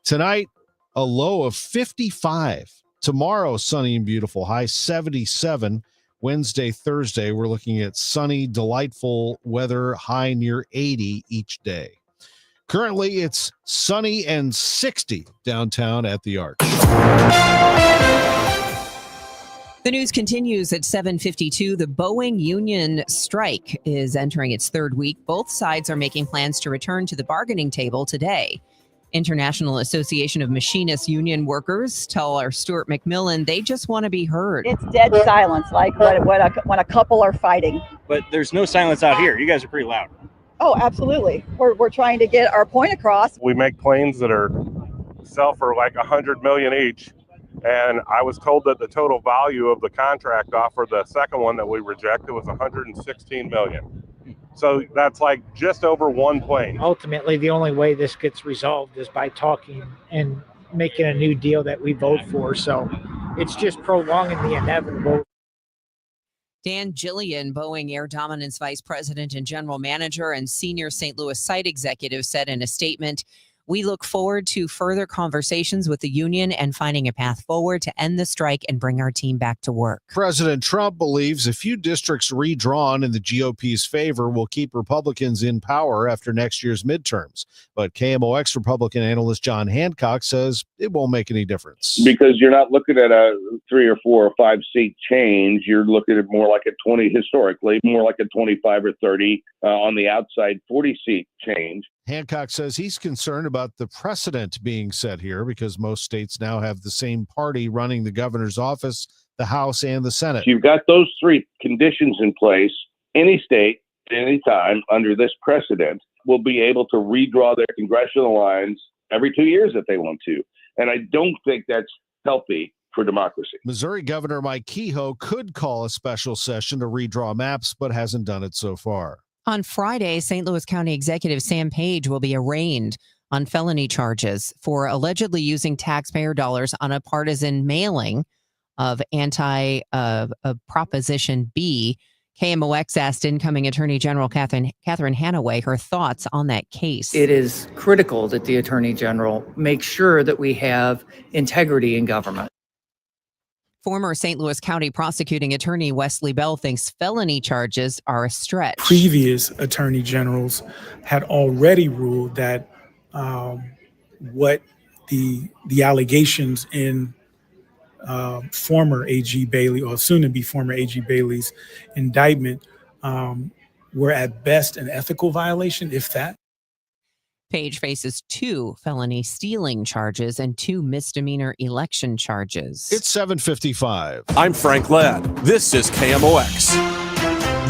S10: Tonight, a low of 55. Tomorrow, sunny and beautiful. High 77. Wednesday, Thursday, we're looking at sunny, delightful weather, high near 80 each day. Currently, it's sunny and 60 downtown at the Arch.
S7: The news continues at 7:52. The Boeing union strike is entering its 3rd week. Both sides are making plans to return to the bargaining table today. International Association of Machinists Union Workers tell our Stuart McMillan they just want to be heard.
S8: It's dead silence, like when a couple are fighting.
S11: But there's no silence out here. You guys are pretty loud.
S8: Oh, absolutely. We're trying to get our point across.
S13: We make planes that sell for like $100 million each. And I was told that the total value of the contract offer, the second one that we rejected, was $116 million. So that's like just over one plane.
S15: Ultimately, the only way this gets resolved is by talking and making a new deal that we vote for. So it's just prolonging the inevitable.
S7: Dan Gillian, Boeing Air Dominance Vice President and General Manager and Senior St. Louis Site Executive, said in a statement, "We look forward to further conversations with the union and finding a path forward to end the strike and bring our team back to work."
S10: President Trump believes a few districts redrawn in the GOP's favor will keep Republicans in power after next year's midterms. But KMOX Republican analyst John Hancock says it won't make any difference.
S22: Because you're not looking at a 3 or 4 or 5 seat change. You're looking at more like a 20, historically, more like a 25 or 30 on the outside 40 seat change.
S10: Hancock says he's concerned about the precedent being set here because most states now have the same party running the governor's office, the House, and the Senate.
S22: If you've got those 3 conditions in place, any state at any time under this precedent will be able to redraw their congressional lines every 2 years if they want to. And I don't think that's healthy for democracy.
S10: Missouri Governor Mike Kehoe could call a special session to redraw maps, but hasn't done it so far.
S7: On Friday, St. Louis County Executive Sam Page will be arraigned on felony charges for allegedly using taxpayer dollars on a partisan mailing of Proposition B. KMOX asked incoming Attorney General Catherine Hanaway her thoughts on that case.
S26: It is critical that the Attorney General make sure that we have integrity in government.
S7: Former St. Louis County prosecuting attorney Wesley Bell thinks felony charges are a stretch.
S27: Previous attorney generals had already ruled that what the allegations in former AG Bailey, or soon to be former AG Bailey's indictment, were at best an ethical violation, if that.
S7: Page faces 2 felony stealing charges and 2 misdemeanor election charges.
S10: It's 7:55.
S9: I'm Frank Ladd. This is KMOX,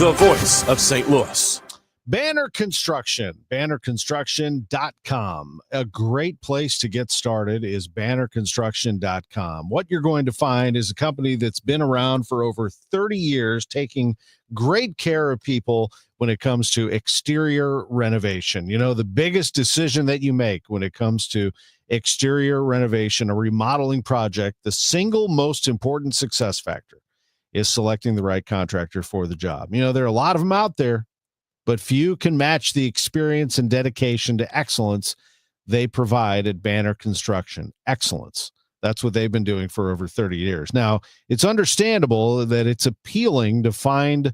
S9: the voice of St. Louis.
S10: Banner Construction, bannerconstruction.com. A great place to get started is bannerconstruction.com. What you're going to find is a company that's been around for over 30 years, taking great care of people when it comes to exterior renovation. You know, the biggest decision that you make when it comes to exterior renovation, a remodeling project, the single most important success factor is selecting the right contractor for the job. You know, there are a lot of them out there, but few can match the experience and dedication to excellence they provide at Banner Construction. Excellence. That's what they've been doing for over 30 years. Now, it's understandable that it's appealing to find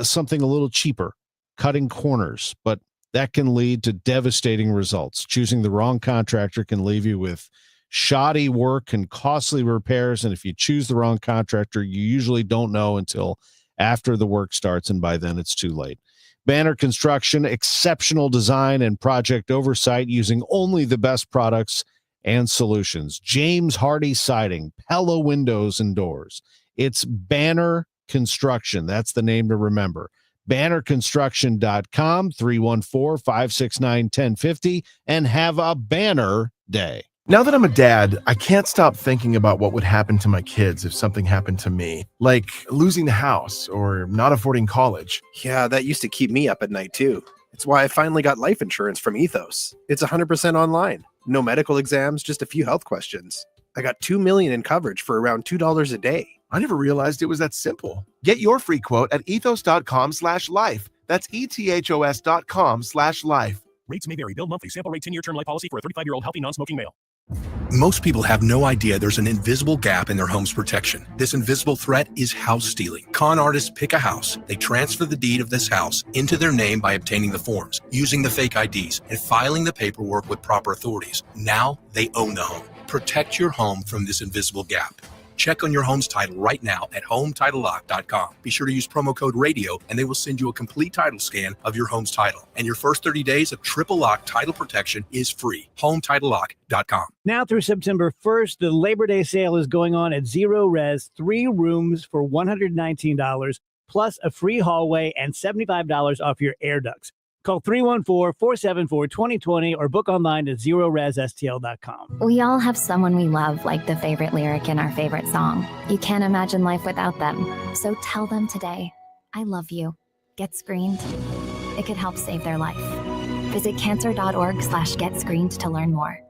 S10: something a little cheaper, cutting corners, but that can lead to devastating results. Choosing the wrong contractor can leave you with shoddy work and costly repairs. And if you choose the wrong contractor, you usually don't know until after the work starts, and by then it's too late. Banner Construction, exceptional design and project oversight using only the best products and solutions. James Hardy Siding, Pella Windows and Doors. It's Banner Construction. That's the name to remember. Bannerconstruction.com, 314-569-1050, and have a banner day.
S28: Now that I'm a dad, I can't stop thinking about what would happen to my kids if something happened to me, like losing the house or not affording college.
S29: Yeah, that used to keep me up at night too. It's why I finally got life insurance from Ethos. It's 100% online. No medical exams, just a few health questions. I got $2 million in coverage for around $2 a day.
S28: I never realized it was that simple. Get your free quote at ethos.com/life. That's ethos.com/life.
S9: Rates may vary. Bill monthly. Sample rate 10-year term life policy for a 35-year-old healthy non-smoking male.
S30: Most people have no idea there's an invisible gap in their home's protection. This invisible threat is house stealing. Con artists pick a house. They transfer the deed of this house into their name by obtaining the forms, using the fake IDs, and filing the paperwork with proper authorities. Now they own the home. Protect your home from this invisible gap. Check on your home's title right now at HomeTitleLock.com. Be sure to use promo code RADIO, and they will send you a complete title scan of your home's title. And your first 30 days of triple lock title protection is free. HomeTitleLock.com.
S1: Now through September 1st, the Labor Day sale is going on at Zero Res, 3 rooms for $119, plus a free hallway and $75 off your air ducts. Call 314-474-2020 or book online at ZeroResSTL.com.
S2: We all have someone we love, like the favorite lyric in our favorite song. You can't imagine life without them. So tell them today, I love you. Get screened. It could help save their life. Visit cancer.org/getscreened to learn more.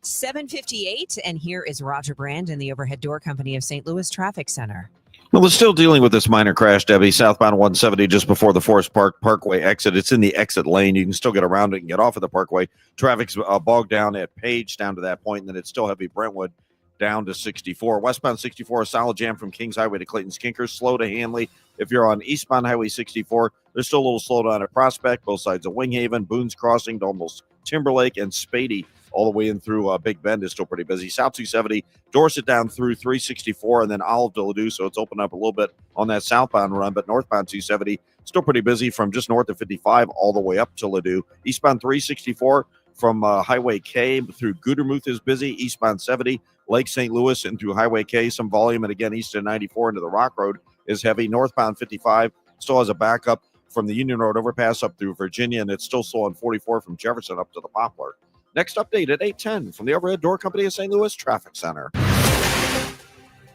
S7: 7:58, and here is Roger Brand in the Overhead Door Company of St. Louis Traffic Center.
S6: Well, we're still dealing with this minor crash, Debbie, southbound 170 just before the Forest Park Parkway exit. It's in the exit lane. You can still get around it and get off of the Parkway. Traffic's bogged down at Page down to that point, and then it's still heavy Brentwood down to 64. Westbound 64, a solid jam from Kings Highway to Clayton's Kinkers, slow to Hanley. If you're on eastbound Highway 64, there's still a little slowdown at Prospect, both sides of Winghaven, Boone's Crossing to almost Timberlake, and Spady all the way in through Big Bend is still pretty busy. South 270, Dorset down through 364, and then Olive to Ladue, so it's opened up a little bit on that southbound run, but northbound 270, still pretty busy from just north of 55 all the way up to Ladue. Eastbound 364 from Highway K through Gudermouth is busy. Eastbound 70, Lake St. Louis and through Highway K, some volume, and again, east of 94 into the Rock Road is heavy. Northbound 55 still has a backup from the Union Road overpass up through Virginia, and it's still slow on 44 from Jefferson up to the Poplar. Next update at 8:10 from the Overhead Door Company of St. Louis Traffic Center.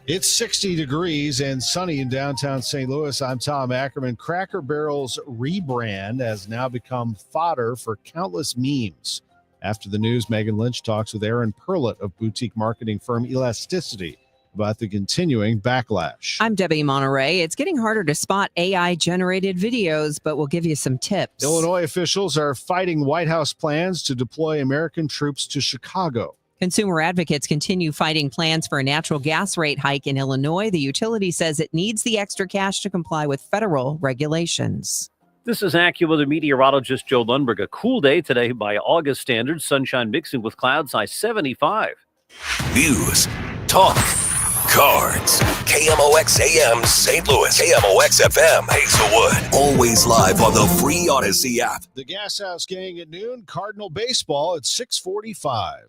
S10: It's 60 degrees and sunny in downtown St. Louis. I'm Tom Ackerman. Cracker Barrel's rebrand has now become fodder for countless memes. After the news, Megan Lynch talks with Aaron Perlett of boutique marketing firm Elasticity about the continuing backlash.
S7: I'm Debbie Monterrey. It's getting harder to spot AI-generated videos, but we'll give you some tips.
S10: Illinois officials are fighting White House plans to deploy American troops to Chicago.
S7: Consumer advocates continue fighting plans for a natural gas rate hike in Illinois. The utility says it needs the extra cash to comply with federal regulations.
S4: This is AccuWeather meteorologist Joe Lundberg. A cool day today by August standards. Sunshine mixing with clouds, high 75.
S24: News, talk, cards. KMOX AM St. Louis. KMOX FM Hazelwood. Always live on the free Odyssey app.
S10: The Gas House Gang at noon. Cardinal baseball at 6:45.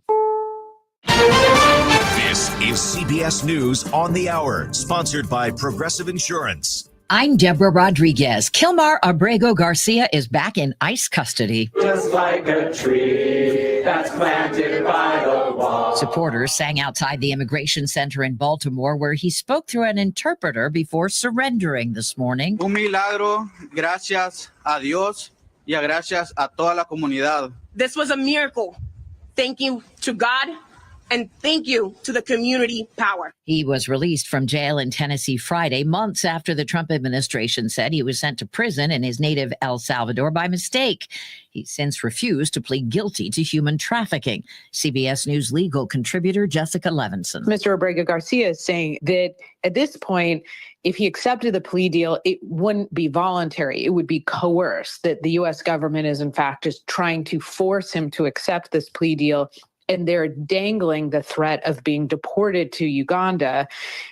S5: This is CBS News on the Hour, sponsored by Progressive Insurance.
S12: I'm Deborah Rodriguez. Kilmar Abrego Garcia is back in ICE custody.
S16: Just like a tree that's planted by the wall.
S12: Supporters sang outside the Immigration Center in Baltimore, where he spoke through an interpreter before surrendering this morning.
S18: Un milagro, gracias a Dios y gracias a toda la comunidad.
S20: This was a miracle. Thank you to God. And thank you to the community power.
S12: He was released from jail in Tennessee Friday, months after the Trump administration said he was sent to prison in his native El Salvador by mistake. He's since refused to plead guilty to human trafficking. CBS News legal contributor Jessica Levinson.
S21: Mr. Abrego Garcia is saying that at this point, if he accepted the plea deal, it wouldn't be voluntary. It would be coerced, that the U.S. government is, in fact, just trying to force him to accept this plea deal. And they're dangling the threat of being deported to Uganda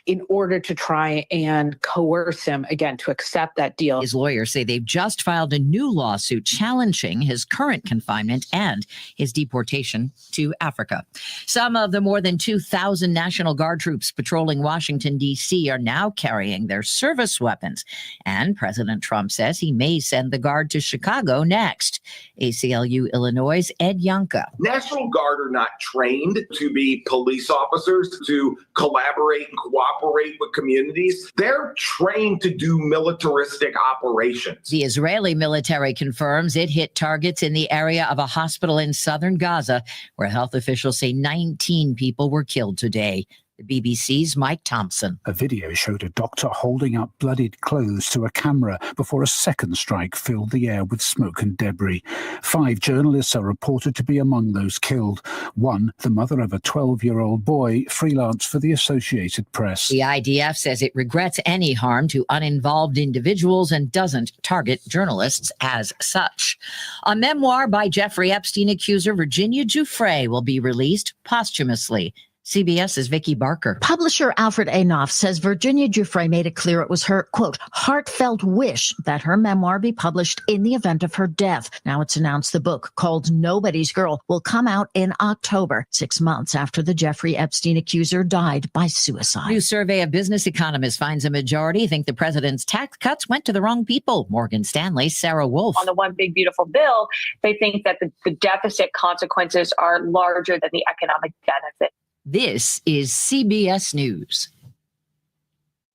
S21: in order to try and coerce him, again, to accept that deal.
S12: His lawyers say they've just filed a new lawsuit challenging his current confinement and his deportation to Africa. Some of the more than 2,000 National Guard troops patrolling Washington, D.C. are now carrying their service weapons. And President Trump says he may send the Guard to Chicago next. ACLU Illinois' Ed Yanka.
S25: National Guard are not trained to be police officers, to collaborate and cooperate with communities. They're trained to do militaristic operations.
S12: The Israeli military confirms it hit targets in the area of a hospital in southern Gaza, where health officials say 19 people were killed today. The BBC's Mike Thompson.
S31: A video showed a doctor holding up bloodied clothes to a camera before a second strike filled the air with smoke and debris. 5 journalists are reported to be among those killed. One, the mother of a 12-year-old boy, freelanced for the Associated Press.
S12: The IDF says it regrets any harm to uninvolved individuals and doesn't target journalists as such. A memoir by Jeffrey Epstein accuser Virginia Giuffre will be released posthumously. CBS's Vicki Barker.
S3: Publisher Alfred A. Knopf says Virginia Giuffre made it clear it was her, quote, heartfelt wish that her memoir be published in the event of her death. Now it's announced the book, called Nobody's Girl, will come out in October, 6 months after the Jeffrey Epstein accuser died by suicide.
S12: New survey of business economists finds a majority think the president's tax cuts went to the wrong people. Morgan Stanley's Sarah Wolf.
S8: On the one big beautiful bill, they think that the deficit consequences are larger than the economic benefit.
S12: This is CBS News.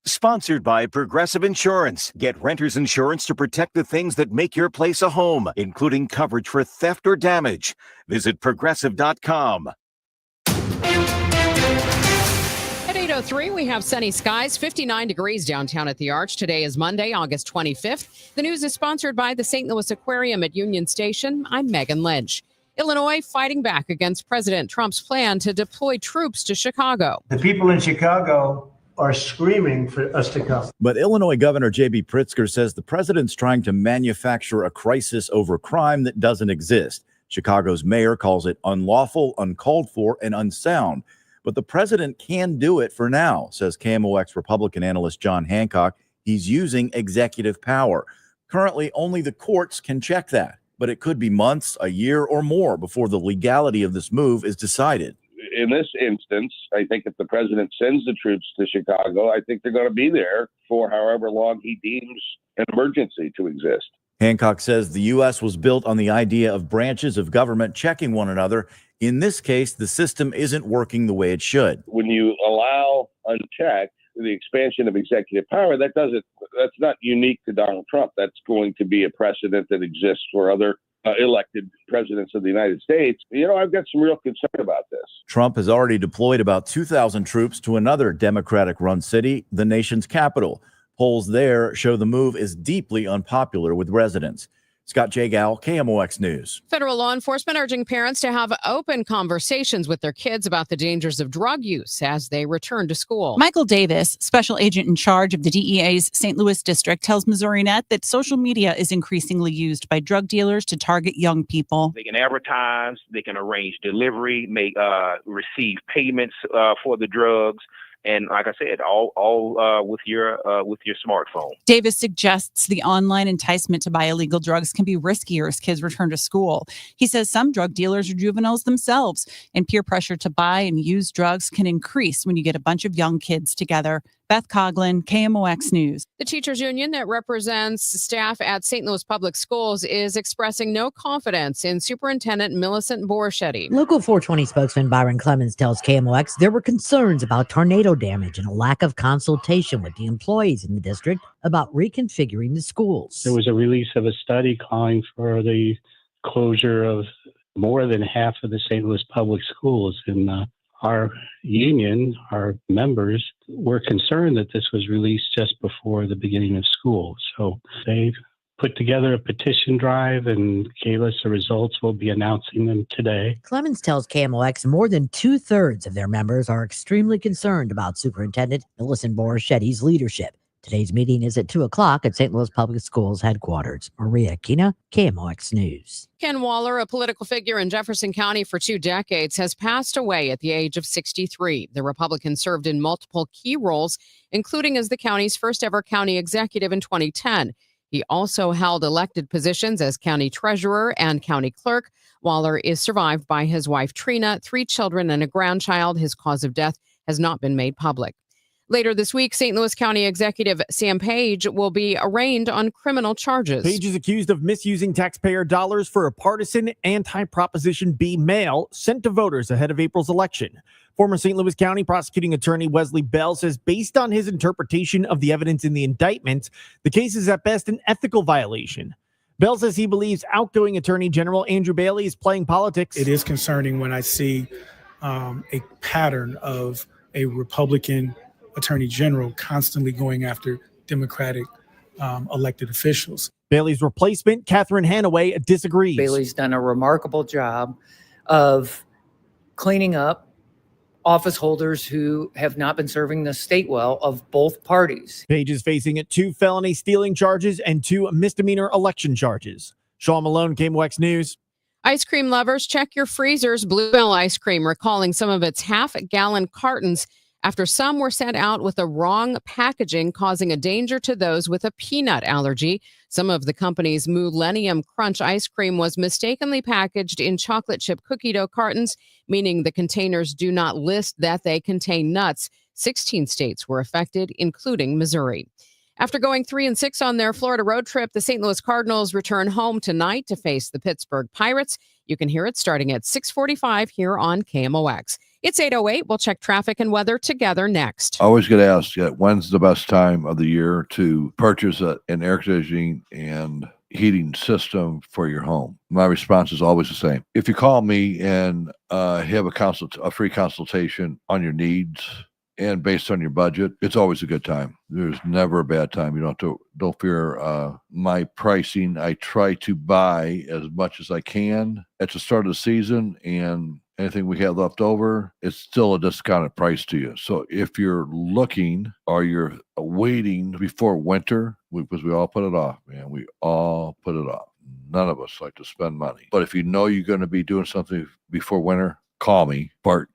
S11: Sponsored by Progressive Insurance. Get renter's insurance to protect the things that make your place a home, including coverage for theft or damage. Visit progressive.com.
S13: At 8:03, we have sunny skies, 59 degrees downtown at the Arch. Today is Monday, August 25th. The news is sponsored by the St. Louis Aquarium at Union Station. I'm Megan Lynch. Illinois fighting back against President Trump's plan to deploy troops to Chicago.
S14: The people in Chicago are screaming for us to come.
S15: But Illinois Governor J.B. Pritzker says the president's trying to manufacture a crisis over crime that doesn't exist. Chicago's mayor calls it unlawful, uncalled for, and unsound. But the president can do it for now, says KMOX Republican analyst John Hancock. He's using executive power. Currently, only the courts can check that. But it could be months, a year, or more before the legality of this move is decided.
S17: In this instance, I think if the president sends the troops to Chicago, I think they're going to be there for however long he deems an emergency to exist.
S15: Hancock says the U.S. was built on the idea of branches of government checking one another. In this case, the system isn't working the way it should.
S17: When you allow unchecked the expansion of executive power, that's not unique to Donald Trump. That's going to be a precedent that exists for other elected presidents of the United States. I've got some real concern about this.
S15: Trump has already deployed about 2,000 troops to another Democratic-run city, the nation's capital. Polls there show the move is deeply unpopular with residents. Scott Jagal, KMOX News.
S13: Federal law enforcement urging parents to have open conversations with their kids about the dangers of drug use as they return to school.
S19: Michael Davis, special agent in charge of the DEA's St. Louis district, tells MissouriNet that social media is increasingly used by drug dealers to target young people.
S22: They can advertise, they can arrange delivery, receive payments for the drugs. And like I said, all with your smartphone.
S19: Davis suggests the online enticement to buy illegal drugs can be riskier as kids return to school. He says some drug dealers are juveniles themselves, and peer pressure to buy and use drugs can increase when you get a bunch of young kids together. Beth Coughlin, KMOX News.
S13: The teachers union that represents staff at St. Louis Public Schools is expressing no confidence in Superintendent Millicent Borschetti.
S23: Local 420 spokesman Byron Clemens tells KMOX there were concerns about tornado damage and a lack of consultation with the employees in the district about reconfiguring the schools.
S26: There was a release of a study calling for the closure of more than half of the St. Louis Public Schools, and our union, our members, were concerned that this was released just before the beginning of school. So they put together a petition drive and gave us the results. We'll be announcing them today.
S23: Clemens tells KMOX more than 2/3 of their members are extremely concerned about Superintendent Millicent Borschetti's leadership. Today's meeting is at 2:00 at St. Louis Public Schools headquarters. Maria Kina, KMOX News.
S13: Ken Waller, a political figure in Jefferson County for 2 decades, has passed away at the age of 63. The Republican served in multiple key roles, including as the county's first ever county executive in 2010. He also held elected positions as county treasurer and county clerk. Waller is survived by his wife, Trina, 3 children, and a grandchild. His cause of death has not been made public. Later this week, St. Louis County Executive Sam Page will be arraigned on criminal charges.
S1: Page is accused of misusing taxpayer dollars for a partisan anti-Proposition B mail sent to voters ahead of April's election. Former St. Louis County prosecuting attorney Wesley Bell says based on his interpretation of the evidence in the indictment, the case is at best an ethical violation. Bell says he believes outgoing Attorney General Andrew Bailey is playing politics.
S27: It is concerning when I see a pattern of a Republican Attorney General constantly going after Democratic elected officials.
S1: Bailey's replacement, Catherine Hanaway, disagrees.
S32: Bailey's done a remarkable job of cleaning up office holders who have not been serving the state well of both parties.
S1: Page is facing 2 felony stealing charges and 2 misdemeanor election charges. Sean Malone, KMOX News.
S13: Ice cream lovers, check your freezers. Bluebell Ice Cream recalling some of its half-gallon cartons after some were sent out with the wrong packaging, causing a danger to those with a peanut allergy. Some of the company's Millennium Crunch ice cream was mistakenly packaged in chocolate chip cookie dough cartons, meaning the containers do not list that they contain nuts. 16 states were affected, including Missouri. After going 3-6 on their Florida road trip, the St. Louis Cardinals return home tonight to face the Pittsburgh Pirates. You can hear it starting at 6:45 here on KMOX. It's 8:08. We'll check traffic and weather together next.
S2: I always get asked, when's the best time of the year to purchase an air conditioning and heating system for your home? My response is always the same. If you call me and have a free consultation on your needs and based on your budget, it's always a good time. There's never a bad time. You don't fear my pricing. I try to buy as much as I can at the start of the season, and anything we have left over, it's still a discounted price to you. So if you're looking or you're waiting before winter, because we all put it off, man, we all put it off. None of us like to spend money. But if you know you're going to be doing something before winter, call me, Bart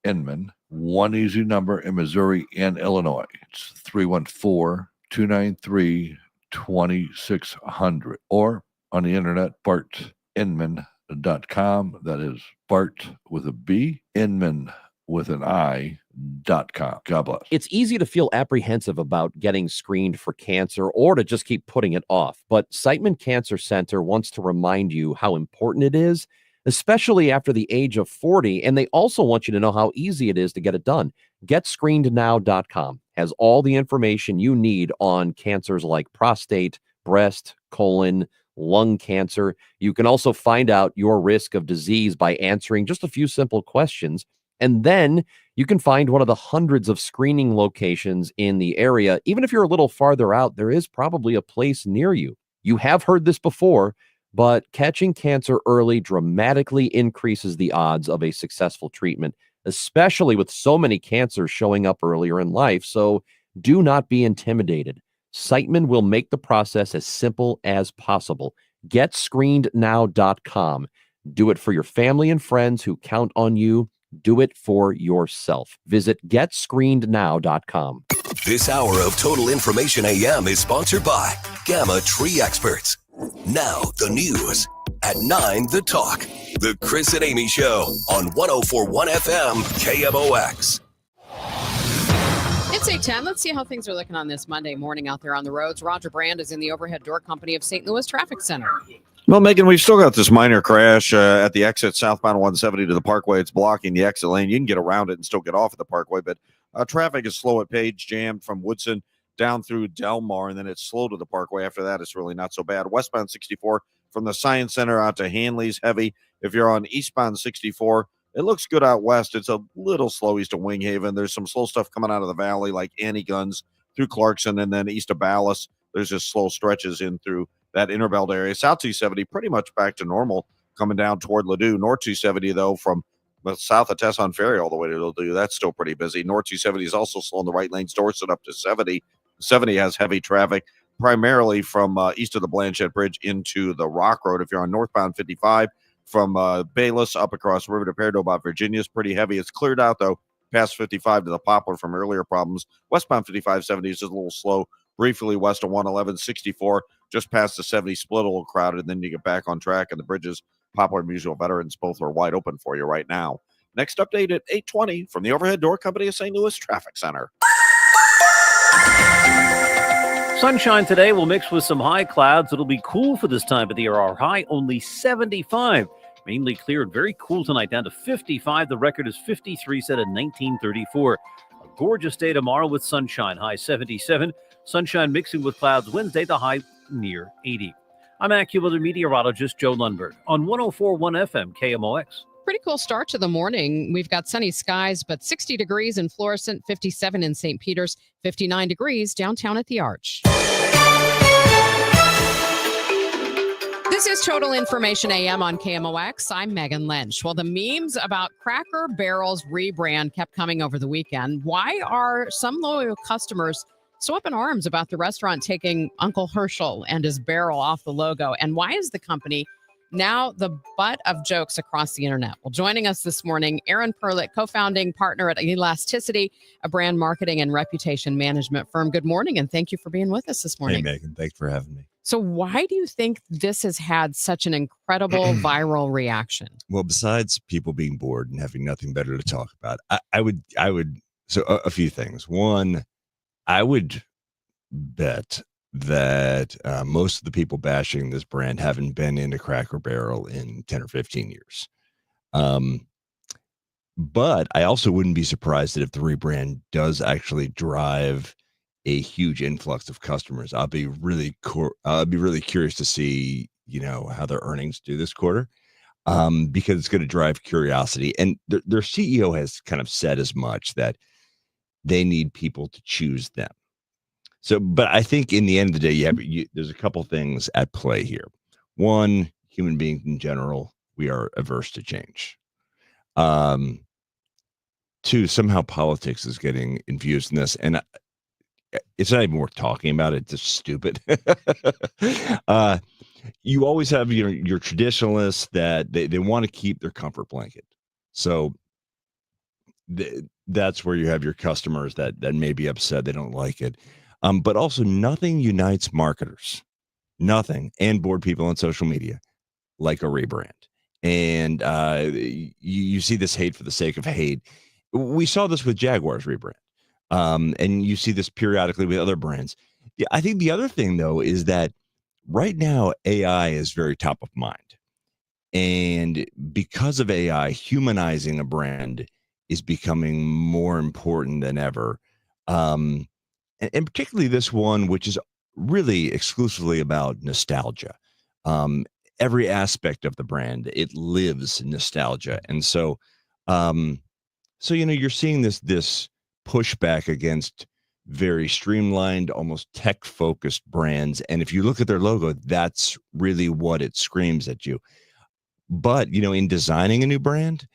S2: Inman. One easy number in Missouri and Illinois. It's 314-293-2600. Or on the internet, bartinman.com. That is Bart with a B, Inman with an I.com. God bless.
S4: It's easy to feel apprehensive about getting screened for cancer or to just keep putting it off. But Siteman Cancer Center wants to remind you how important it is, especially after the age of 40. And they also want you to know how easy it is to get it done. GetScreenedNow.com has all the information you need on cancers like prostate, breast, colon, lung cancer. You can also find out your risk of disease by answering just a few simple questions. And then you can find one of the hundreds of screening locations in the area. Even if you're a little farther out, there is probably a place near you. You have heard this before, but catching cancer early dramatically increases the odds of a successful treatment, especially with so many cancers showing up earlier in life. So do not be intimidated. Siteman will make the process as simple as possible. GetScreenedNow.com. Do it for your family and friends who count on you. Do it for yourself. Visit GetScreenedNow.com.
S5: This hour of Total Information AM is sponsored by Gamma Tree Experts. Now, the news. At 9, The Talk. The Chris and Amy Show on 104.1 FM KMOX.
S13: It's 8:10. Let's see how things are looking on this Monday morning out there on the roads. Roger Brand is in the Overhead Door Company of St. Louis Traffic Center.
S6: Well, Megan, we've still got this minor crash at the exit southbound 170 to the Parkway. It's blocking the exit lane. You can get around it and still get off at the Parkway, but traffic is slow at Page, jammed from Woodson down through Delmar, and then it's slow to the Parkway. After that, it's really not so bad. Westbound 64 from the Science Center out to Hanley's heavy. If you're on eastbound 64, it looks good out west. It's a little slow east of Winghaven. There's some slow stuff coming out of the valley like Annie Guns through Clarkson, and then east of Ballas, there's just slow stretches in through that Interbelt area. South 270 pretty much back to normal coming down toward Ladue. North 270, though, from south of Tesson Ferry all the way to Ladue, that's still pretty busy. North 270 is also slow in the right lanes. Dorset up to 70. 70 has heavy traffic, primarily from east of the Blanchette Bridge into the Rock Road. If you're on northbound 55 from Bayless up across the river to Paradobot, Virginia, is pretty heavy. It's cleared out, though, past 55 to the Poplar from earlier problems. Westbound 55-70 is just a little slow. Briefly west of 111, 64, just past the 70, split a little crowded, and then you get back on track, and the bridges, Poplar and Musial Veterans, both are wide open for you right now. Next update at 8:20 from the Overhead Door Company of St. Louis Traffic Center.
S7: Sunshine today will mix with some high clouds. It'll be cool for this time of the year. Our high only 75. Mainly clear and very cool tonight, down to 55. The record is 53, set in 1934. A gorgeous day tomorrow with sunshine, high 77. Sunshine mixing with clouds Wednesday, the high near 80. I'm AccuWeather meteorologist Joe Lundberg on 104.1 FM KMOX.
S13: Pretty cool start to the morning. We've got sunny skies, but 60 degrees in Florissant, 57 in St. Peters, 59 degrees downtown at the Arch. This is Total Information AM on KMOX. I'm Megan Lynch. Well, the memes about Cracker Barrel's rebrand kept coming over the weekend. Why are some loyal customers so up in arms about the restaurant taking Uncle Herschel and his barrel off the logo? And why is the company now the butt of jokes across the internet. Well, joining us this morning, Aaron Perlett, co-founding partner at Elasticity, a brand marketing and reputation management firm. Good morning, and thank you for being with us this morning.
S9: Hey, Megan, thanks for having me.
S13: So why do you think this has had such an incredible viral reaction?
S9: Well, besides people being bored and having nothing better to talk about, I would, so a few things. One, I would bet that most of the people bashing this brand haven't been into Cracker Barrel in 10 or 15 years. But I also wouldn't be surprised that if the rebrand does actually drive a huge influx of customers, I'll be really curious to see, how their earnings do this quarter, because it's going to drive curiosity. And their CEO has kind of said as much, that they need people to choose them. So, but I think in the end of the day, there's a couple things at play here. One, human beings in general, we are averse to change. Two, somehow politics is getting infused in this, and it's not even worth talking about. It's just stupid. You always have your traditionalists that they want to keep their comfort blanket. So that's where you have your customers that may be upset, they don't like it. But also, nothing unites marketers, nothing, and board people on social media like a rebrand. And you see this hate for the sake of hate. We saw this with Jaguar's rebrand. And you see this periodically with other brands. Yeah, I think the other thing, though, is that right now AI is very top of mind. And because of AI, humanizing a brand is becoming more important than ever. And particularly this one, which is really exclusively about nostalgia. Every aspect of the brand, it lives nostalgia. And so, you're seeing this pushback against very streamlined, almost tech-focused brands. And if you look at their logo, that's really what it screams at you. But, in designing a new brand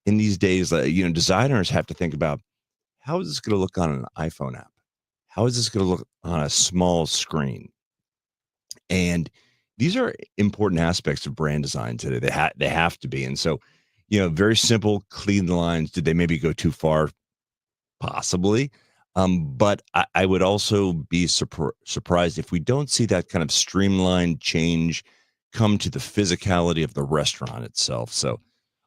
S9: in these days, designers have to think about, how is this going to look on an iPhone app? How is this going to look on a small screen? And these are important aspects of brand design today. They have to be. And so, very simple, clean lines. Did they maybe go too far? Possibly. But I would also be surprised if we don't see that kind of streamlined change come to the physicality of the restaurant itself. So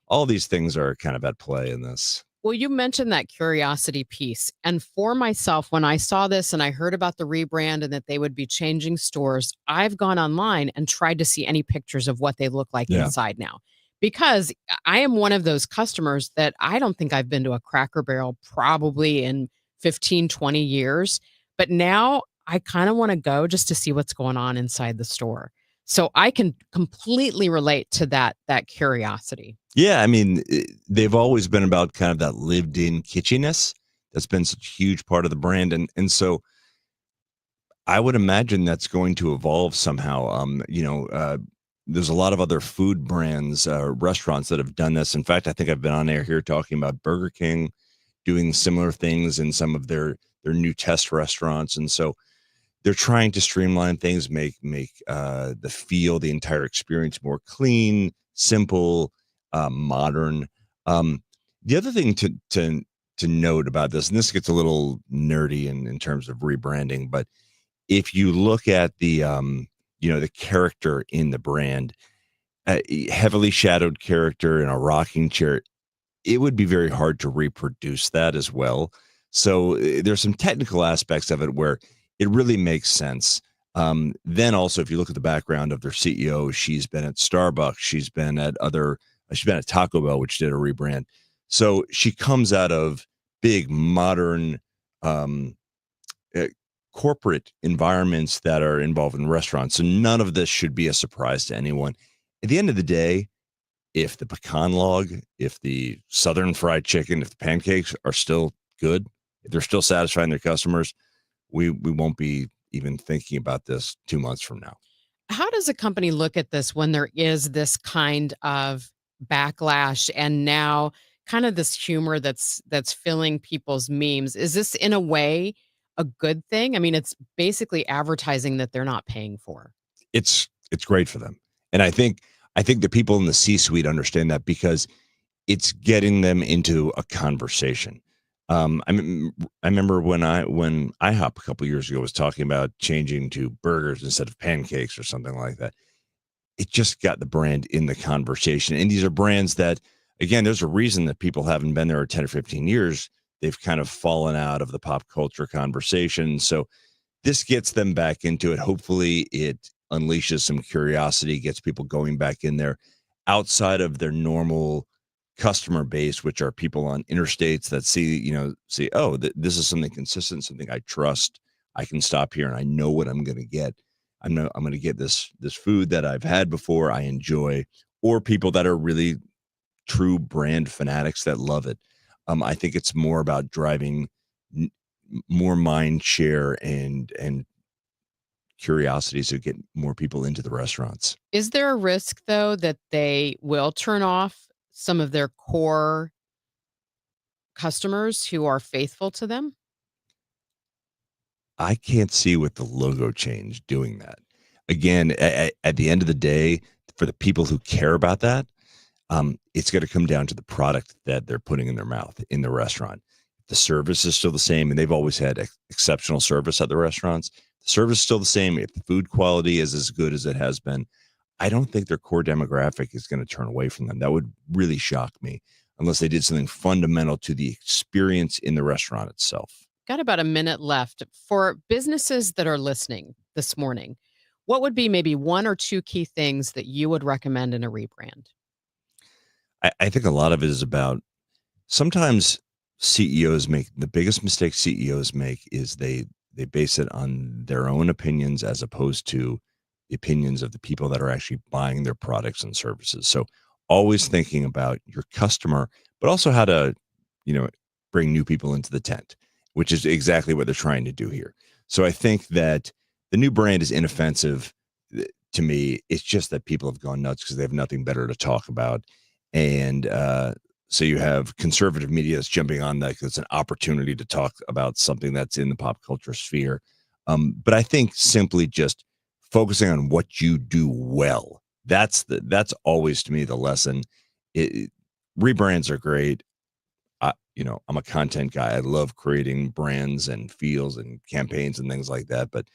S9: all these things are kind of at play in this.
S13: Well, you mentioned that curiosity piece. And for myself, when I saw this and I heard about the rebrand and that they would be changing stores, I've gone online and tried to see any pictures of what they look like inside now. Because I am one of those customers that I don't think I've been to a Cracker Barrel probably in 15, 20 years. But now I kind of want to go just to see what's going on inside the store. So I can completely relate to that curiosity.
S9: Yeah, I mean, they've always been about kind of that lived-in kitschiness. That's been such a huge part of the brand. And so I would imagine that's going to evolve somehow. There's a lot of other food brands, restaurants that have done this. In fact, I think I've been on air here talking about Burger King doing similar things in some of their new test restaurants. And so they're trying to streamline things, make the entire experience more clean, simple, modern. The other thing to note about this, and this gets a little nerdy in terms of rebranding, but if you look at the character in the brand, heavily shadowed character in a rocking chair, it would be very hard to reproduce that as well. So there's some technical aspects of it where it really makes sense. Then also, if you look at the background of their CEO, she's been at Starbucks, she's been at Taco Bell, which did a rebrand. So she comes out of big modern corporate environments that are involved in restaurants. So none of this should be a surprise to anyone. At the end of the day, if the pecan log, if the Southern fried chicken, if the pancakes are still good, if they're still satisfying their customers, we won't be even thinking about this 2 months from now.
S13: How does a company look at this when there is this kind of backlash and now kind of this humor that's filling people's memes? Is this in a way a good thing? I mean, it's basically advertising that they're not paying for.
S9: It's great for them. And I think I think the people in the C-suite understand that because it's getting them into a conversation. I remember when IHOP a couple years ago was talking about changing to burgers instead of pancakes or something like that. It just got the brand in the conversation. And these are brands that, again, there's a reason that people haven't been there 10 or 15 years. They've kind of fallen out of the pop culture conversation. So this gets them back into it. Hopefully it unleashes some curiosity, gets people going back in there outside of their normal customer base, which are people on interstates that see, oh, this is something consistent, something I trust. I can stop here and I know what I'm going to get. I'm going to get this food that I've had before, I enjoy, or people that are really true brand fanatics that love it. I think it's more about driving more mind share and curiosity to get more people into the restaurants.
S13: Is there a risk, though, that they will turn off some of their core customers who are faithful to them?
S9: I can't see with the logo change doing that. Again, at the end of the day, for the people who care about that, it's going to come down to the product that they're putting in their mouth in the restaurant. The service is still the same, and they've always had exceptional service at the restaurants. The service is still the same. If the food quality is as good as it has been, I don't think their core demographic is going to turn away from them. That would really shock me unless they did something fundamental to the experience in the restaurant itself.
S13: Got about a minute left. For businesses that are listening this morning, what would be maybe one or two key things that you would recommend in a rebrand?
S9: I think a lot of it is about sometimes CEOs make the biggest mistake CEOs make is they base it on their own opinions as opposed to the opinions of the people that are actually buying their products and services. So always thinking about your customer, but also how to, bring new people into the tent, which is exactly what they're trying to do here. So I think that the new brand is inoffensive to me. It's just that people have gone nuts because they have nothing better to talk about. And so you have conservative media that's jumping on that because it's an opportunity to talk about something that's in the pop culture sphere. But I think simply just focusing on what you do well, that's always to me the lesson. Rebrands are great. I'm a content guy. I love creating brands and feels and campaigns and things like that. But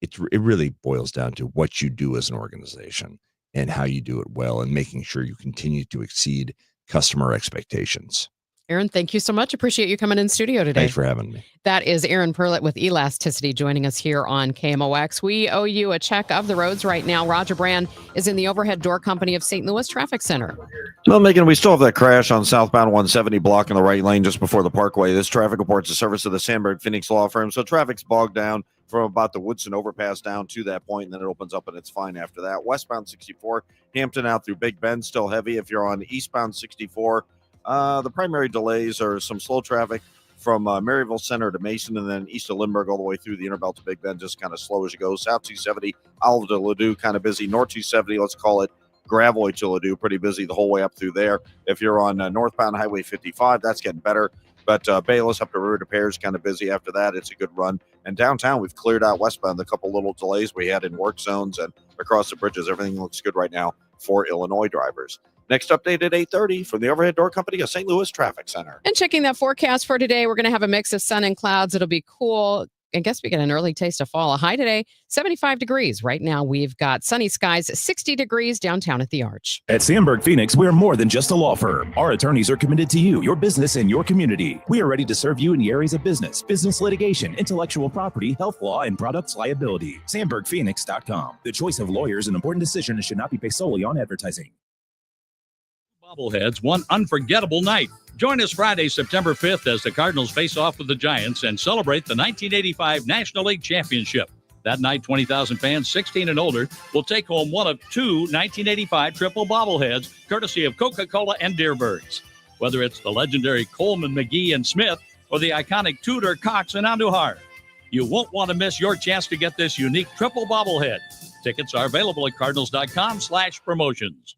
S9: it really boils down to what you do as an organization and how you do it well and making sure you continue to exceed customer expectations.
S13: Aaron, thank you so much. Appreciate you coming in studio today.
S9: Thanks for having me.
S13: That is Aaron Perlett with Elasticity joining us here on KMOX. We owe you a check of the roads right now. Roger Brand is in the Overhead Door Company of St. Louis Traffic Center.
S6: Well, Megan, we still have that crash on southbound 170 blocking the right lane just before the Parkway. This traffic reports the service of the Sandberg Phoenix Law Firm. So traffic's bogged down from about the Woodson overpass down to that point, and then it opens up and it's fine after that. Westbound 64, Hampton out through Big Bend, still heavy. If you're on eastbound 64, the primary delays are some slow traffic from Maryville Center to Mason, and then east of Lindbergh all the way through the Interbelt to Big Bend, just kind of slow as you go. South 270, Olive to Ladue, kind of busy. North 270, let's call it Gravois to Ladue, pretty busy the whole way up through there. If you're on northbound Highway 55, that's getting better. But Bayless up to River de Pere is kind of busy after that. It's a good run. And downtown, we've cleared out westbound a couple little delays we had in work zones and across the bridges. Everything looks good right now for Illinois drivers. Next update at 8:30 from the Overhead Door Company of St. Louis Traffic Center.
S13: And checking that forecast for today, we're going to have a mix of sun and clouds. It'll be cool. I guess we get an early taste of fall. A high today, 75 degrees. Right now, we've got sunny skies, 60 degrees downtown at the Arch.
S3: At Sandberg Phoenix, we're more than just a law firm. Our attorneys are committed to you, your business, and your community. We are ready to serve you in the areas of business litigation, intellectual property, health law, and products liability. SandbergPhoenix.com. The choice of lawyer is an important decision and should not be based solely on advertising.
S10: Bobbleheads, one unforgettable night. Join us Friday, September 5th as the Cardinals face off with the Giants and celebrate the 1985 National League Championship. That night, 20,000 fans 16 and older will take home one of two 1985 triple bobbleheads, courtesy of Coca-Cola and Deerbirds. Whether it's the legendary Coleman, McGee, and Smith, or the iconic Tudor, Cox, and Andujar, you won't want to miss your chance to get this unique triple bobblehead. Tickets are available at cardinals.com/promotions.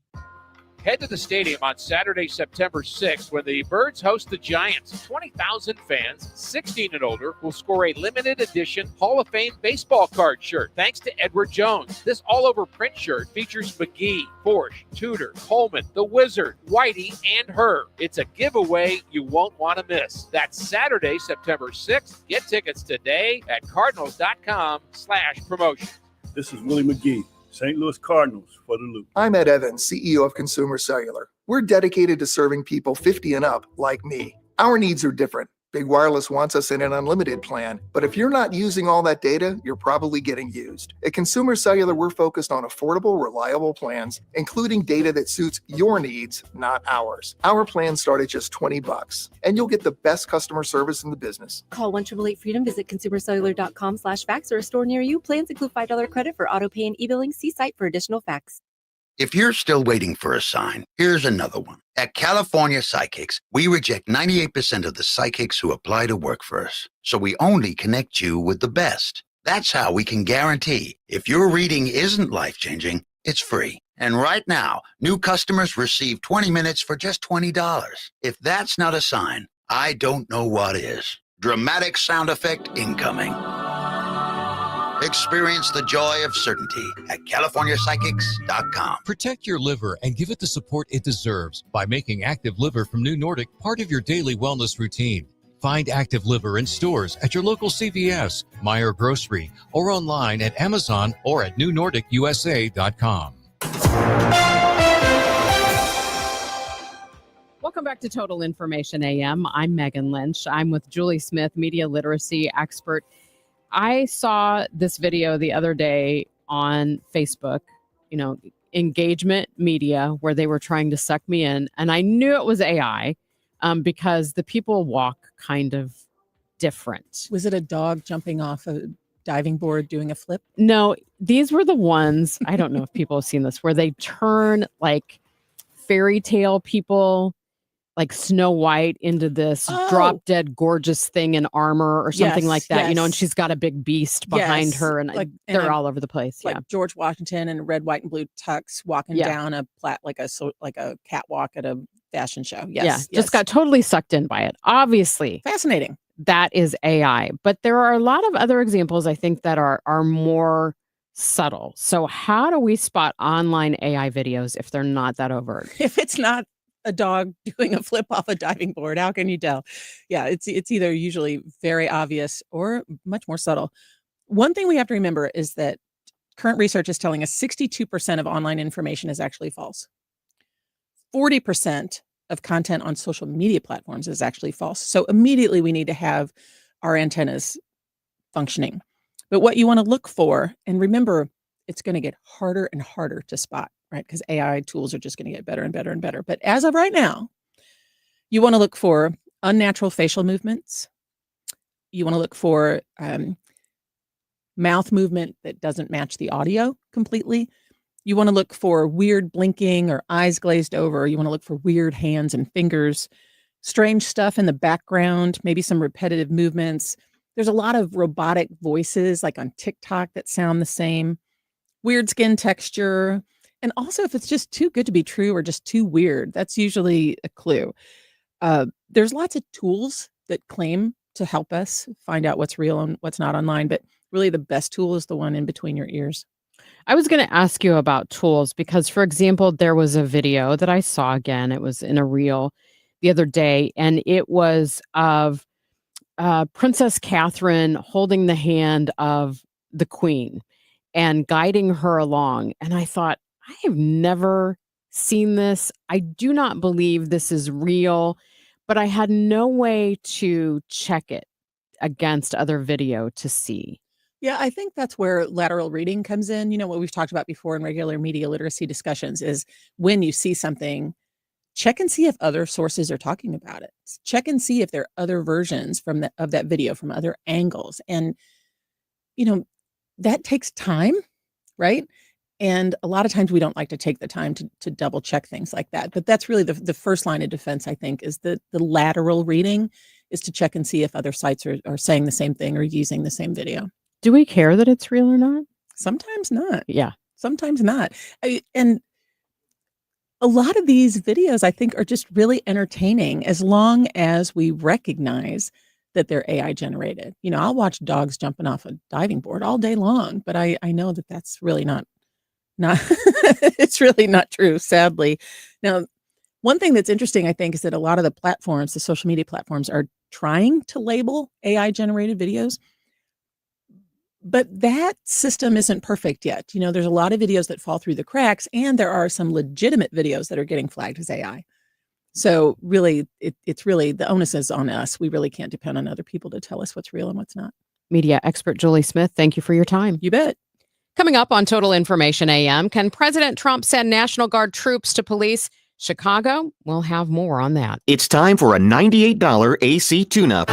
S8: Head to the stadium on Saturday, September 6th, when the Birds host the Giants. 20,000 fans, 16 and older, will score a limited edition Hall of Fame baseball card shirt, thanks to Edward Jones. This all-over print shirt features McGee, Forsch, Tudor, Coleman, the Wizard, Whitey, and her. It's a giveaway you won't want to miss. That's Saturday, September 6th. Get tickets today at cardinals.com/promotion.
S12: This is Willie McGee, St. Louis Cardinals for the Loop.
S16: I'm Ed Evans, CEO of Consumer Cellular. We're dedicated to serving people 50 and up like me. Our needs are different. Big Wireless wants us in an unlimited plan, but if you're not using all that data, you're probably getting used. At Consumer Cellular, we're focused on affordable, reliable plans, including data that suits your needs, not ours. Our plans start at just $20, and you'll get the best customer service in the business.
S18: Call 1-888-FREEDOM, visit consumercellular.com/facts or a store near you. Plans include $5 credit for auto pay and e-billing. See site for additional facts.
S32: If you're still waiting for a sign, here's another one. At California Psychics, we reject 98% of the psychics who apply to work for us. So we only connect you with the best. That's how we can guarantee if your reading isn't life-changing, it's free. And right now, new customers receive 20 minutes for just $20. If that's not a sign, I don't know what is. Dramatic sound effect incoming. Experience the joy of certainty at CaliforniaPsychics.com.
S20: Protect your liver and give it the support it deserves by making Active Liver from New Nordic part of your daily wellness routine. Find Active Liver in stores at your local CVS, Meyer Grocery, or online at Amazon or at NewNordicUSA.com.
S13: Welcome back to Total Information AM. I'm Megan Lynch. I'm with Julie Smith, media literacy expert. I saw this video the other day on Facebook, engagement media, where they were trying to suck me in. And I knew it was AI because the people walk kind of different.
S21: Was it a dog jumping off a diving board doing a flip?
S13: No, these were the ones, I don't know if people have seen this, where they turn like fairy tale people, like Snow White, into this drop dead gorgeous thing in armor or something like that, and she's got a big beast behind her, and they're all over the place.
S21: Like George Washington in a red, white, and blue tux walking down a like a catwalk at a fashion show.
S13: Just got totally sucked in by it. Obviously,
S21: fascinating.
S13: That is AI, but there are a lot of other examples I think that are more subtle. So how do we spot online AI videos if they're not that overt?
S21: If it's not a dog doing a flip off a diving board, how can you tell? Yeah, it's either usually very obvious or much more subtle. One thing we have to remember is that current research is telling us 62% of online information is actually false. 40% of content on social media platforms is actually false. So immediately we need to have our antennas functioning. But what you want to look for, and remember, it's going to get harder and harder to spot, right? Because AI tools are just going to get better and better and better. But as of right now, you want to look for unnatural facial movements. You want to look for mouth movement that doesn't match the audio completely. You want to look for weird blinking or eyes glazed over. You want to look for weird hands and fingers, strange stuff in the background, maybe some repetitive movements. There's a lot of robotic voices like on TikTok that sound the same. Weird skin texture. And also, if it's just too good to be true or just too weird, that's usually a clue. There's lots of tools that claim to help us find out what's real and what's not online, but really the best tool is the one in between your ears.
S13: I was going to ask you about tools because, for example, there was a video that I saw again. It was in a reel the other day, and it was of Princess Catherine holding the hand of the Queen and guiding her along. And I thought, I have never seen this. I do not believe this is real, but I had no way to check it against other video to see.
S21: Yeah, I think that's where lateral reading comes in. You know, what we've talked about before in regular media literacy discussions is when you see something, check and see if other sources are talking about it. Check and see if there are other versions of that video from other angles. And, that takes time, right? And a lot of times we don't like to take the time to double check things like that. But that's really the first line of defense, I think, is the lateral reading is to check and see if other sites are saying the same thing or using the same video.
S13: Do we care that it's real or not?
S21: Sometimes not.
S13: Yeah.
S21: Sometimes not. And a lot of these videos, I think, are just really entertaining as long as we recognize that they're AI generated. I'll watch dogs jumping off a diving board all day long, but I know that that's really not it's really not true, sadly. Now, one thing that's interesting, I think, is that a lot of the platforms, the social media platforms, are trying to label AI generated videos. But that system isn't perfect yet. There's a lot of videos that fall through the cracks, and there are some legitimate videos that are getting flagged as AI. So really, it's really, the onus is on us. We really can't depend on other people to tell us what's real and what's not.
S13: Media expert Julie Smith, thank you for your time.
S21: You bet.
S13: Coming up on Total Information AM, can President Trump send National Guard troops to police Chicago? We'll have more on that.
S11: It's time for a $98 AC tune-up.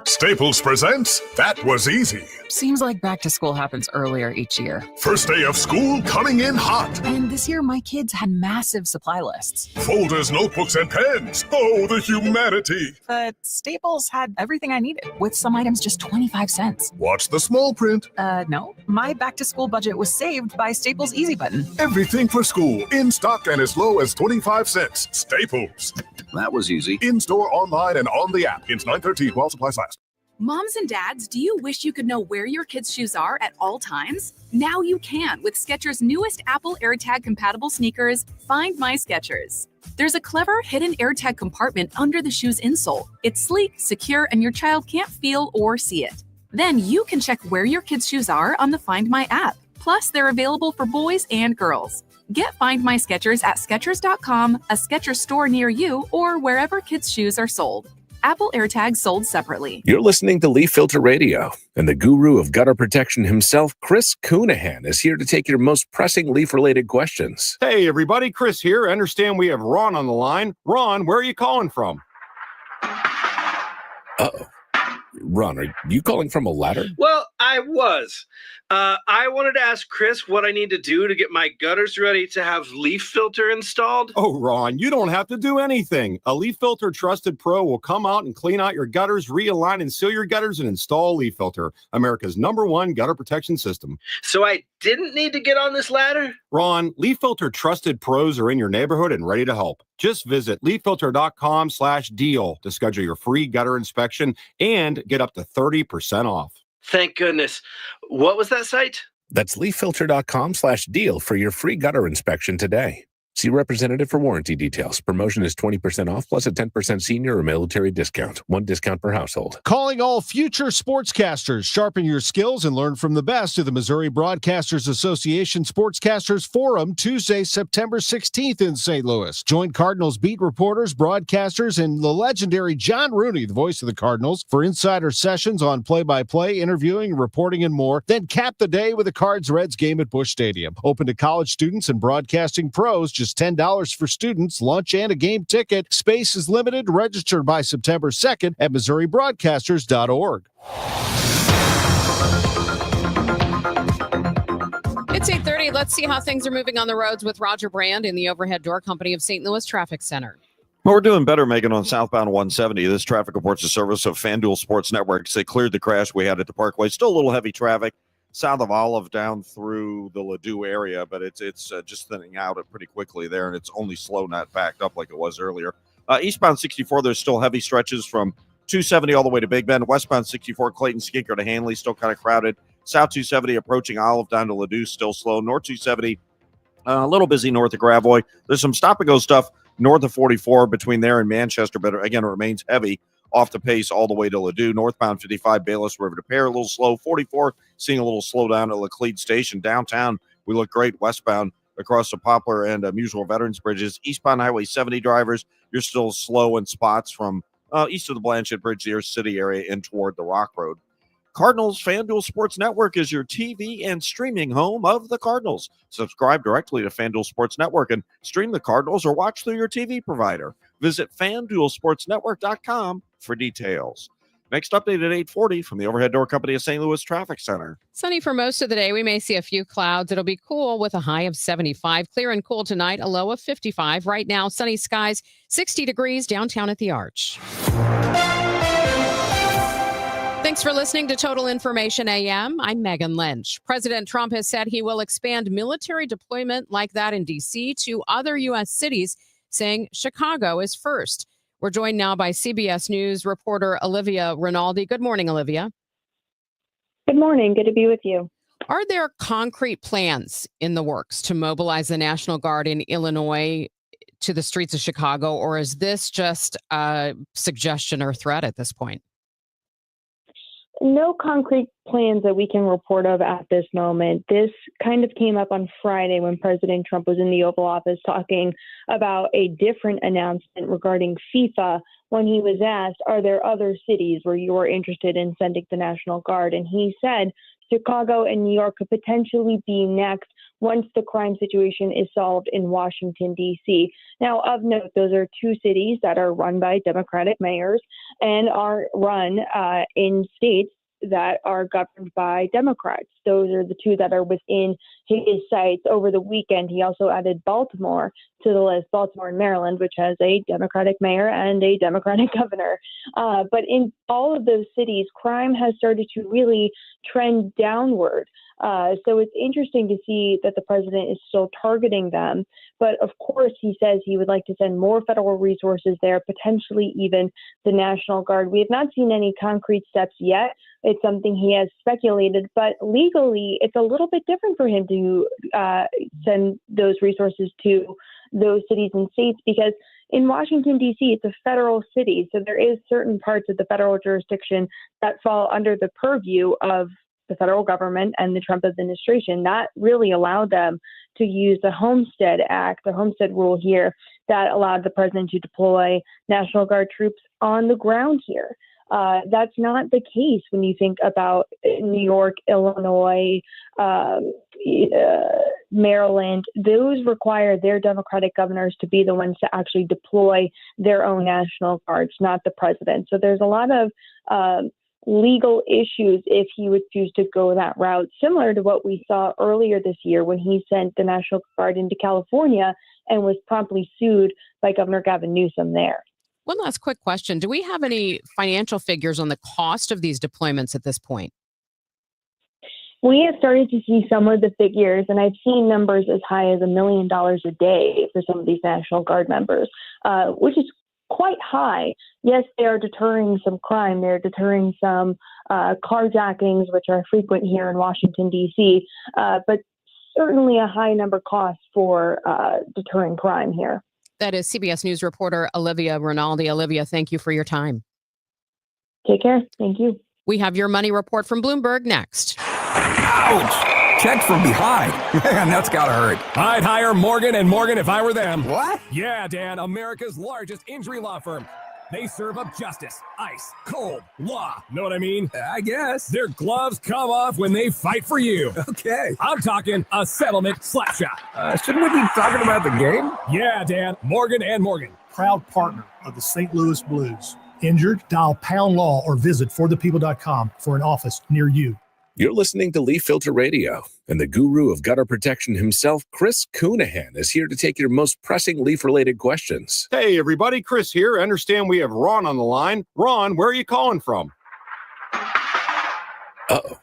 S14: Staples presents That Was Easy.
S15: Seems like back to school happens earlier each year.
S14: First day of school coming in hot.
S15: And this year, my kids had massive supply lists.
S14: Folders, notebooks, and pens. Oh, the humanity.
S15: But Staples had everything I needed, with some items just 25 cents.
S14: Watch the small print.
S15: No. My back to school budget was saved by Staples Easy Button.
S14: Everything for school, in stock and as low as 25 cents. Staples.
S6: That was easy.
S14: In-store, online, and on the app. It's 9/13 while supplies last.
S17: Moms and dads, do you wish you could know where your kids' shoes are at all times? Now you can with Skechers' newest Apple AirTag compatible sneakers, Find My Skechers. There's a clever hidden AirTag compartment under the shoe's insole. It's sleek, secure, and your child can't feel or see it. Then you can check where your kids' shoes are on the Find My app. Plus, they're available for boys and girls. Get Find My Skechers at Skechers.com, a Skechers store near you, or wherever kids' shoes are sold. Apple AirTags sold separately.
S19: You're listening to Leaf Filter Radio, and the guru of gutter protection himself, Chris Coonahan, is here to take your most pressing leaf-related questions.
S22: Hey, everybody. Chris here. I understand we have Ron on the line. Ron, where are you calling from?
S19: Uh-oh. Ron, are you calling from a ladder?
S24: Well, I was. I wanted to ask Chris what I need to do to get my gutters ready to have leaf filter installed.
S22: Oh, Ron, you don't have to do anything. A Leaf Filter Trusted Pro will come out and clean out your gutters, realign and seal your gutters, and install Leaf Filter, America's #1 gutter protection system.
S24: So I didn't need to get on this ladder?
S22: Ron, Leaf Filter Trusted Pros are in your neighborhood and ready to help. Just visit leaffilter.com/deal to schedule your free gutter inspection and get up to 30% off.
S24: Thank goodness. What was that site?
S19: That's leaffilter.com/deal for your free gutter inspection today. See representative for warranty details. Promotion is 20% off plus a 10% senior or military discount. One discount per household.
S25: Calling all future sportscasters. Sharpen your skills and learn from the best of the Missouri Broadcasters Association Sportscasters Forum Tuesday, September 16th in St. Louis. Join Cardinals beat reporters, broadcasters, and the legendary John Rooney, the voice of the Cardinals, for insider sessions on play-by-play, interviewing, reporting, and more. Then cap the day with a Cards-Reds game at Busch Stadium. Open to college students and broadcasting pros. Just $10 for students, lunch, and a game ticket. Space is limited. Register by September 2nd at MissouriBroadcasters.org.
S13: It's 8:30. Let's see how things are moving on the roads with Roger Brand in the Overhead Door Company of St. Louis Traffic Center.
S6: Well, we're doing better, Megan, on southbound 170. This traffic reports the service of FanDuel Sports Networks. They cleared the crash we had at the Parkway. Still a little heavy traffic south of Olive down through the Ladue area, but it's just thinning out pretty quickly there, and it's only slow, not backed up like it was earlier. Eastbound 64, there's still heavy stretches from 270 all the way to Big Bend. Westbound 64, Clayton, Skinker to Hanley, still kind of crowded. South 270 approaching Olive down to Ladue, still slow. North 270, a little busy north of Gravois. There's some stop-and-go stuff north of 44 between there and Manchester, but again, it remains heavy off the pace all the way to Ladue. Northbound 55, Bayless River to Pear, a little slow. 44, seeing a little slowdown at Laclede Station. Downtown, we look great. Westbound across the Poplar and Muswell Veterans Bridges. Eastbound Highway 70 drivers, you're still slow in spots from east of the Blanchette Bridge, the Air City area, and toward the Rock Road. Cardinals FanDuel Sports Network is your TV and streaming home of the Cardinals. Subscribe directly to FanDuel Sports Network and stream the Cardinals or watch through your TV provider. Visit FanDuelSportsNetwork.com for details. Next update at 8:40 from the Overhead Door Company of St. Louis Traffic Center.
S13: Sunny for most of the day. We may see a few clouds. It'll be cool with a high of 75. Clear and cool tonight, a low of 55. Right now, sunny skies, 60 degrees downtown at the Arch. Thanks for listening to Total Information AM. I'm Megan Lynch. President Trump has said he will expand military deployment like that in D.C. to other U.S. cities, saying Chicago is first. We're joined now by CBS News reporter Olivia Rinaldi. Good morning, Olivia.
S1: Good morning. Good to be with you.
S13: Are there concrete plans in the works to mobilize the National Guard in Illinois to the streets of Chicago, or is this just a suggestion or threat at this point?
S1: No concrete plans that we can report of at this moment. This kind of came up on Friday when President Trump was in the Oval Office talking about a different announcement regarding FIFA when he was asked, are there other cities where you're interested in sending the National Guard? And he said Chicago and New York could potentially be next once the crime situation is solved in Washington, D.C. Now, of note, those are two cities that are run by Democratic mayors and are run in states that are governed by Democrats. Those are the two that are within his sights. Over the weekend, he also added Baltimore to the list, Baltimore and Maryland, which has a Democratic mayor and a Democratic governor. But in all of those cities, crime has started to really trend downward. So it's interesting to see that the president is still targeting them. But of course, he says he would like to send more federal resources there, potentially even the National Guard. We have not seen any concrete steps yet. It's something he has speculated, but legally, it's a little bit different for him to send those resources to those cities and states because in Washington, D.C., it's a federal city. So there is certain parts of the federal jurisdiction that fall under the purview of the federal government and the Trump administration. That really allowed them to use the Homestead Act, the Homestead Rule here, that allowed the president to deploy National Guard troops on the ground here. That's not the case when you think about New York, Illinois, Maryland. Those require their Democratic governors to be the ones to actually deploy their own National Guards, not the president. So there's a lot of legal issues if he would choose to go that route, similar to what we saw earlier this year when he sent the National Guard into California and was promptly sued by Governor Gavin Newsom there.
S13: One last quick question. Do we have any financial figures on the cost of these deployments at this point?
S1: We have started to see some of the figures, and I've seen numbers as high as $1 million a day for some of these National Guard members, which is quite high. Yes, they are deterring some crime. They're deterring some carjackings, which are frequent here in Washington, D.C., but certainly a high number cost for deterring crime here.
S13: That is CBS News reporter Olivia Rinaldi. Olivia, thank you for your time.
S1: Take care. Thank you.
S13: We have your money report from Bloomberg next.
S2: Ouch! Checked from behind. Man, that's gotta hurt.
S4: I'd hire Morgan & Morgan if I were them.
S2: What?
S4: Yeah, Dan, America's largest injury law firm. They serve up justice, ice, cold, law. Know what I mean?
S2: I guess.
S4: Their gloves come off when they fight for you.
S2: Okay.
S4: I'm talking a settlement slap shot.
S2: Shouldn't we be talking about the game?
S4: Yeah, Dan, Morgan & Morgan.
S5: Proud partner of the St. Louis Blues. Injured? Dial Pound Law or visit forthepeople.com for an office near you.
S19: You're listening to Leaf Filter Radio, and the guru of gutter protection himself, Chris Coonahan, is here to take your most pressing leaf-related questions.
S22: Hey, everybody, Chris here. I understand we have Ron on the line. Ron, where are you calling from?
S19: Uh-oh.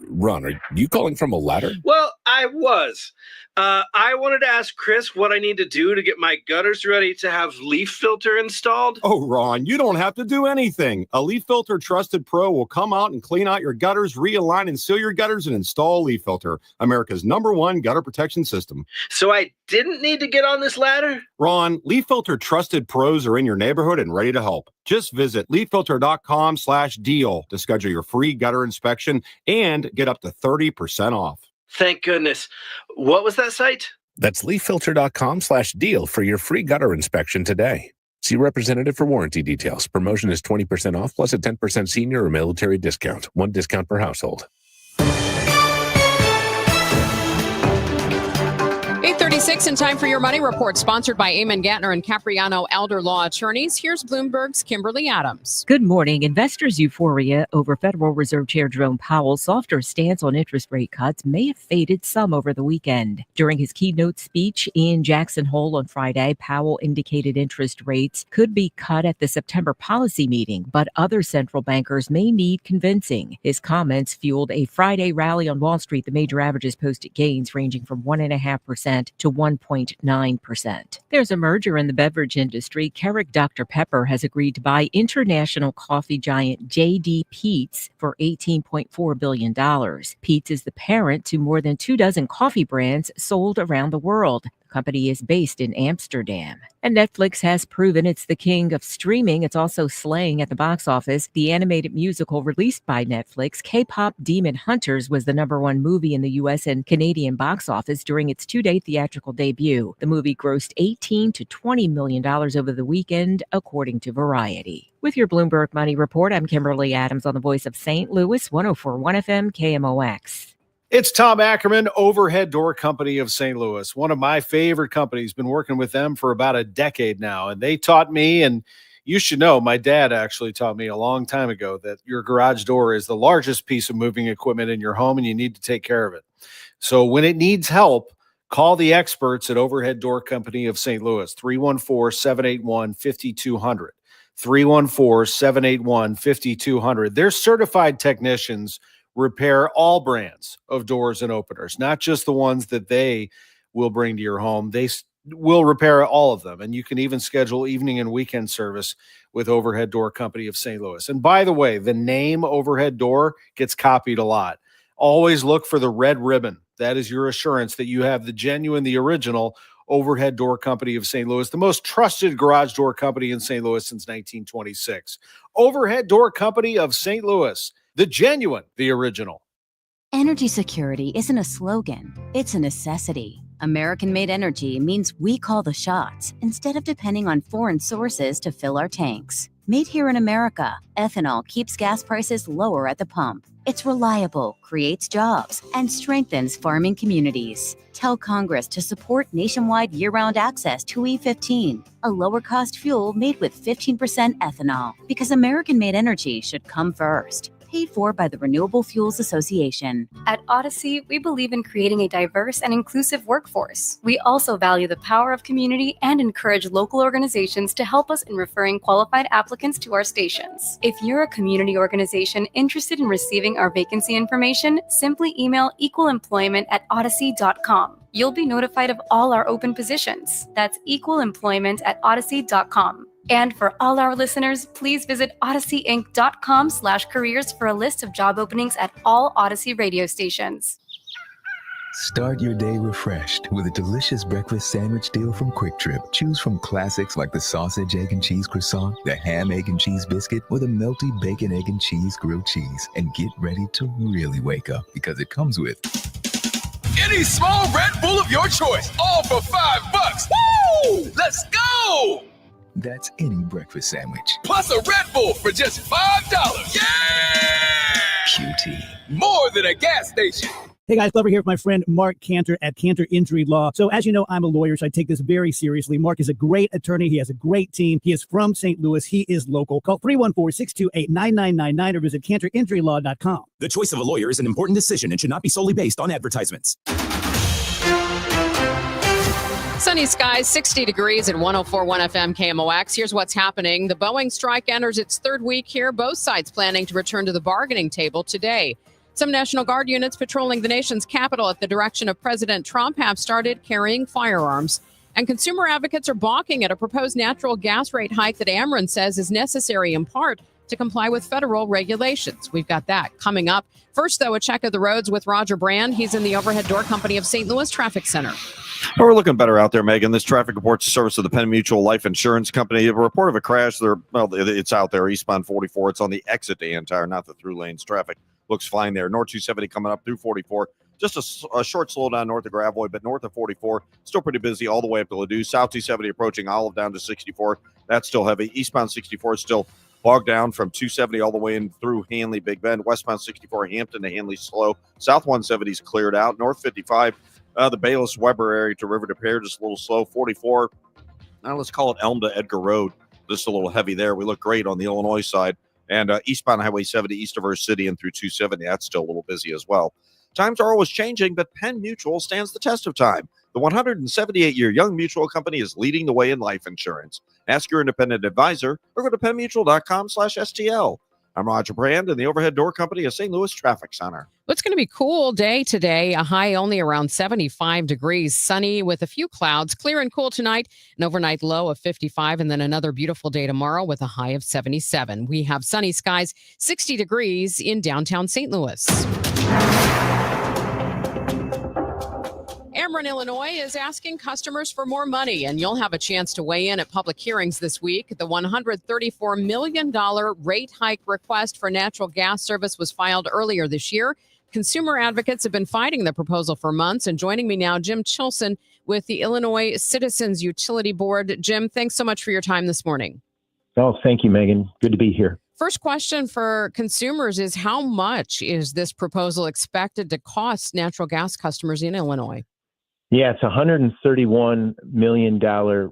S19: Ron, are you calling from a ladder?
S24: Well, I was. I wanted to ask Chris what I need to do to get my gutters ready to have leaf filter installed.
S22: Oh, Ron, you don't have to do anything. A Leaf Filter Trusted Pro will come out and clean out your gutters, realign and seal your gutters, and install Leaf Filter, America's #1 gutter protection system.
S24: So I didn't need to get on this ladder?
S22: Ron, Leaf Filter Trusted Pros are in your neighborhood and ready to help. Just visit leaffilter.com/deal to schedule your free gutter inspection and get up to 30% off.
S24: Thank goodness. What was that site?
S19: That's leaffilter.com/deal for your free gutter inspection today. See representative for warranty details. Promotion is 20% off plus a 10% senior or military discount. One discount per household.
S13: 8:26 and time for your money report, sponsored by Eamon Gatner and Capriano Elder Law Attorneys. Here's Bloomberg's Kimberly Adams.
S3: Good morning. Investors' euphoria over Federal Reserve Chair Jerome Powell's softer stance on interest rate cuts may have faded some over the weekend. During his keynote speech in Jackson Hole on Friday, Powell indicated interest rates could be cut at the September policy meeting, but other central bankers may need convincing. His comments fueled a Friday rally on Wall Street. The major averages posted gains ranging from 1.5% to 1.9%. There's a merger in the beverage industry. Keurig Dr. Pepper has agreed to buy international coffee giant J.D. Peet's for $18.4 billion. Peet's is the parent to more than 24 coffee brands sold around the world. The company is based in Amsterdam. And Netflix has proven it's the king of streaming. It's also slaying at the box office. The animated musical released by Netflix, K-pop Demon Hunters, was the #1 movie in the U.S. and Canadian box office during its 2-day theatrical debut. The movie grossed $18 to $20 million over the weekend, according to Variety. With your Bloomberg Money Report, I'm Kimberly Adams on the Voice of St. Louis, 104.1 FM KMOX.
S25: It's Tom Ackerman, Overhead Door Company of St. Louis. One of my favorite companies. Been working with them for about a decade now. And they taught me, and you should know, my dad actually taught me a long time ago, that your garage door is the largest piece of moving equipment in your home, and you need to take care of it. So when it needs help, call the experts at Overhead Door Company of St. Louis, 314-781-5200. 314-781-5200. They're certified technicians repair all brands of doors and openers, not just the ones that they will bring to your home. They will repair all of them. And you can even schedule evening and weekend service with Overhead Door Company of St. Louis. And by the way, the name Overhead Door gets copied a lot. Always look for the red ribbon. That is your assurance that you have the genuine, the original Overhead Door Company of St. Louis, the most trusted garage door company in St. Louis since 1926. Overhead Door Company of St. Louis. The genuine, the original.
S7: Energy security isn't a slogan, it's a necessity. American-made energy means we call the shots instead of depending on foreign sources to fill our tanks. Made here in America, ethanol keeps gas prices lower at the pump. It's reliable, creates jobs, and strengthens farming communities. Tell Congress to support nationwide year-round access to E15, a lower-cost fuel made with 15% ethanol, because American-made energy should come first. Paid for by the Renewable Fuels Association.
S8: At Odyssey, we believe in creating a diverse and inclusive workforce. We also value the power of community and encourage local organizations to help us in referring qualified applicants to our stations. If you're a community organization interested in receiving our vacancy information, simply email equalemployment@odyssey.com. You'll be notified of all our open positions. That's equalemployment@odyssey.com. And for all our listeners, please visit odysseyinc.com/careers for a list of job openings at all Odyssey radio stations.
S9: Start your day refreshed with a delicious breakfast sandwich deal from Quick Trip. Choose from classics like the sausage, egg, and cheese croissant, the ham, egg, and cheese biscuit, or the melty bacon, egg, and cheese grilled cheese. And get ready to really wake up because it comes with
S10: any small Red Bull of your choice, all for $5. Woo! Let's go!
S9: That's any breakfast sandwich.
S10: Plus a Red Bull for just $5. Yeah!
S9: QT.
S10: More than a gas station.
S23: Hey guys, Glover here with my friend Mark Cantor at Cantor Injury Law. So as you know, I'm a lawyer, so I take this very seriously. Mark is a great attorney. He has a great team. He is from St. Louis. He is local. Call 314-628-9999 or visit cantorinjurylaw.com.
S26: The choice of a lawyer is an important decision and should not be solely based on advertisements.
S13: Sunny skies, 60 degrees at 104.1 FM KMOX. Here's what's happening. The Boeing strike enters its third week here. Both sides planning to return to the bargaining table today. Some National Guard units patrolling the nation's capital at the direction of President Trump have started carrying firearms. And consumer advocates are balking at a proposed natural gas rate hike that Ameren says is necessary in part to comply with federal regulations. We've got that coming up. First, though, a check of the roads with Roger Brand. He's in the Overhead Door Company of St. Louis Traffic Center.
S6: Oh, we're looking better out there, Megan. This traffic report's a service of the Penn Mutual Life Insurance Company. A report of a crash there. Well, it's out there, eastbound 44. It's on the exit to Antire, not the through lanes. Traffic looks fine there. North 270 coming up through 44. Just a short slowdown north of Gravois, but north of 44, still pretty busy all the way up to Ladue. South 270 approaching Olive down to 64. That's still heavy. Eastbound 64 is still bogged down from 270 all the way in through Hanley, Big Bend. Westbound 64, Hampton to Hanley slow. South 170 is cleared out. North 55 The Bayless-Weber area to River de Pere, just a little slow. 44. Now let's call it Elm to Edgar Road. Just a little heavy there. We look great on the Illinois side. And eastbound Highway 70 east of our city and through 270. That's still a little busy as well. Times are always changing, but Penn Mutual stands the test of time. The 178-year Young Mutual Company is leading the way in life insurance. Ask your independent advisor or go to pennmutual.com/STL. I'm Roger Brand in the Overhead Door Company of St. Louis Traffic Center.
S13: It's going to be a cool day today, a high only around 75 degrees, sunny with a few clouds, clear and cool tonight, an overnight low of 55, and then another beautiful day tomorrow with a high of 77. We have sunny skies, 60 degrees in downtown St. Louis. Ackerman, Illinois is asking customers for more money, and you'll have a chance to weigh in at public hearings this week. The $134 million rate hike request for natural gas service was filed earlier this year. Consumer advocates have been fighting the proposal for months. And joining me now, Jim Chilson with the Illinois Citizens Utility Board. Jim, thanks so much for your time this morning.
S11: Oh, thank you, Megan. Good to be here.
S13: First question for consumers is, how much is this proposal expected to cost natural gas customers in Illinois?
S11: Yeah, it's a $131 million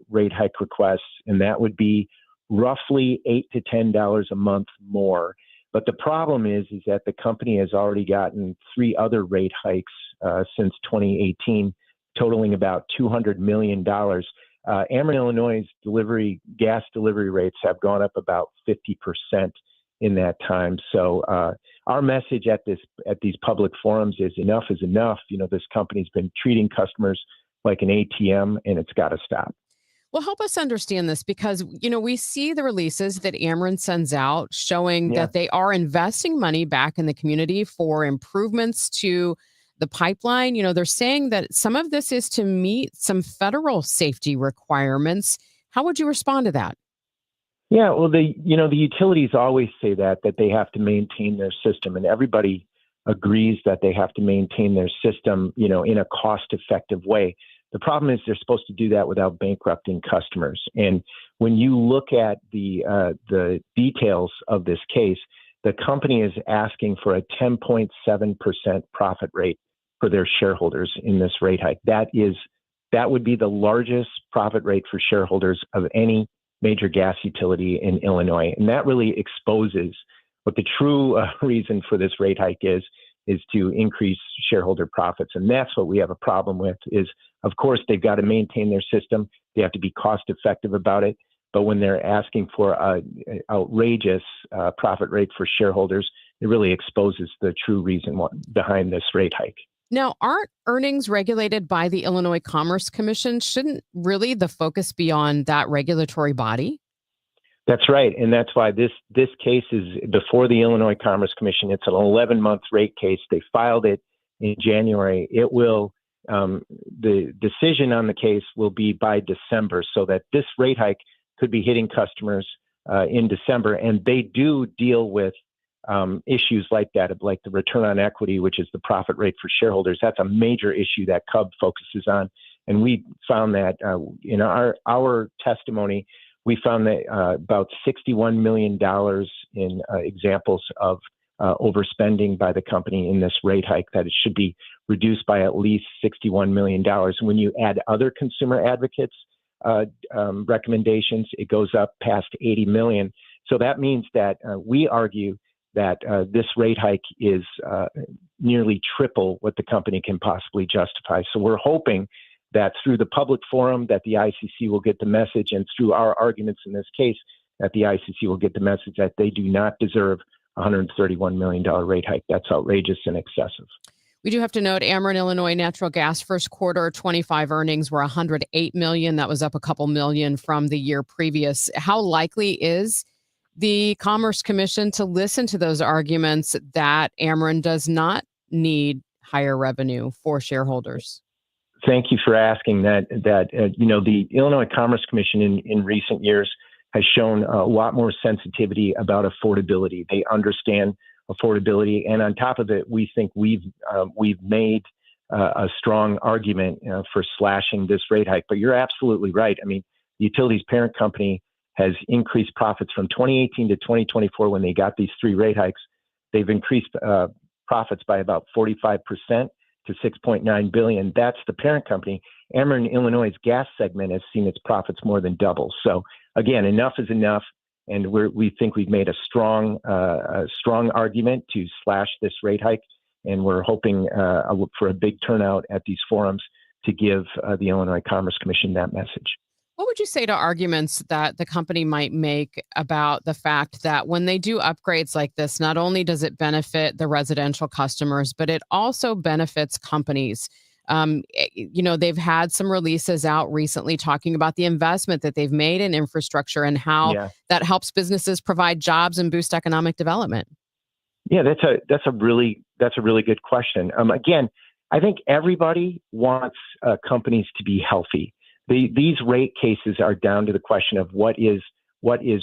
S11: rate hike request, and that would be roughly $8 to $10 a month more. But the problem is that the company has already gotten 3 other rate hikes since 2018, totaling about $200 million. Ackerman, Illinois' gas delivery rates have gone up about 50% in that time. So our message at these public forums is enough is enough. You know, this company's been treating customers like an ATM, and it's got to stop.
S13: Well, help us understand this, because, you know, we see the releases that Ackerman sends out showing that they are investing money back in the community for improvements to the pipeline. You know, they're saying that some of this is to meet some federal safety requirements. How would you respond to that?
S11: Yeah, well, the utilities always say that they have to maintain their system, and everybody agrees that they have to maintain their system, you know, in a cost-effective way. The problem is they're supposed to do that without bankrupting customers. And when you look at the details of this case, the company is asking for a 10.7% profit rate for their shareholders in this rate hike. That would be the largest profit rate for shareholders of any major gas utility in Illinois. And that really exposes what the true reason for this rate hike is to increase shareholder profits. And that's what we have a problem with is, of course, they've got to maintain their system. They have to be cost effective about it. But when they're asking for an outrageous profit rate for shareholders, it really exposes the true reason behind this rate hike.
S13: Now, aren't earnings regulated by the Illinois Commerce Commission? Shouldn't really the focus be on that regulatory body?
S11: That's right. And that's why this case is before the Illinois Commerce Commission. It's an 11-month rate case. They filed it in January. It will, the decision on the case will be by December, so that this rate hike could be hitting customers in December. And they do deal with issues like that, like the return on equity, which is the profit rate for shareholders. That's a major issue that CUB focuses on. And we found that in our testimony, we found that about $61 million in examples of overspending by the company in this rate hike, that it should be reduced by at least $61 million. And when you add other consumer advocates' recommendations, it goes up past $80 million. So that means that we argue that this rate hike is nearly triple what the company can possibly justify. So we're hoping that through the public forum that the ICC will get the message, and through our arguments in this case that the ICC will get the message that they do not deserve a $131 million rate hike. That's outrageous and excessive.
S13: We do have to note, Ackerman, Illinois natural gas first quarter 25 earnings were $108 million. That was up a couple million from the year previous. How likely is the Commerce Commission to listen to those arguments that Ackerman does not need higher revenue for shareholders?
S11: Thank you for asking that. The Illinois Commerce Commission in recent years has shown a lot more sensitivity about affordability. They understand affordability, and on top of it, we think we've made a strong argument for slashing this rate hike. But you're absolutely right. I mean, the utility's parent company has increased profits from 2018 to 2024 when they got these 3 rate hikes. They've increased profits by about 45%. to $6.9 billion. That's the parent company. Ameren Illinois' gas segment has seen its profits more than double. So again, enough is enough, and we think we've made a strong argument to slash this rate hike, and we're hoping for a big turnout at these forums to give the Illinois Commerce Commission that message.
S13: What would you say to arguments that the company might make about the fact that when they do upgrades like this, not only does it benefit the residential customers, but it also benefits companies? They've had some releases out recently talking about the investment that they've made in infrastructure and how that helps businesses provide jobs and boost economic development.
S11: Yeah, that's a really good question. Again, I think everybody wants companies to be healthy. These rate cases are down to the question of what is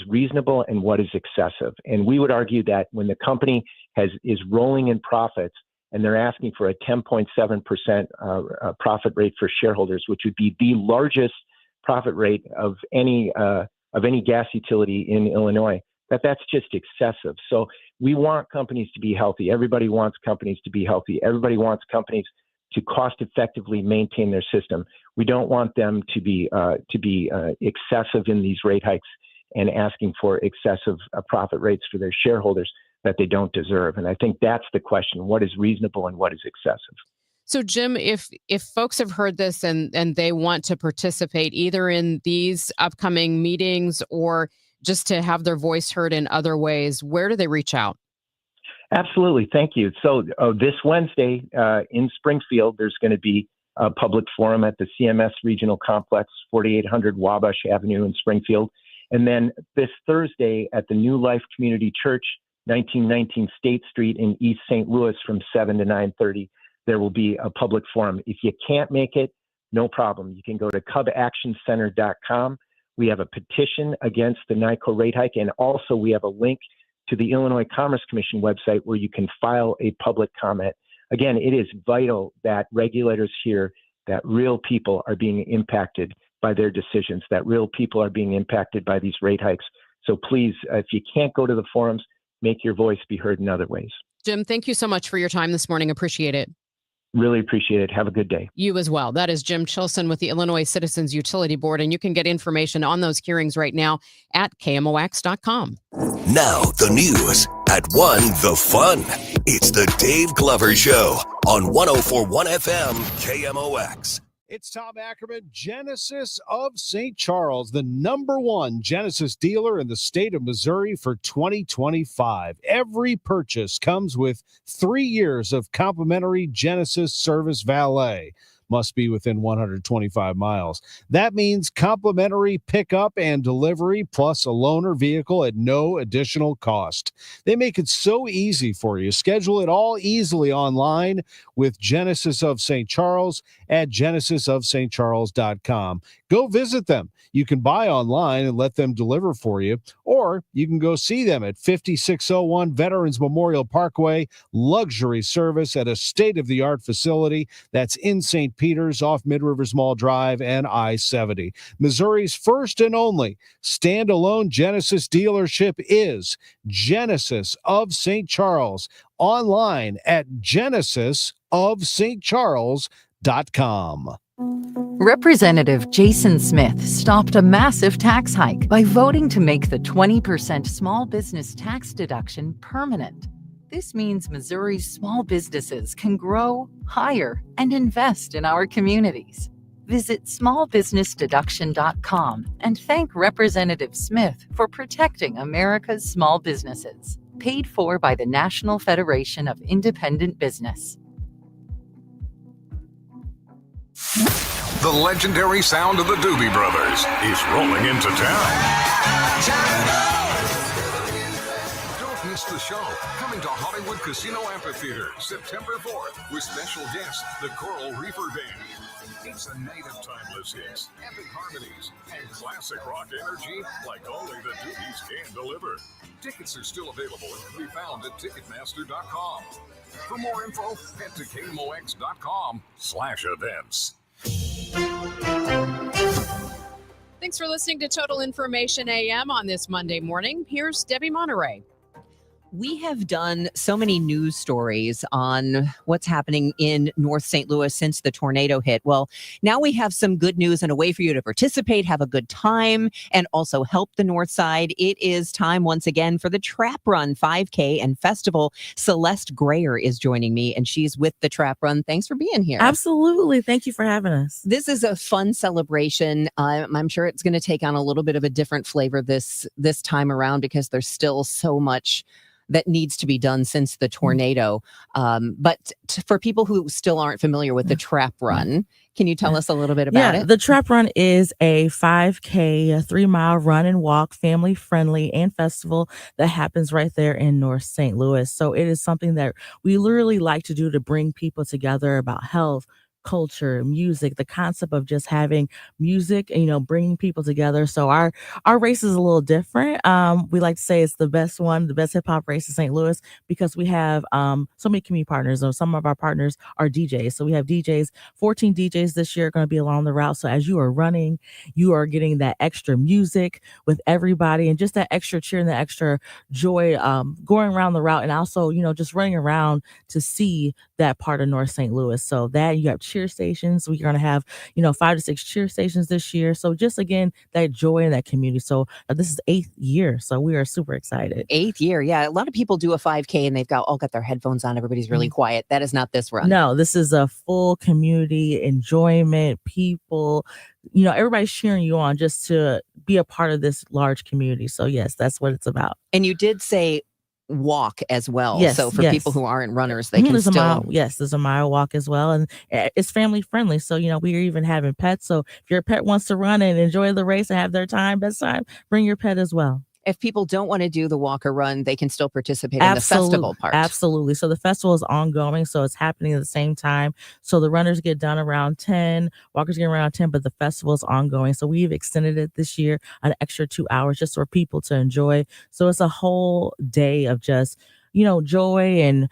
S11: reasonable and what is excessive. And we would argue that when the company is rolling in profits and they're asking for a 10.7% profit rate for shareholders, which would be the largest profit rate of any gas utility in Illinois, that's just excessive. So we want companies to be healthy. Everybody wants companies to be healthy. Everybody wants companies to cost effectively maintain their system. We don't want them to be excessive in these rate hikes and asking for excessive profit rates for their shareholders that they don't deserve. And I think that's the question: what is reasonable and what is excessive?
S13: So, Jim, if folks have heard this and they want to participate either in these upcoming meetings or just to have their voice heard in other ways, where do they reach out?
S11: Absolutely. Thank you. So this Wednesday in Springfield, there's going to be a public forum at the CMS Regional Complex, 4800 Wabash Avenue in Springfield. And then this Thursday at the New Life Community Church, 1919 State Street in East St. Louis from 7 to 9:30, there will be a public forum. If you can't make it, no problem. You can go to cubactioncenter.com. We have a petition against the NICO rate hike, and also we have a link to the Illinois Commerce Commission website where you can file a public comment. Again, it is vital that regulators hear that real people are being impacted by their decisions, that real people are being impacted by these rate hikes. So please, if you can't go to the forums, make your voice be heard in other ways.
S13: Jim, thank you so much for your time this morning. Appreciate it.
S11: Really appreciate it. Have a good day.
S13: You as well. That is Jim Chilson with the Illinois Citizens Utility Board, and you can get information on those hearings right now at KMOX.com.
S12: Now the news at 1, the fun. It's the Dave Glover Show on 104.1 FM KMOX.
S25: It's Tom Ackerman, Genesis of St. Charles, the #1 Genesis dealer in the state of Missouri for 2025. Every purchase comes with 3 years of complimentary Genesis service valet. Must be within 125 miles. That means complimentary pickup and delivery plus a loaner vehicle at no additional cost. They make it so easy for you. Schedule it all easily online with Genesis of St. Charles at genesisofstcharles.com. Go visit them. You can buy online and let them deliver for you, or you can go see them at 5601 Veterans Memorial Parkway. Luxury service at a state-of-the-art facility that's in St. Peters off Mid-Rivers Mall Drive and I-70. Missouri's first and only standalone Genesis dealership is Genesis of St. Charles. Online at genesisofstcharles.com.
S15: Representative Jason Smith stopped a massive tax hike by voting to make the 20% small business tax deduction permanent. This means Missouri's small businesses can grow, hire, and invest in our communities. Visit smallbusinessdeduction.com and thank Representative Smith for protecting America's small businesses. Paid for by the National Federation of Independent Business.
S14: The legendary sound of the Doobie Brothers is rolling into town. Don't miss the show. Coming to Hollywood Casino Amphitheater, September 4th, with special guest, the Coral Reefer Band. It's a night of timeless hits, epic harmonies, and classic rock energy like only the Doobies can deliver. Tickets are still available and can be found at Ticketmaster.com. For more info, head to KMOX.com/events.
S13: Thanks for listening to Total Information AM on this Monday morning. Here's Debbie Monterrey.
S1: We have done so many news stories on what's happening in North St. Louis since the tornado hit. Well, now we have some good news and a way for you to participate, have a good time, and also help the North Side. It is time once again for the Trap Run 5K and Festival. Celeste Grayer is joining me, and she's with the Trap Run. Thanks for being here.
S16: Absolutely. Thank you for having us.
S1: This is a fun celebration. I'm sure it's going to take on a little bit of a different flavor this time around because there's still so much that needs to be done since the tornado. But for people who still aren't familiar with the Trap Run, can you tell us a little bit about it?
S16: The Trap Run is a 5K, a 3-mile run and walk, family friendly and festival that happens right there in North St. Louis. So it is something that we literally like to do to bring people together about health, culture, music, the concept of just having music, bringing people together. So our race is a little different. We like to say it's the best hip hop race in St. Louis because we have so many community partners. So some of our partners are DJs. So we have DJs, 14 DJs this year are going to be along the route. So as you are running, you are getting that extra music with everybody and just that extra cheer and that extra joy going around the route and also, just running around to see that part of North St. Louis. So that you have cheer stations. We're going to have, 5 to 6 cheer stations this year. So just again, that joy in that community. So this is 8th year. So we are super excited.
S1: 8th year. Yeah. A lot of people do a 5K and they've all got their headphones on. Everybody's really quiet. That is not this run.
S16: No, this is a full community enjoyment. People, everybody's cheering you on just to be a part of this large community. So yes, that's what it's about.
S1: And you did say walk as well.
S16: Yes,
S1: so for people who aren't runners, they can
S16: there's
S1: still.
S16: There's a mile walk as well. And it's family friendly. So, we're even having pets. So if your pet wants to run and enjoy the race and have their best time, bring your pet as well.
S1: If people don't want to do the walk or run, they can still participate in the festival part.
S16: Absolutely. So the festival is ongoing. So it's happening at the same time. So the runners get done around 10, walkers get around 10, but the festival is ongoing. So we've extended it this year an extra 2 hours just for people to enjoy. So it's a whole day of just joy and,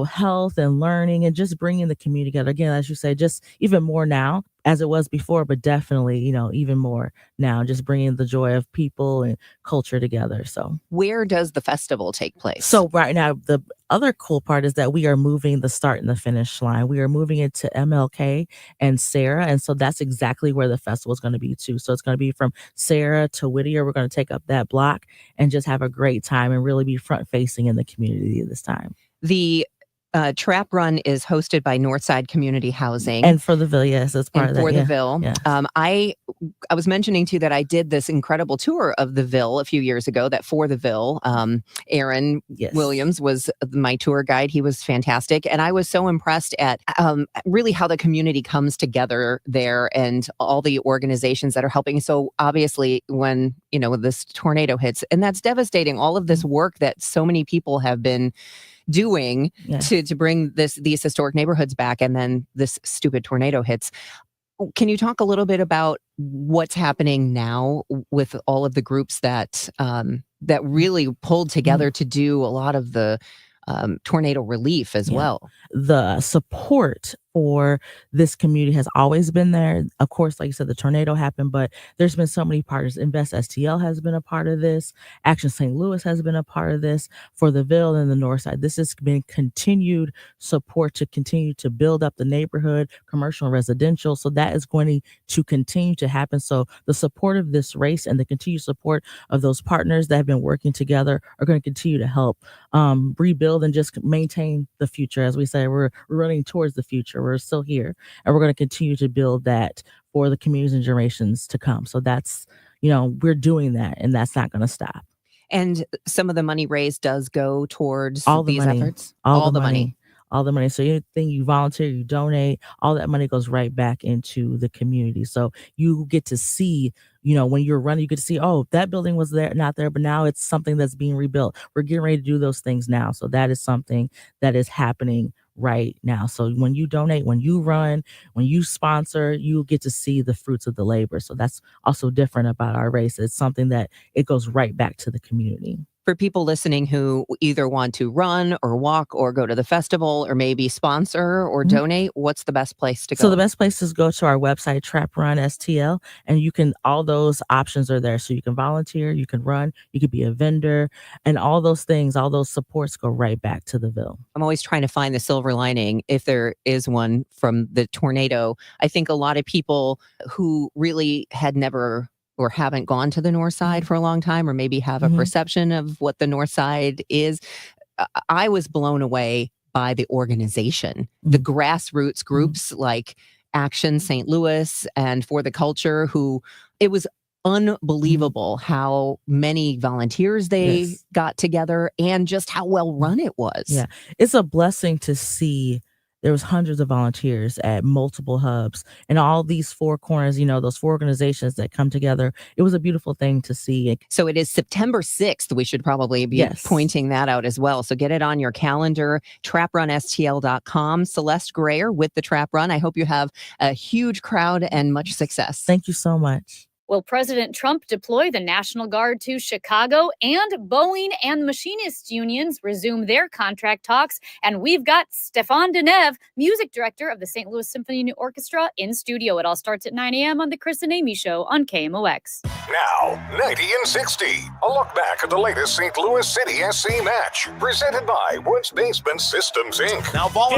S16: health and learning and just bringing the community together. Again, as you say, just even more now as it was before, but definitely, even more now, just bringing the joy of people and culture together. So
S1: where does the festival take place?
S16: So right now, the other cool part is that we are moving the start and the finish line. We are moving it to MLK and Sarah. And so that's exactly where the festival is going to be too. So it's going to be from Sarah to Whittier. We're going to take up that block and just have a great time and really be front facing in the community this time.
S1: The Trap Run is hosted by Northside Community Housing.
S16: And for the Ville, yes, that's part of that.
S1: For the Ville.
S16: Yeah.
S1: I was mentioning to you that I did this incredible tour of the Ville a few years ago, that for the Ville, Aaron Williams was my tour guide. He was fantastic. And I was so impressed at really how the community comes together there and all the organizations that are helping. So obviously when, this tornado hits, and that's devastating, all of this work that so many people have been doing to bring these historic neighborhoods back, and then this stupid tornado hits. Can you talk a little bit about what's happening now with all of the groups that really pulled together to do a lot of the tornado relief as well?
S16: The support for this community has always been there. Of course, like you said, the tornado happened, but there's been so many partners. Invest STL has been a part of this. Action St. Louis has been a part of this for the Ville and the North Side. This has been continued support to continue to build up the neighborhood, commercial and residential. So that is going to continue to happen. So the support of this race and the continued support of those partners that have been working together are going to continue to help rebuild and just maintain the future. As we say, we're running towards the future. We're still here, and we're going to continue to build that for the communities and generations to come. So that's, we're doing that, and that's not going to stop.
S1: And some of the money raised does go towards
S16: all
S1: these
S16: money,
S1: efforts?
S16: All the money. All the money. So anything you volunteer, you donate, all that money goes right back into the community. So you get to see, when you're running, you get to see, oh, that building was there, not there, but now it's something that's being rebuilt. We're getting ready to do those things now. So that is something that is happening right now. So when you donate, when you run, when you sponsor, you get to see the fruits of the labor. So that's also different about our race. It's something that it goes right back to the community.
S1: for people listening who either want to run or walk or go to the festival or maybe sponsor or donate, what's the best place to go?
S16: So the best place is go to our website, Trap Run STL, and all those options are there. So you can volunteer, you can run, you could be a vendor, and all those things, all those supports go right back to the Ville.
S1: I'm always trying to find the silver lining, if there is one, from the tornado. I think a lot of people who really had never or haven't gone to the North Side for a long time, or maybe have a perception of what the North Side is, I was blown away by the organization, the grassroots groups like Action St. Louis and For the Culture, who it was unbelievable how many volunteers they got together and just how well run it was.
S16: Yeah, it's a blessing to see. There was hundreds of volunteers at multiple hubs and all these four corners, those four organizations that come together. It was a beautiful thing to see.
S1: So it is September 6th. We should probably be pointing that out as well. So get it on your calendar, traprunstl.com. Celeste Grayer with the Trap Run. I hope you have a huge crowd and much success.
S16: Thank you so much.
S2: Will President Trump deploy the National Guard to Chicago? And Boeing and machinists unions resume their contract talks. And we've got Stefan Deneve, music director of the St. Louis Symphony Orchestra, in studio. It all starts at 9 a.m. on the Chris and Amy Show on KMOX.
S14: Now, 90 and 60. A look back at the latest St. Louis City SC match. Presented by Woods Basement Systems, Inc.
S10: Now, ball